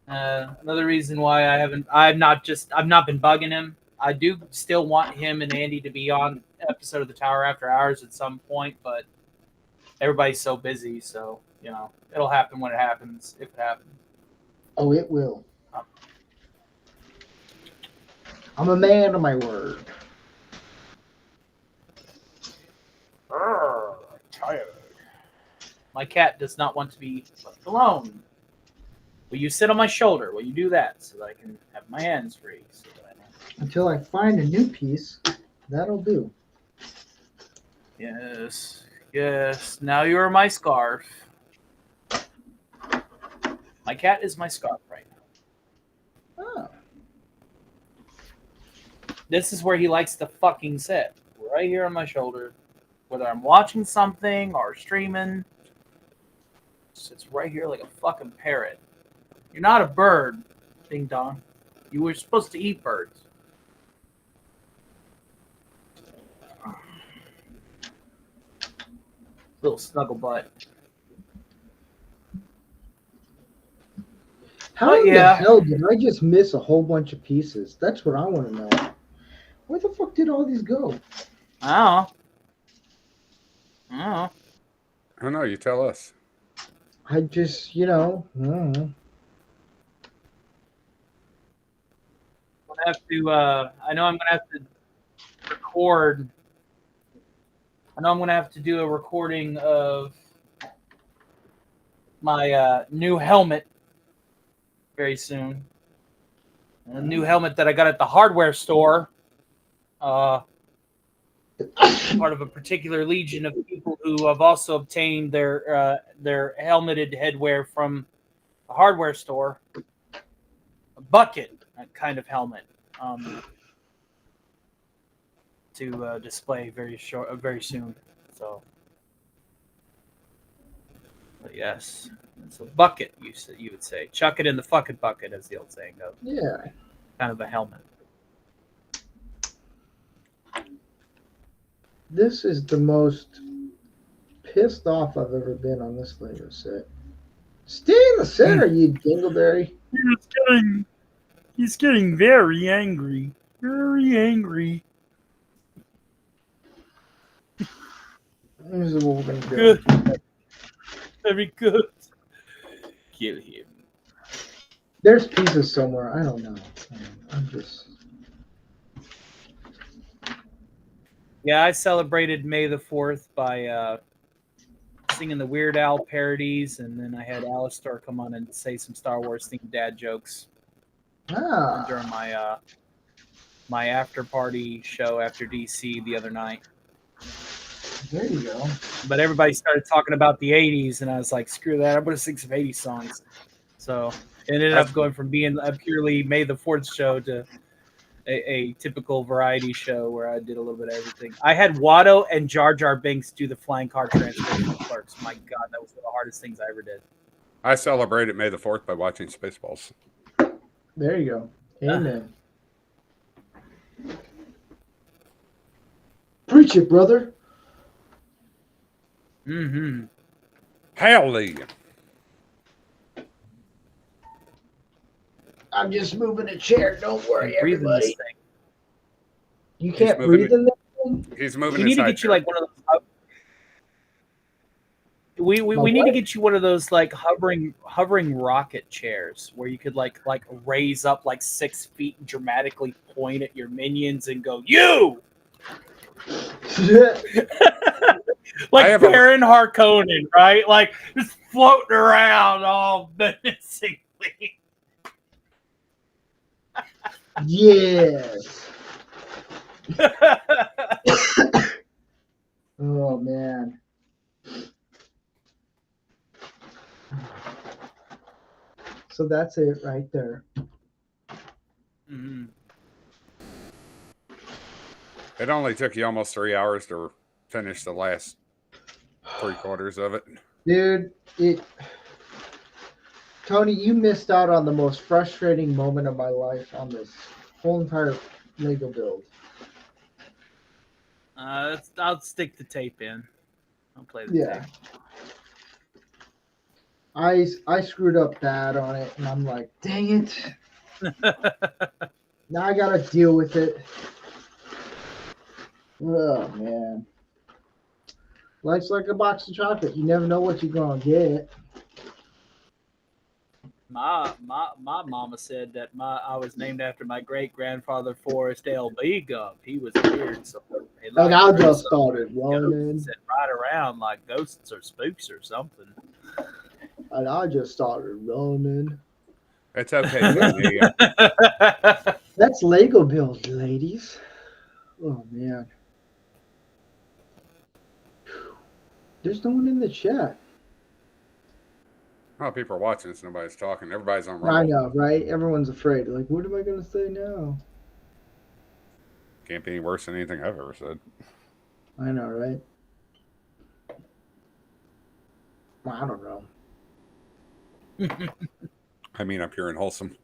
Another reason why I've not been bugging him. I do still want him and Andy to be on episode of the Tower After Hours at some point, but everybody's so busy, so it'll happen when it happens, if it happens. Oh, it will. I'm a man of my word. Tired. My cat does not want to be left alone. Will you sit on my shoulder? Will you do that so that I can have my hands free? So that Until I find a new piece, that'll do. Yes, yes. Now you are my scarf. My cat is my scarf right now. Oh. This is where he likes to fucking sit. Right here on my shoulder. Whether I'm watching something or streaming. Sits right here like a fucking parrot. You're not a bird, Ding Dong. You were supposed to eat birds. Little snuggle butt. How in yeah. the hell did I just miss a whole bunch of pieces? That's what I want to know. Where the fuck did all these go? I don't know. I don't know. You tell us. I just, I don't know. I know I'm gonna have to record. I know I'm gonna have to do a recording of my new helmet very soon. A new helmet that I got at the hardware store. Part of a particular legion of people who have also obtained their helmeted headwear from a hardware store. A bucket kind of helmet to display very soon. So, but yes, it's a bucket. You would say, chuck it in the fucking bucket, as the old saying goes. Yeah. Kind of a helmet. This is the most pissed off I've ever been on this Lego set. Stay in the center, you dingleberry. He's getting very angry. Very angry. This is what we're gonna do. Good. Very good. Kill him. There's pieces somewhere. I don't know. I'm just. Yeah, I celebrated May the 4th by singing the Weird Al parodies, and then I had Alistair come on and say some Star Wars themed dad jokes during my after party show after DC the other night. There you go. But everybody started talking about the 80s, and I was like, screw that. I'm going to sing some 80s songs. So it ended up going from being a purely May the 4th show to a typical variety show where I did a little bit of everything. I had Watto and Jar Jar Binks do the flying car transfer from Clerks. My God, that was one of the hardest things I ever did. I celebrated May the 4th by watching Spaceballs. There you go. Amen. Preach it, brother. Mm-hmm. Hallelujah. I'm just moving a chair. Don't worry, Breathing everybody. this thing. You can't moving breathe in there? He's moving. We need to get you like one of those. We need to get you one of those like hovering rocket chairs where you could like raise up like 6 feet and dramatically point at your minions and go, you. Like Baron Harkonnen, right? Like just floating around all menacingly. Yes. Oh man. So that's it right there. Mm-hmm. It only took you almost 3 hours to finish the last 3/4 of it. Dude, Tony, you missed out on the most frustrating moment of my life on this whole entire Lego build. I'll stick the tape in. I'll play the tape. I screwed up bad on it, and I'm like, dang it. Now I gotta deal with it. Oh man, life's like a box of chocolate. You never know what you're gonna get. My mama said that I was named after my great grandfather Forrest L. B. Gump. He was weird, so he And liked I to dress just up started like ghosts running. and ride around like ghosts or spooks or something. And I just started running. It's okay, Tony. That's Lego build, ladies. Oh man. There's no one in the chat. Oh, people are watching, so nobody's talking. Everybody's on I Rumble. know, right? Everyone's afraid. Like, what am I gonna say now? Can't be any worse than anything I've ever said. I know, right? Well, I don't know. I mean, I'm pure and wholesome.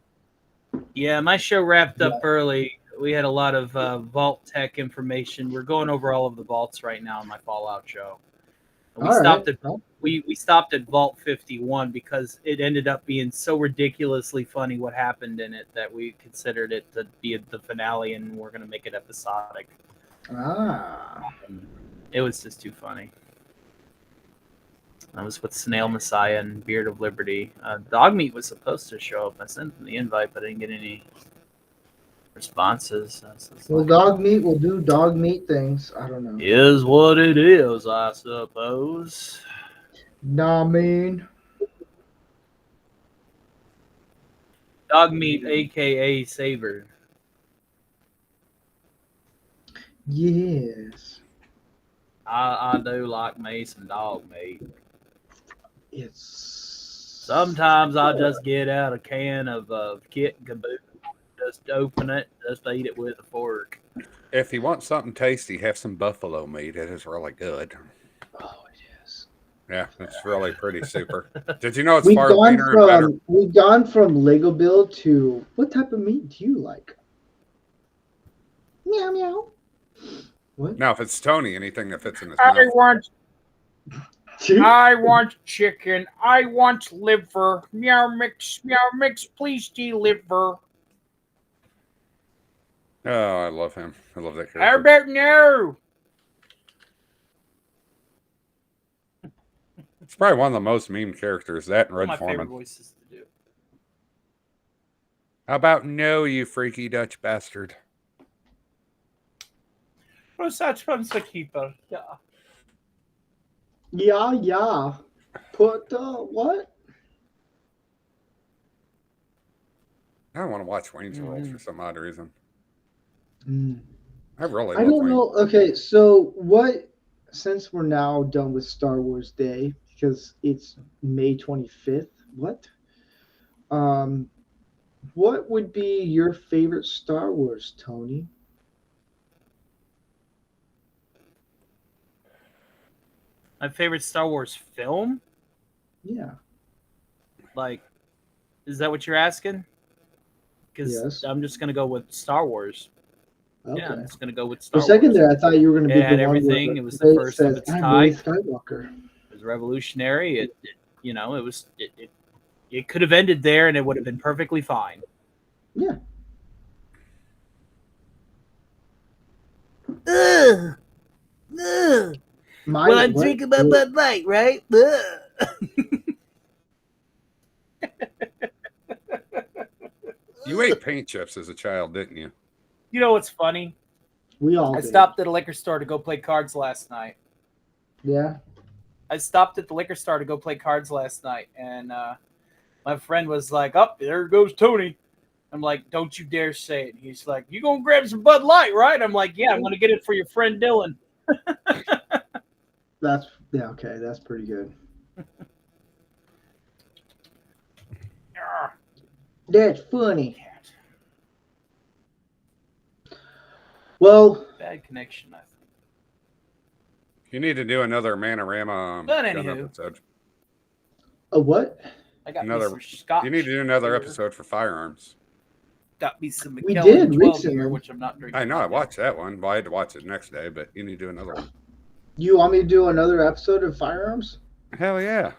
Yeah, my show wrapped up early. We had a lot of vault tech information. We're going over all of the vaults right now in my Fallout show. We stopped at we stopped at Vault 51 because it ended up being so ridiculously funny what happened in it that we considered it to be the finale, and we're going to make it episodic. It was just too funny. I was with Snail Messiah and Beard of Liberty. Dogmeat was supposed to show up. I sent him the invite, but I didn't get any responses. Well, dog meat will do dog meat things. I don't know. Is what it is, I suppose. Nah, man. Dogmeat, aka Saber. Yes. I do like me some dog meat. It's Sometimes I just get out a can of Kit and Caboodle, just open it, just eat it with a fork. If you want something tasty, have some buffalo meat. It is really good. Oh, it is. Yeah, it's really pretty super. Did you know it's We've far gone leaner and better? from Lego build to what type of meat do you like? Meow meow. What? Now, if it's Tony, anything that fits in his I mouth. want chicken. I want liver. Meow mix, please deliver. Oh, I love him. I love that How character. about no? It's probably one of the most meme characters, that and One Red of my favorite Foreman. voices to do. How about no, you freaky Dutch bastard? Oh, such fun to keeper. Yeah. Yeah. Put what? I don't want to watch Wayne's World for some odd reason. Mm. I really I love don't Wayne. know. Okay, so what? Since we're now done with Star Wars Day because it's May 25th. What would be your favorite Star Wars, Tony? My favorite Star Wars film? Yeah. Like, is that what you're asking? Because Yes. I'm just going to go with Star Wars. Okay. Yeah, I'm just going to go with For Star a second Wars. there, I thought you were going to be It had the one everything. where It was the first of its "I'm type. Ray Skywalker." It was revolutionary. It could have ended there and it would have been perfectly fine. Yeah. Ugh. Well, I'm drinking my Bud Light, right? You ate paint chips as a child, didn't you? You know what's funny? We all I did. stopped at a liquor store to go play cards last night. Yeah. I stopped at the liquor store to go play cards last night, and my friend was like, "Oh, there goes Tony." I'm like, "Don't you dare say it." He's like, "You gonna grab some Bud Light, right?" I'm like, "Yeah, I'm gonna get it for your friend Dylan." Okay. That's pretty good. That's funny. Well, Bad connection, I think. You need to do another Manorama But gun anywho. episode. a what? I got Another- me some scotch. You need to do another here. episode for firearms. Got me some We McKellen did 12 recently. here, which I'm not drinking. I know, I right now. watched that one. Well, I had to watch it next day, but you need to do another one. You want me to do another episode of Firearms? Hell yeah.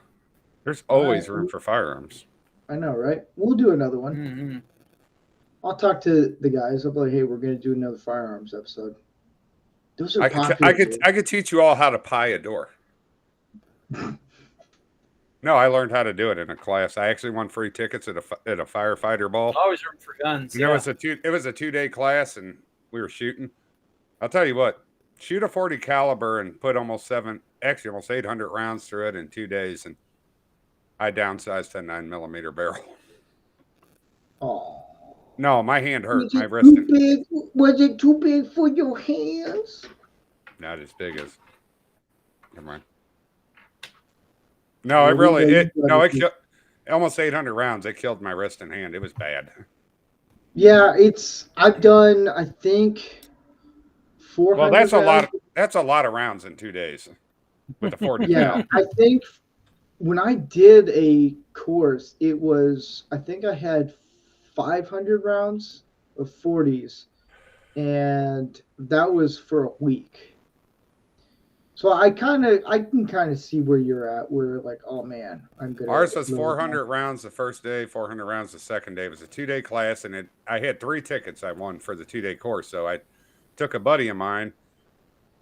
There's All always right. room for firearms. I know, right? We'll do another one. Mm-hmm. I'll talk to the guys. I'll be like, hey, we're going to do another firearms episode. Those are I popular. could teach you all how to pie a door. No, I learned how to do it in a class. I actually won free tickets at a firefighter ball. Always room for guns. And it was a 2-day class, and we were shooting. I'll tell you what, shoot a 40 caliber and put almost 800 rounds through it in 2 days, and I downsized to a 9mm barrel. Oh. No, my hand hurt. Was My it wrist. too big? Was it too big for your hands? Not as big as. Never mind. No, it killed almost 800 rounds. It killed my wrist and hand. It was bad. Yeah, I've done, I think, 400. Well, that's a lot. rounds. That's a lot of rounds in 2 days with a 40 Yeah, cal. I think when I did a course, I think I had 500 rounds of 40s, and that was for a week. So I can kind of see where you're at. Where like, oh man, I'm good. Ours was 400 rounds the first day, 400 rounds the second day. It was a 2-day class, and I had 3 tickets I won for the 2-day course. So I took a buddy of mine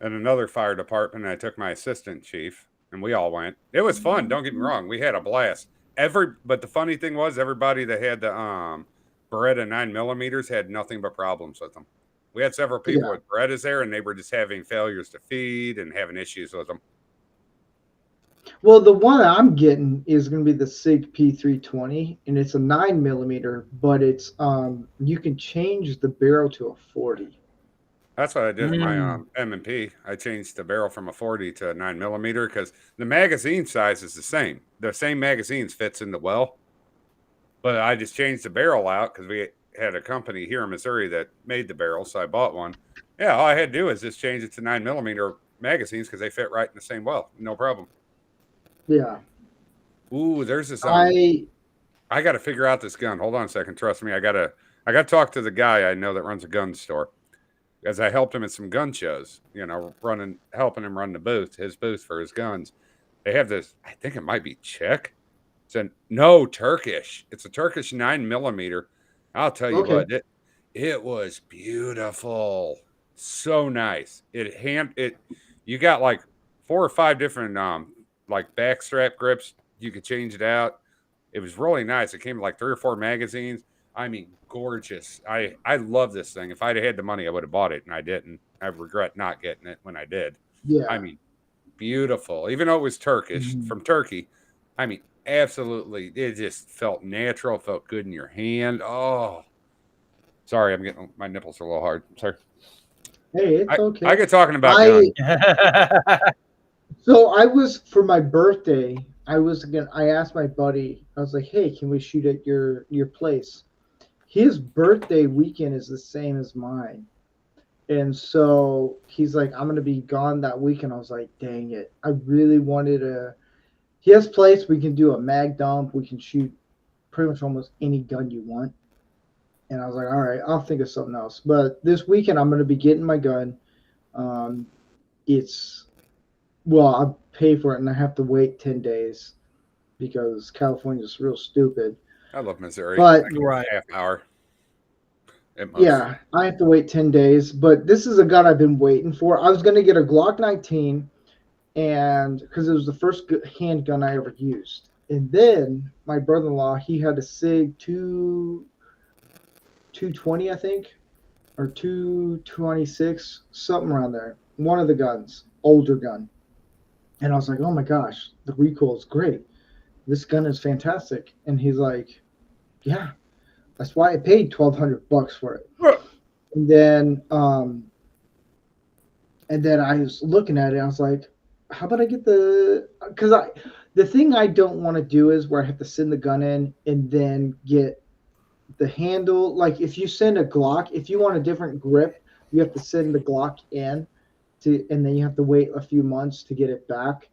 at another fire department, and I took my assistant chief, and we all went. It was fun. Don't get me wrong. We had a blast. But the funny thing was, everybody that had the Beretta 9mm had nothing but problems with them. We had several people with Berettas there, and they were just having failures to feed and having issues with them. Well, the one I'm getting is going to be the SIG P320, and it's a 9mm, but it's you can change the barrel to a 40. That's what I did with my M&P. I changed the barrel from a 40 to a 9mm because the magazine size is the same. The same magazines fits in the well, but I just changed the barrel out because we had a company here in Missouri that made the barrel, so I bought one. Yeah, all I had to do is just change it to 9mm magazines because they fit right in the same well. No problem. Yeah. Ooh, there's this. I got to figure out this gun. Hold on a second. Trust me. I got to talk to the guy I know that runs a gun store. As I helped him at some gun shows, helping him run his booth for his guns. They have this, I think it might be Czech. Turkish. It's a Turkish 9mm. I'll tell you what, it was beautiful. So nice. You got like 4 or 5 different like backstrap grips. You could change it out. It was really nice. It came with like 3 or 4 magazines. I mean, gorgeous. I love this thing. If I'd had the money, I would have bought it, and I didn't. I regret not getting it when I did. Yeah. I mean, beautiful. Even though it was Turkish, from Turkey, I mean, absolutely. It just felt natural, felt good in your hand. Oh, sorry, I'm getting my nipples are a little hard. Sorry. Hey, it's okay. I get talking about guns. So I was, for my birthday, I asked my buddy, I was like, hey, can we shoot at your place? His birthday weekend is the same as mine. And so he's like, I'm going to be gone that weekend. I was like, dang it. I really wanted his place, we can do a mag dump. We can shoot pretty much almost any gun you want. And I was like, all right, I'll think of something else. But this weekend, I'm going to be getting my gun. I pay for it, and I have to wait 10 days because California's real stupid. I love Missouri. But right, half hour. Yeah, I have to wait 10 days. But this is a gun I've been waiting for. I was going to get a Glock 19, and because it was the first handgun I ever used. And then my brother-in-law, he had a SIG 220, I think, or 226, something around there. One of the guns, older gun. And I was like, oh my gosh, the recoil is great. This gun is fantastic. And he's like, yeah, that's why I paid $1,200 for it. And then I was looking at it. I was like, how about I get the thing I don't want to do is where I have to send the gun in and then get the handle. Like if you send a Glock, if you want a different grip, you have to send the Glock in. And then you have to wait a few months to get it back.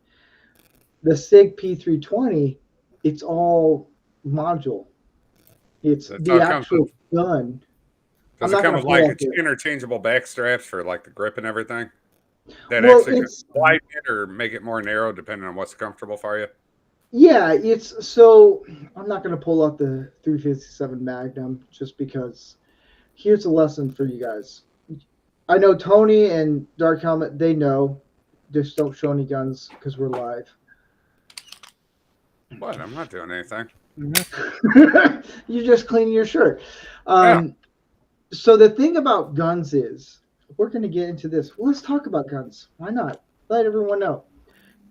The SIG P320, it's all module. It's the actual gun. Does it come with like interchangeable back straps for like the grip and everything? That actually can widen it or make it more narrow depending on what's comfortable for you? Yeah, it's so I'm not going to pull out the 357 Magnum just because here's a lesson for you guys. I know Tony and Dark Helmet, they know. Just don't show any guns because we're live. What? I'm not doing anything. You're just cleaning your shirt. Yeah. So the thing about guns is, we're going to get into this. Well, let's talk about guns. Why not? Let everyone know.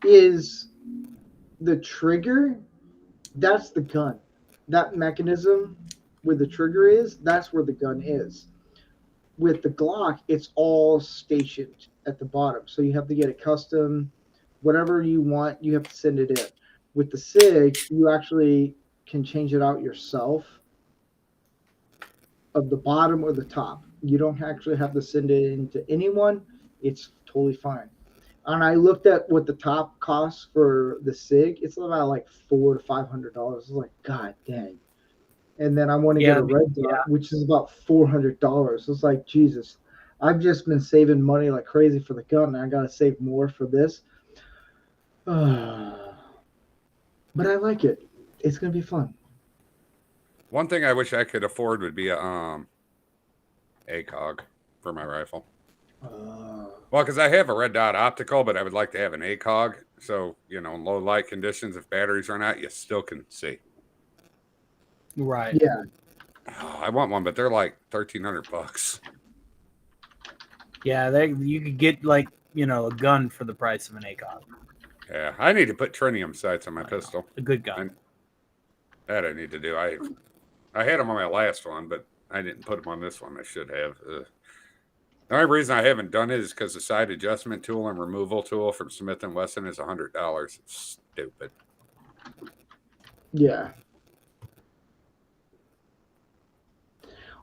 Is the trigger, that's the gun. That mechanism where the trigger is, that's where the gun is. With the Glock, it's all stationed at the bottom. So you have to get it custom. Whatever you want, you have to send it in. With the SIG, you actually can change it out yourself of the bottom or the top. You don't actually have to send it into anyone. It's totally fine. And I looked at what the top costs for the SIG. It's about like $400 to $500. It's like, God dang. And then I want to get a red dot, which is about $400. It's like, Jesus, I've just been saving money like crazy for the gun, and I got to save more for this. But I like it. It's gonna be fun. One thing I wish I could afford would be a ACOG for my rifle. Well, because I have a red dot optical, but I would like to have an ACOG. So, in low light conditions, if batteries run out, you still can see. Right. Yeah. Oh, I want one, but they're like $1,300. Yeah, you could get like a gun for the price of an ACOG. Yeah, I need to put tritium sights on my pistol. A good gun. That I need to do. I had them on my last one, but I didn't put them on this one. I should have. The only reason I haven't done it is because the side adjustment tool and removal tool from Smith & Wesson is $100. It's stupid. Yeah.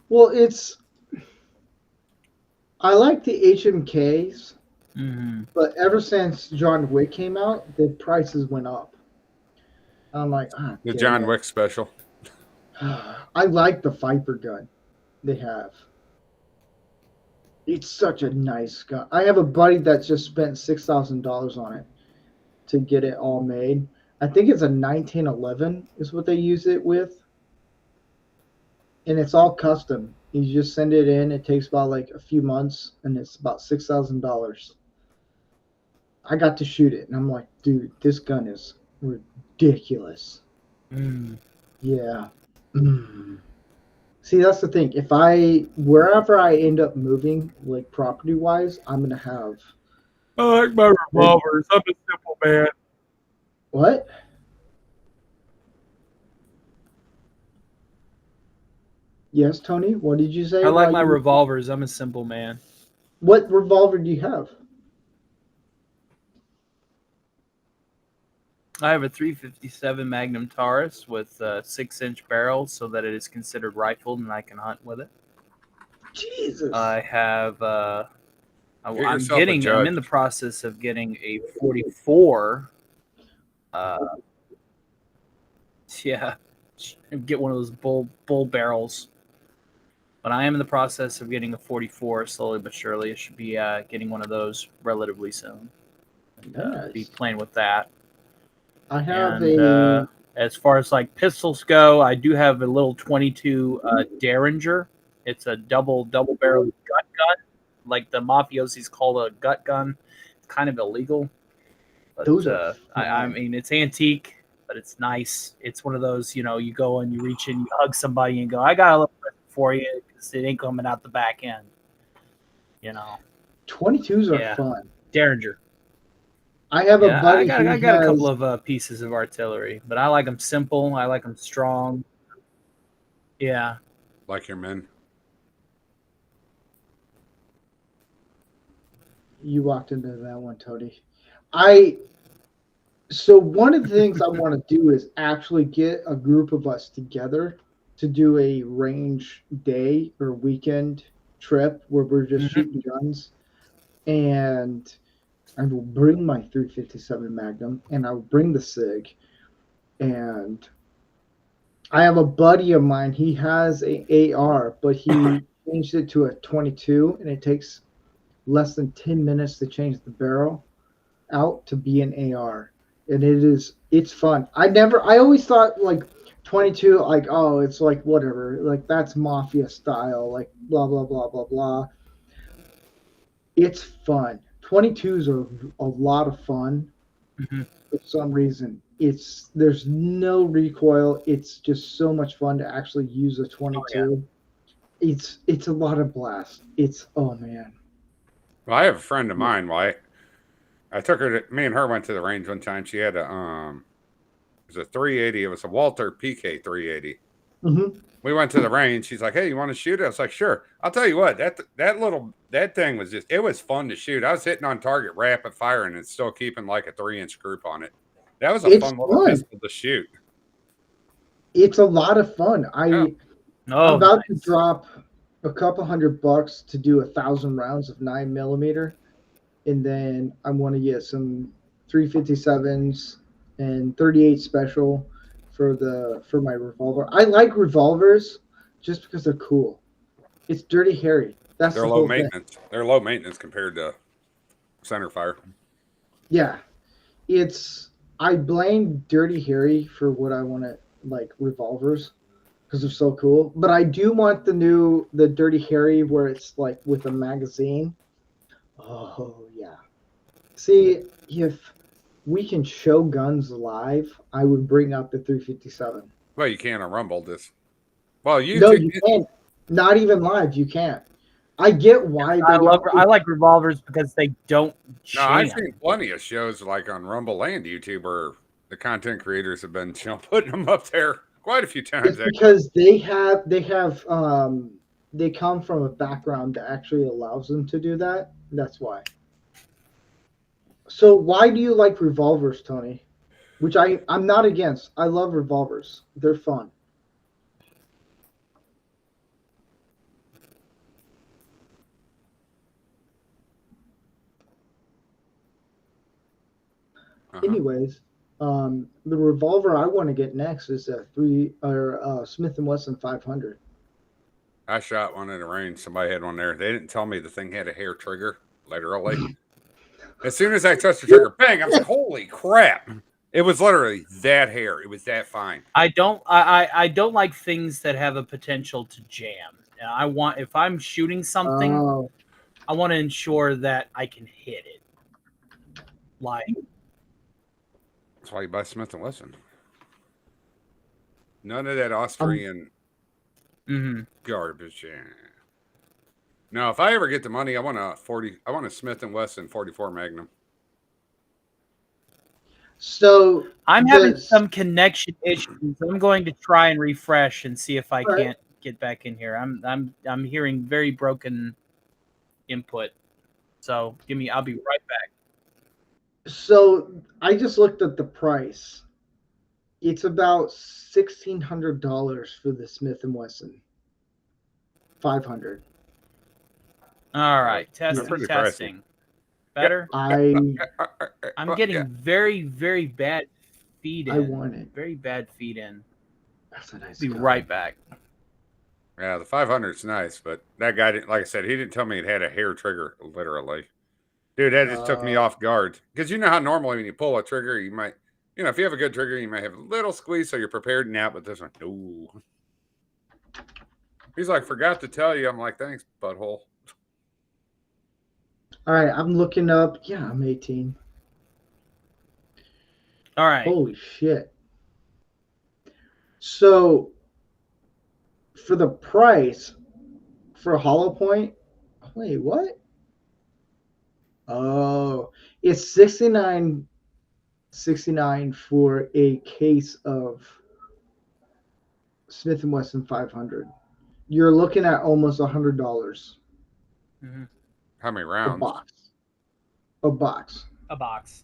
Well, I like the HMKs, but ever since John Wick came out, the prices went up. I'm like, the John Wick special. I like the Viper gun they have. It's such a nice gun. I have a buddy that just spent $6,000 on it to get it all made. I think it's a 1911 is what they use it with. And it's all custom. You just send it in. It takes about like a few months, and it's about $6,000. I got to shoot it, and I'm like, dude, this gun is ridiculous. Yeah. See, that's the thing. Wherever I end up moving, like property wise, I'm gonna have. I like my revolvers. I'm a simple man. What? Yes, Tony. What did you say? I like my revolvers. I'm a simple man. What revolver do you have? I have a 357 Magnum Taurus with 6-inch barrels, so that it is considered rifled and I can hunt with it. Jesus. I have. I'm in the process of getting a 44. Yeah, get one of those bull barrels. But I am in the process of getting a 44 slowly but surely. I should be getting one of those relatively soon. And, be playing with that. I have as far as like pistols go, I do have a little 22 Derringer. It's a double barrel gut gun, like the mafiosis call a gut gun. It's kind of illegal, but I mean it's antique, but it's nice. It's one of those, you go and you reach in, you hug somebody, and go, "I got a little present for you," because it ain't coming out the back end. 22s are fun. Derringer. I have a buddy. I got a couple of pieces of artillery, but I like them simple. I like them strong. Yeah. Like your men. You walked into that one, Tony. So one of the things I want to do is actually get a group of us together to do a range day or weekend trip where we're just shooting guns, and I will bring my 357 Magnum, and I'll bring the SIG. And I have a buddy of mine. He has a AR, but he changed it to a 22, and it takes less than 10 minutes to change the barrel out to be an AR. And it is It's fun. I always thought like 22, like, oh, it's like whatever, like that's mafia style, like blah blah blah blah blah. It's fun. 22s are a lot of fun Mhm. for some reason. There's no recoil. It's just so much fun to actually use a Oh yeah. 22. It's a lot of blast. It's oh man. Well, I have a friend of mine. I took her to, me and her went to the range one time. She had it was a 380. It was a Walter PK 380. Hmm. We went to the range. She's like, "Hey, you want to shoot it?" I was like, "Sure." I'll tell you what, that thing was just, it was fun to shoot. I was hitting on target rapid fire and it's still keeping like a 3-inch group on it. That was a It's fun little fun. pistol to shoot. It's a lot of fun. Yeah. I'm Oh, about to nice. drop a couple $100 to do 1,000 rounds of 9 millimeter, and then I want to get some 357s and 38 special for my revolver. I like revolvers just because they're cool. It's Dirty Harry. That's They're the low whole thing. maintenance. They're low maintenance compared to center fire. Yeah, it's I blame Dirty Harry for what I want to like revolvers because they're so cool. But I do want the Dirty Harry where it's like with a magazine. Oh yeah. See, if we can show guns live, I would bring out the 357. Well, you can't on Rumble this. Well, No, YouTube. you can't. Not even live. You can't. I get why they I like revolvers because they don't No, I've jam. seen plenty of shows like on Rumble and YouTube where the content creators have been, putting them up there quite a few times. It's because they come from a background that actually allows them to do that. That's why. So why do you like revolvers, Tony? Which I'm not against. I love revolvers. They're fun. Anyways, the revolver I want to get next is a Smith and Wesson 500. I shot one in the range. Somebody had one there. They didn't tell me the thing had a hair trigger, literally. As soon as I touched the trigger, bang! I was like, "Holy crap!" It was literally that hair. It was that fine. I don't like things that have a potential to jam. I want, if I'm shooting something, Oh, I want to ensure that I can hit it. Like, That's why you buy Smith and Wesson. None of that Austrian garbage. Yeah. No, if I ever get the money, I want a Smith and Wesson 44 Magnum. so I'm having some connection issues. I'm going to try and refresh and see if I can't get back in here. I'm hearing very broken input. So I'll be right back. So I just looked at the price. It's about $1,600 for the Smith and Wesson 500. All right, pretty testing. Better. I'm getting very, very bad feed in. I want it. Very bad feed in. That's a nice. Be gun. right back. Yeah, the 500 is nice, but that guy didn't. Like I said, he didn't tell me it had a hair trigger. Literally, dude, that just took me off guard. Because you know how normally when you pull a trigger, you might, if you have a good trigger, you might have a little squeeze so you're prepared and out. But this one, no. He's like, forgot to tell you. I'm like, thanks, butthole. All right, I'm looking up. Yeah, I'm 18. All right. Holy shit. So for the price for Hollow Point, wait, what? Oh, it's $69.69 for a case of Smith and Wesson 500. You're looking at almost $100 Mm-hmm. How many a rounds? box. A box. A box.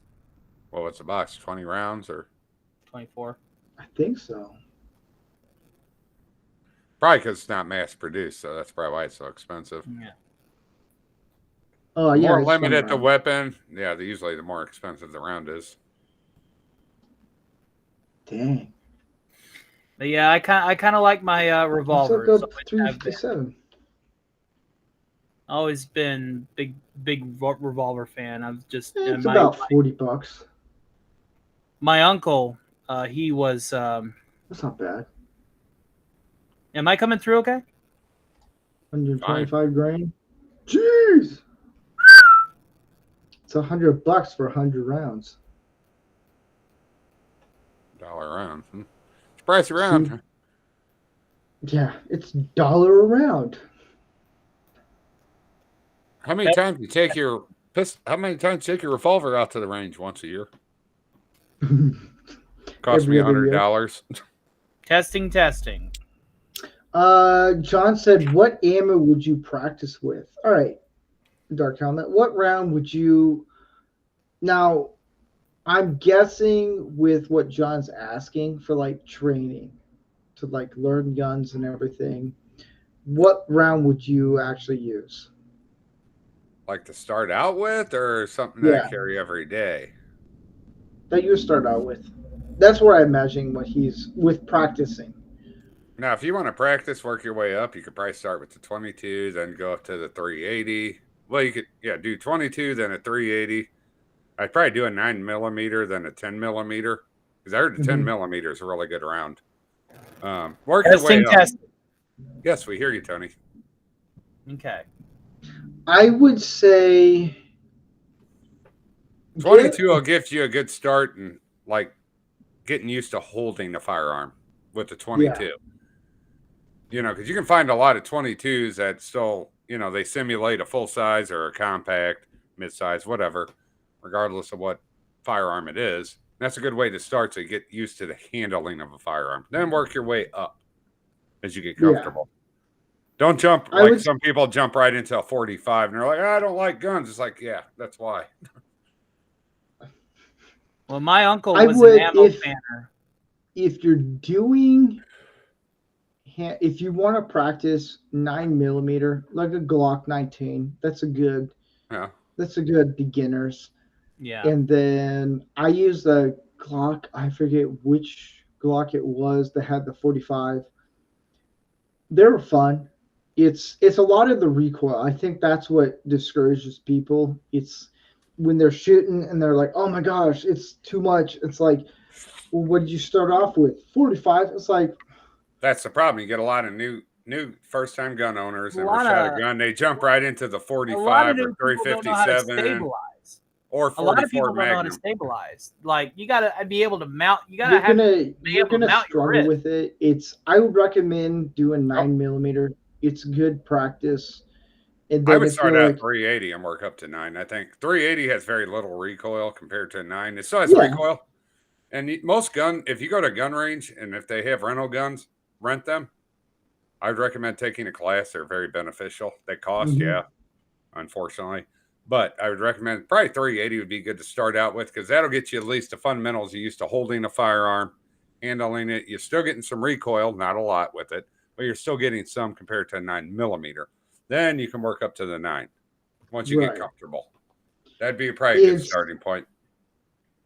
Well, what's a box? 20 rounds or 24. I think so. probably because it's not mass produced, so that's probably why it's so expensive. Yeah. Oh, The yeah. more it's limited one the round. weapon, usually the more expensive the round is. Dang. But yeah, I kind of like my revolvers. Let's look up 357. Always been big revolver fan. I've just It's about $40. My uncle, he was. That's not bad. Am I coming through okay? 125 grain. Jeez. It's $100 for 100 rounds. Dollar round. It's price around. See? Yeah, it's $1 a round. How many times you take your How many times you take your revolver out to the range? Once a year. Cost me Every other year. $100. Testing. John said, "What ammo would you practice with?" All right, Dark Helmet. What round would you? Now, I'm guessing with what John's asking for, like training, to like learn guns and everything. What round would you actually use? Like to start out with, or something that Yeah. I carry every day? That you start out with. That's where I imagine what he's with practicing. Now, if you want to practice, work your way up, you could probably start with the 22, then go up to the 380. Well, you could, do 22, then a 380. I'd probably do a 9mm, then a 10mm, because I heard the 10mm is a really good round. Work your way up. Testing. Yes, we hear you, Tony. Okay. I would say 22 will give you a good start and like getting used to holding the firearm with the 22. Yeah. You know, because you can find a lot of 22s that still, they simulate a full size or a compact, mid size, whatever, regardless of what firearm it is. That's a good way to start so you get used to the handling of a firearm. Then work your way up as you get comfortable. Don't jump some people jump right into a 45 and they're like, I don't like guns. It's like, yeah, that's why. Well, my uncle was an ammo fanner. If you want to practice 9mm, like a Glock 19, that's a good beginners. Yeah. And then I use the Glock, I forget which Glock it was that had the 45. They were fun. It's a lot of the recoil. I think that's what discourages people. It's when they're shooting and they're like, oh my gosh, it's too much. It's like, well, what did you start off with? 45? It's like, that's the problem. You get a lot of new first-time gun owners never shot a gun. They jump right into the 45 or 357 or 44 A lot of people don't know how to stabilize. Like you gotta be able to mount. You're gonna struggle with it. I would recommend doing 9mm. It's good practice. And then I would start at 380 and work up to 9. I think 380 has very little recoil compared to 9. It still has recoil. And if you go to a gun range and if they have rental guns, rent them. I would recommend taking a class. They're very beneficial. They cost, unfortunately. But I would recommend probably 380 would be good to start out with because that'll get you at least the fundamentals. You're used to holding a firearm, handling it. You're still getting some recoil, not a lot with it, but you're still getting some compared to a 9mm. Then you can work up to the 9 once you get comfortable. That'd be probably a good starting point.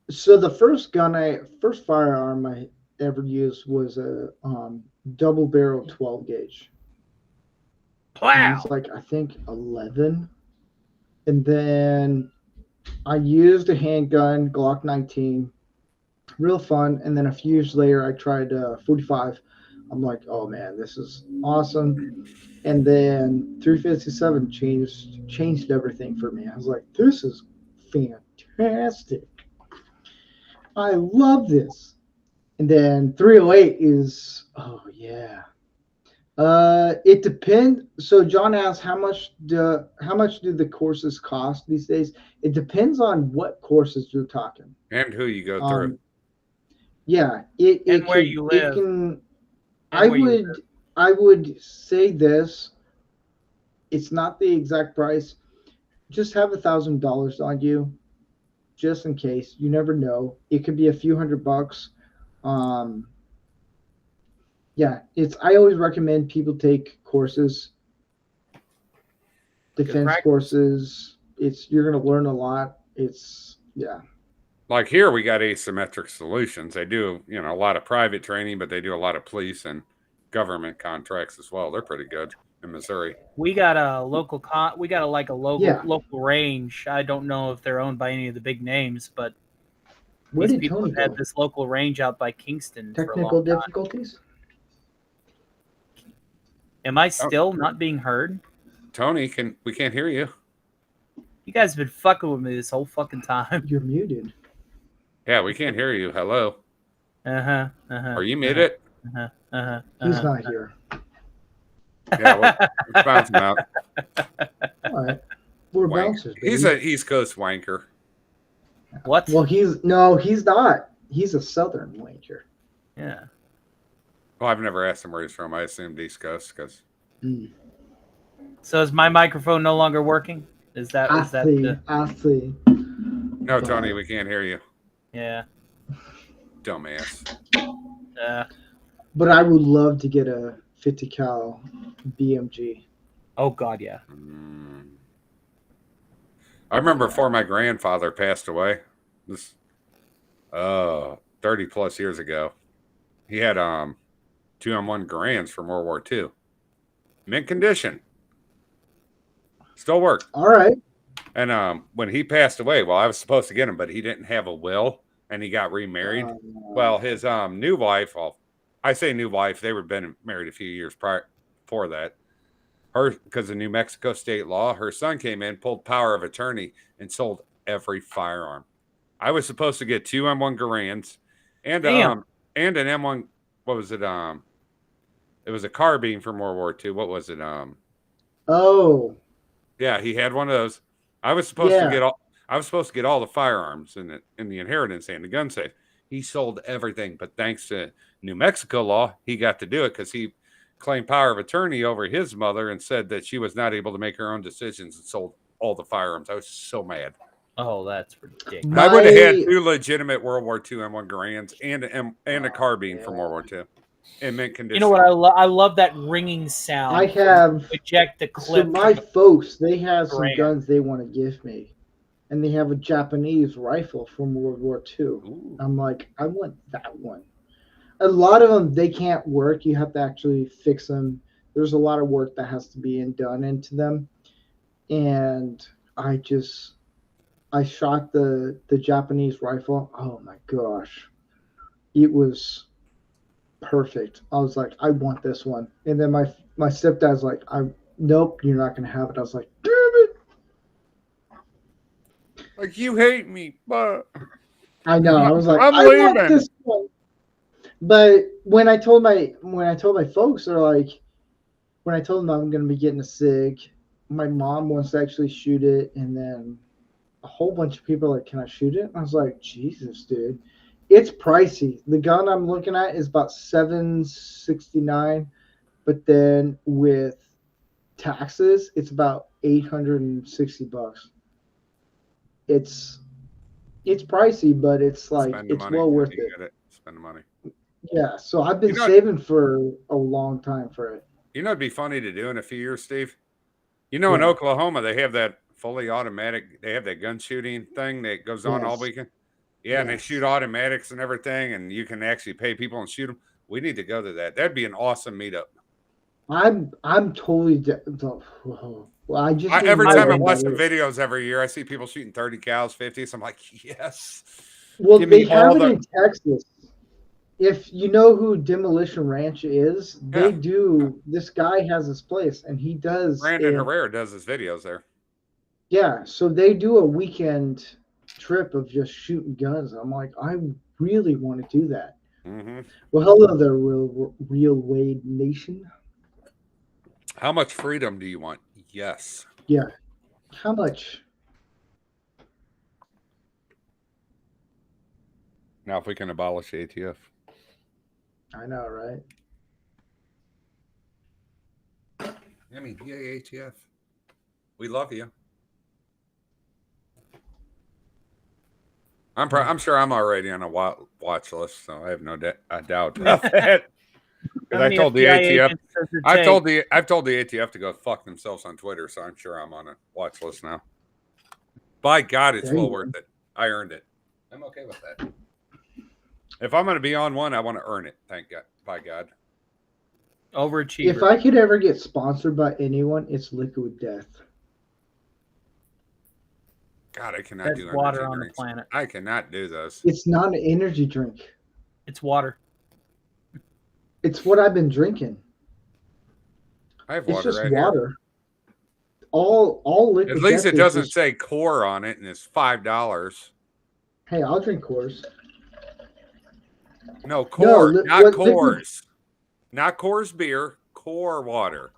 So the first firearm I ever used was a double barrel 12 gauge. Wow. It's like I think 11. And then I used a handgun, Glock 19, real fun. And then a few years later, I tried 45. I'm like, oh man, this is awesome. And then 357 changed everything for me. I was like, this is fantastic. I love this. And then 308 is, oh yeah. It depends. So John asked, how much do the courses cost these days? It depends on what courses you're talking and who you go through. Yeah, where you live. I would say this. It's not the exact price. Just have $1,000 on you, just in case. You never know. It could be a few $100. Yeah, I always recommend people take courses, defense courses. You're going to learn a lot. Like here, we got Asymmetric Solutions. They do, a lot of private training, but they do a lot of police and government contracts as well. They're pretty good in Missouri. We got a local local range. I don't know if they're owned by any of the big names, but Where These did people Tony have had go? this local range out by Kingston for a Technical long time. difficulties? Am I still not being heard? Tony, we can't hear you. You guys have been fucking with me this whole fucking time. You're muted. Yeah, we can't hear you. Hello. Are you muted? He's not here. Yeah, we're bouncing out. All right. We're Wank. bouncers, baby. He's an East Coast wanker. What? Well, he's not. He's a Southern wanker. Yeah. Well, I've never asked him where he's from. I assumed East Coast because. So is my microphone no longer working? Is that I see. No, Tony, we can't hear you. Yeah. Dumbass. But I would love to get a 50 cal BMG. Oh God, yeah. I remember before my grandfather passed away, this 30 plus years ago, he had 2M1 Garands from World War II. Mint condition. Still worked. All right. And when he passed away, well, I was supposed to get him, but he didn't have a will, and he got remarried. Well, his new wife, I say new wife, they were been married a few years before that. Because of New Mexico state law, her son came in, pulled power of attorney, and sold every firearm. I was supposed to get 2 M1 Garands and an M1. What was it? It was a carbine from World War II. What was it? Oh. Yeah, he had one of those. I was supposed to get all. I was supposed to get all the firearms in the inheritance and the gun safe. He sold everything, but thanks to New Mexico law, he got to do it because he claimed power of attorney over his mother and said that she was not able to make her own decisions and sold all the firearms. I was so mad. Oh, that's ridiculous. I would have had 2 legitimate World War II M1 Garands and a carbine from World War II in mint condition. You know what? I love that ringing sound. I have eject the clip. So my folks, they have some Garand. guns they want to give me, and they have a Japanese rifle from World War II. Ooh. I'm like, I want that one. A lot of them, they can't work. You have to actually fix them. There's a lot of work that has to be done into them. And I shot the Japanese rifle. Oh my gosh. It was perfect. I was like, I want this one. And then my stepdad's like, nope, you're not going to have it. I was like, damn it. Like, you hate me, but I know. I was like, I'm I leaving. want this one. But when I told my folks, they're like, when I told them I'm going to be getting a SIG, my mom wants to actually shoot it, and then a whole bunch of people are like, can I shoot it? And I was like, Jesus, dude, it's pricey. The gun I'm looking at is about $769, but then with taxes, it's about $860. It's pricey, but it's like it's well worth it. Spend the money. Yeah, so I've been saving for a long time for it. You know, it'd be funny to do in a few years, Steve. You know, in Oklahoma, they have that fully automatic. They have that gun shooting thing that goes on all weekend. Yeah, and they shoot automatics and everything, and you can actually pay people and shoot them. We need to go to that. That'd be an awesome meetup. I'm totally. Well, every time I watch the videos every year, I see people shooting 30 cals, 50s. I'm like, yes. Well, they have it in Texas. If you know who Demolition Ranch is, they do. This guy has this place, and he does. Brandon Herrera does his videos there. Yeah, so they do a weekend trip of just shooting guns. I'm like, I really want to do that. Mm-hmm. Well, hello there, real Wade Nation. How much freedom do you want? Yes. Yeah. How much? Now, if we can abolish ATF. I know, right? I mean, yay, ATF. We love you. I'm sure I'm already on a watch list, so I have no doubt about that. Because I told the ATF, I've told the ATF to go fuck themselves on Twitter, so I'm sure I'm on a watch list now. By God, it's well worth it. I earned it. I'm okay with that. If I'm going to be on one, I want to earn it. Thank God. By God. Overachiever. If I could ever get sponsored by anyone, it's Liquid Death. God, I cannot Best do water energy on the drinks. planet. I cannot do those. It's not an energy drink. It's water. It's what I've been drinking. I have It's water just right here. water. All At liquid least death it is doesn't just, say core on it, and it's $5. hey, I'll drink Coors. No, No, core, not what liquid? Coors. Not Coors beer, core water.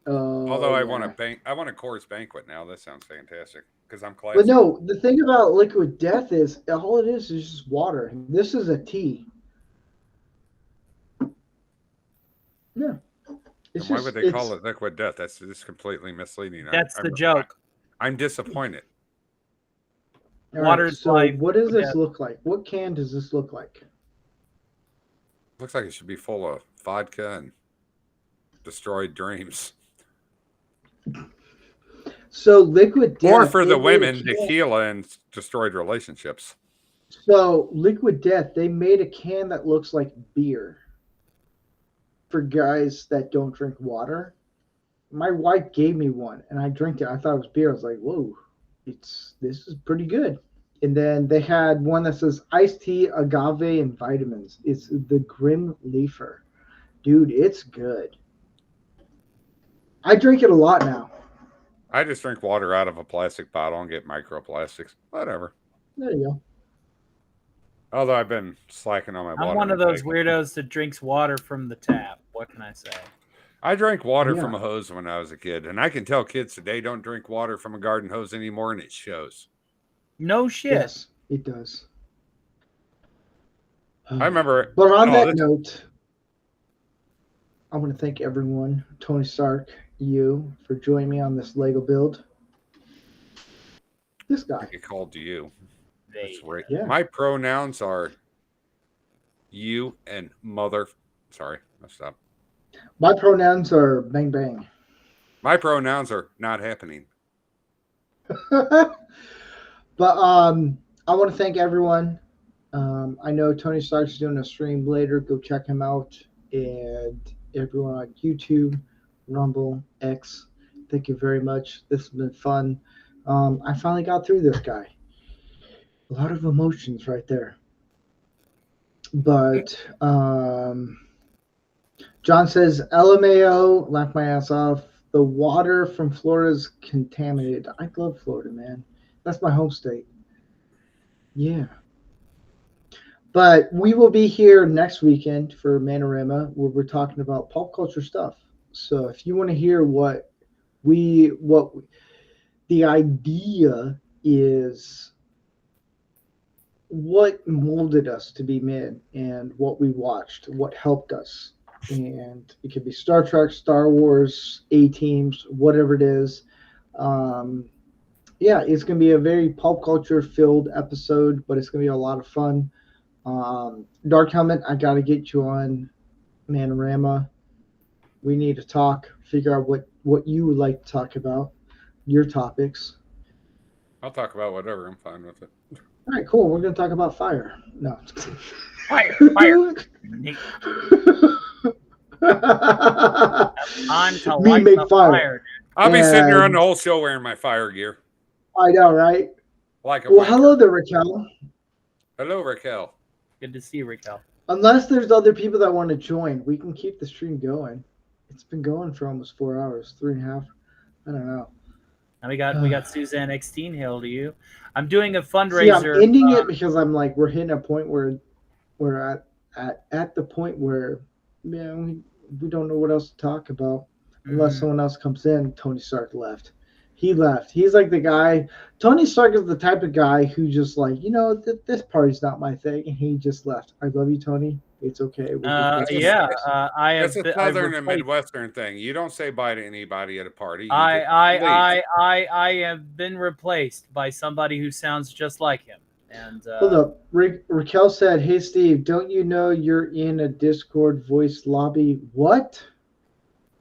Oh Although I want yeah. I want a Coors banquet now. That sounds fantastic because I'm But classy. no, the thing about liquid death is all it is just water. This is a tea. Yeah, it's Then why would just they call it's. it liquid death? That's just completely misleading. That's the joke. I'm disappointed. All right, Water's so life. what does this Death. look like? What can does this look like? Looks like it should be full of vodka and destroyed dreams. So liquid death. Or for they the made a women, can- tequila and destroyed relationships. So liquid death. They made a can that looks like beer. For guys that don't drink water, my wife gave me one, and I drank it. I thought it was beer. I was like, "Whoa, this is pretty good." And then they had one that says iced tea, agave, and vitamins. It's the Grim Leafer, dude. It's good. I drink it a lot now. I just drink water out of a plastic bottle and get microplastics. Whatever. There you go. Although I've been slacking on my water. I'm one of those intake. weirdos that drinks water from the tap. What can I say? I drank water Yeah. from a hose when I was a kid, and I can tell kids today don't drink water from a garden hose anymore, and it shows. No shit. Yes, it does. I remember. But on oh, that this- note, I want to thank everyone, Tony Stark, you, for joining me on this Lego build. This I guy. get called to you. That's right. Yeah. My pronouns are you and mother. Sorry, messed up. My pronouns are bang bang. My pronouns are not happening. But I want to thank everyone. I know Tony Stark's doing a stream later. Go check him out. And everyone on YouTube, Rumble, X, thank you very much. This has been fun. I finally got through this guy. A lot of emotions right there. But John says, LMAO, laugh my ass off. The water from Florida's contaminated. I love Florida, man. That's my home state. Yeah. But we will be here next weekend for Manorama, where we're talking about pop culture stuff. So if you want to hear what the idea is, what molded us to be men and what we watched, what helped us. And it could be Star Trek, Star Wars, A-Teams, whatever it is. Yeah, it's going to be a very pop culture filled episode, but it's going to be a lot of fun. Dark Helmet, I got to get you on Manorama. We need to talk, figure out what you would like to talk about, your topics. I'll talk about whatever. I'm fine with it. All right, cool. We're going to talk about fire. No. Fire. On to We light make the fire. I'll be sitting there on And- the whole show wearing my fire gear. I know, right? Like a Well, wanker. hello there, Raquel. Hello, Raquel. Good to see you, Raquel. Unless there's other people that want to join, we can keep the stream going. It's been going for almost 4 hours, 3.5. I don't know. And we got Suzanne Xteen hail to you. I'm doing a fundraiser. See, I'm ending it because I'm like, we're hitting a point where we're at the point where, we don't know what else to talk about unless someone else comes in. Tony Stark left. He left. He's like the guy. Tony Stark is the type of guy who just like, this party's not my thing, and he just left. I love you, Tony. It's okay. I have. It's a southern and midwestern thing. You don't say bye to anybody at a party. You I have been replaced by somebody who sounds just like him. And hold up. Raquel said, "Hey Steve, don't you know you're in a Discord voice lobby?" What?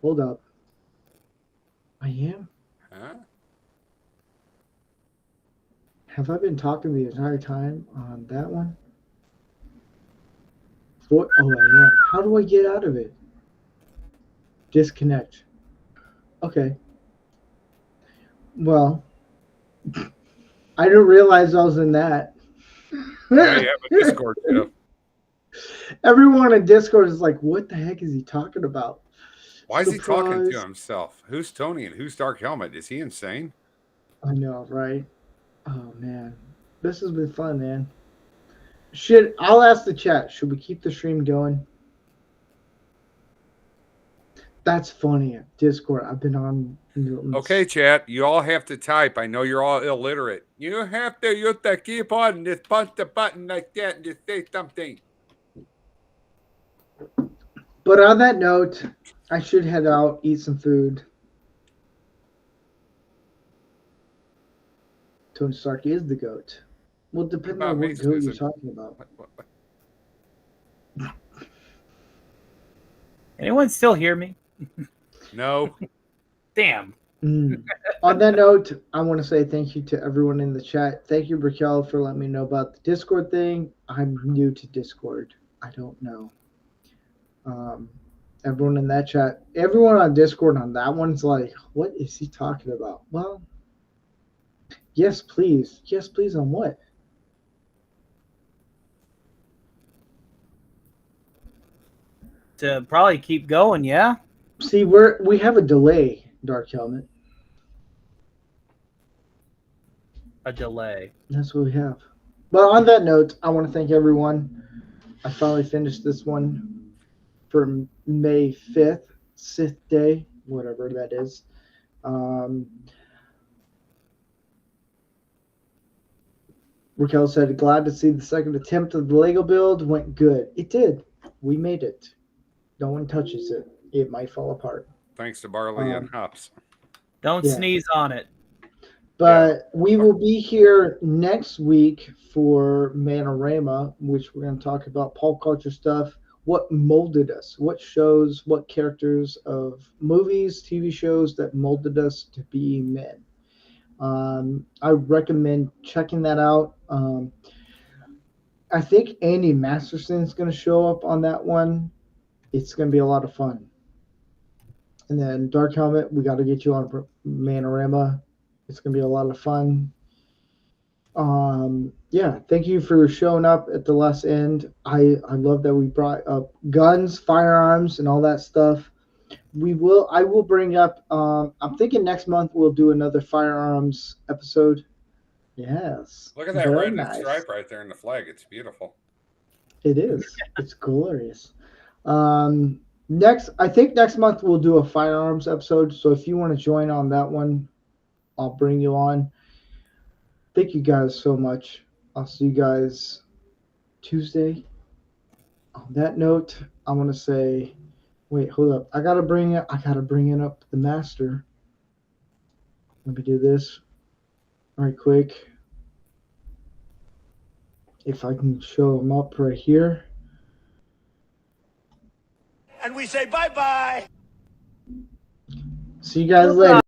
Hold up. I am. Huh? Have I been talking the entire time on that one? What? Oh, I am. How do I get out of it? Disconnect. Okay. Well, I didn't realize I was in that. Now you have a Discord, Jeff. Everyone in Discord is like, what the heck is he talking about? Why is he talking Surprise. to himself? Who's Tony and who's Dark Helmet? Is he insane? I know, right? Oh, man. This has been fun, man. I'll ask the chat. Should we keep the stream going? That's funny. Discord. I've been on Milton's. Okay, chat. You all have to type. I know you're all illiterate. You have to use the keyboard and just punch the button like that and just say something. But on that note, I should head out, eat some food. Tony Stark is the GOAT. Well, depending on what GOAT you're talking about. Anyone still hear me? No. Damn. On that note, I want to say thank you to everyone in the chat. Thank you, Raquel, for letting me know about the Discord thing. I'm new to Discord. I don't know. Everyone in that chat, everyone on Discord on that one's like, what is he talking about? Well, yes, please. Yes, please on what? To probably keep going, yeah? See, we have a delay, Dark Helmet. A delay. That's what we have. But on that note, I want to thank everyone. I finally finished this one for May 5th, Sith Day, whatever that is. Raquel said, glad to see the second attempt of the Lego build went good. It did. We made it. No one touches it. It might fall apart. Thanks to barley and hops. Don't sneeze on it. But we will be here next week for Manorama, which we're going to talk about pop culture stuff. What molded us? What shows, what characters of movies, TV shows that molded us to be men? I recommend checking that out. I think Andy Masterson is going to show up on that one. It's going to be a lot of fun. And then Dark Helmet, we got to get you on Manorama. It's going to be a lot of fun. Thank you for showing up at the last end. I love that we brought up guns, firearms, and all that stuff. I will bring up, I'm thinking next month we'll do another firearms episode. Yes. Look at that red stripe right there in the flag. It's beautiful. It is. It's glorious. I think next month we'll do a firearms episode. So if you want to join on that one, I'll bring you on. Thank you guys so much. I'll see you guys Tuesday. On that note, I want to say, wait, hold up. I gotta bring in up the master. Let me do this right quick. If I can show him up right here. And we say bye-bye. See you guys later.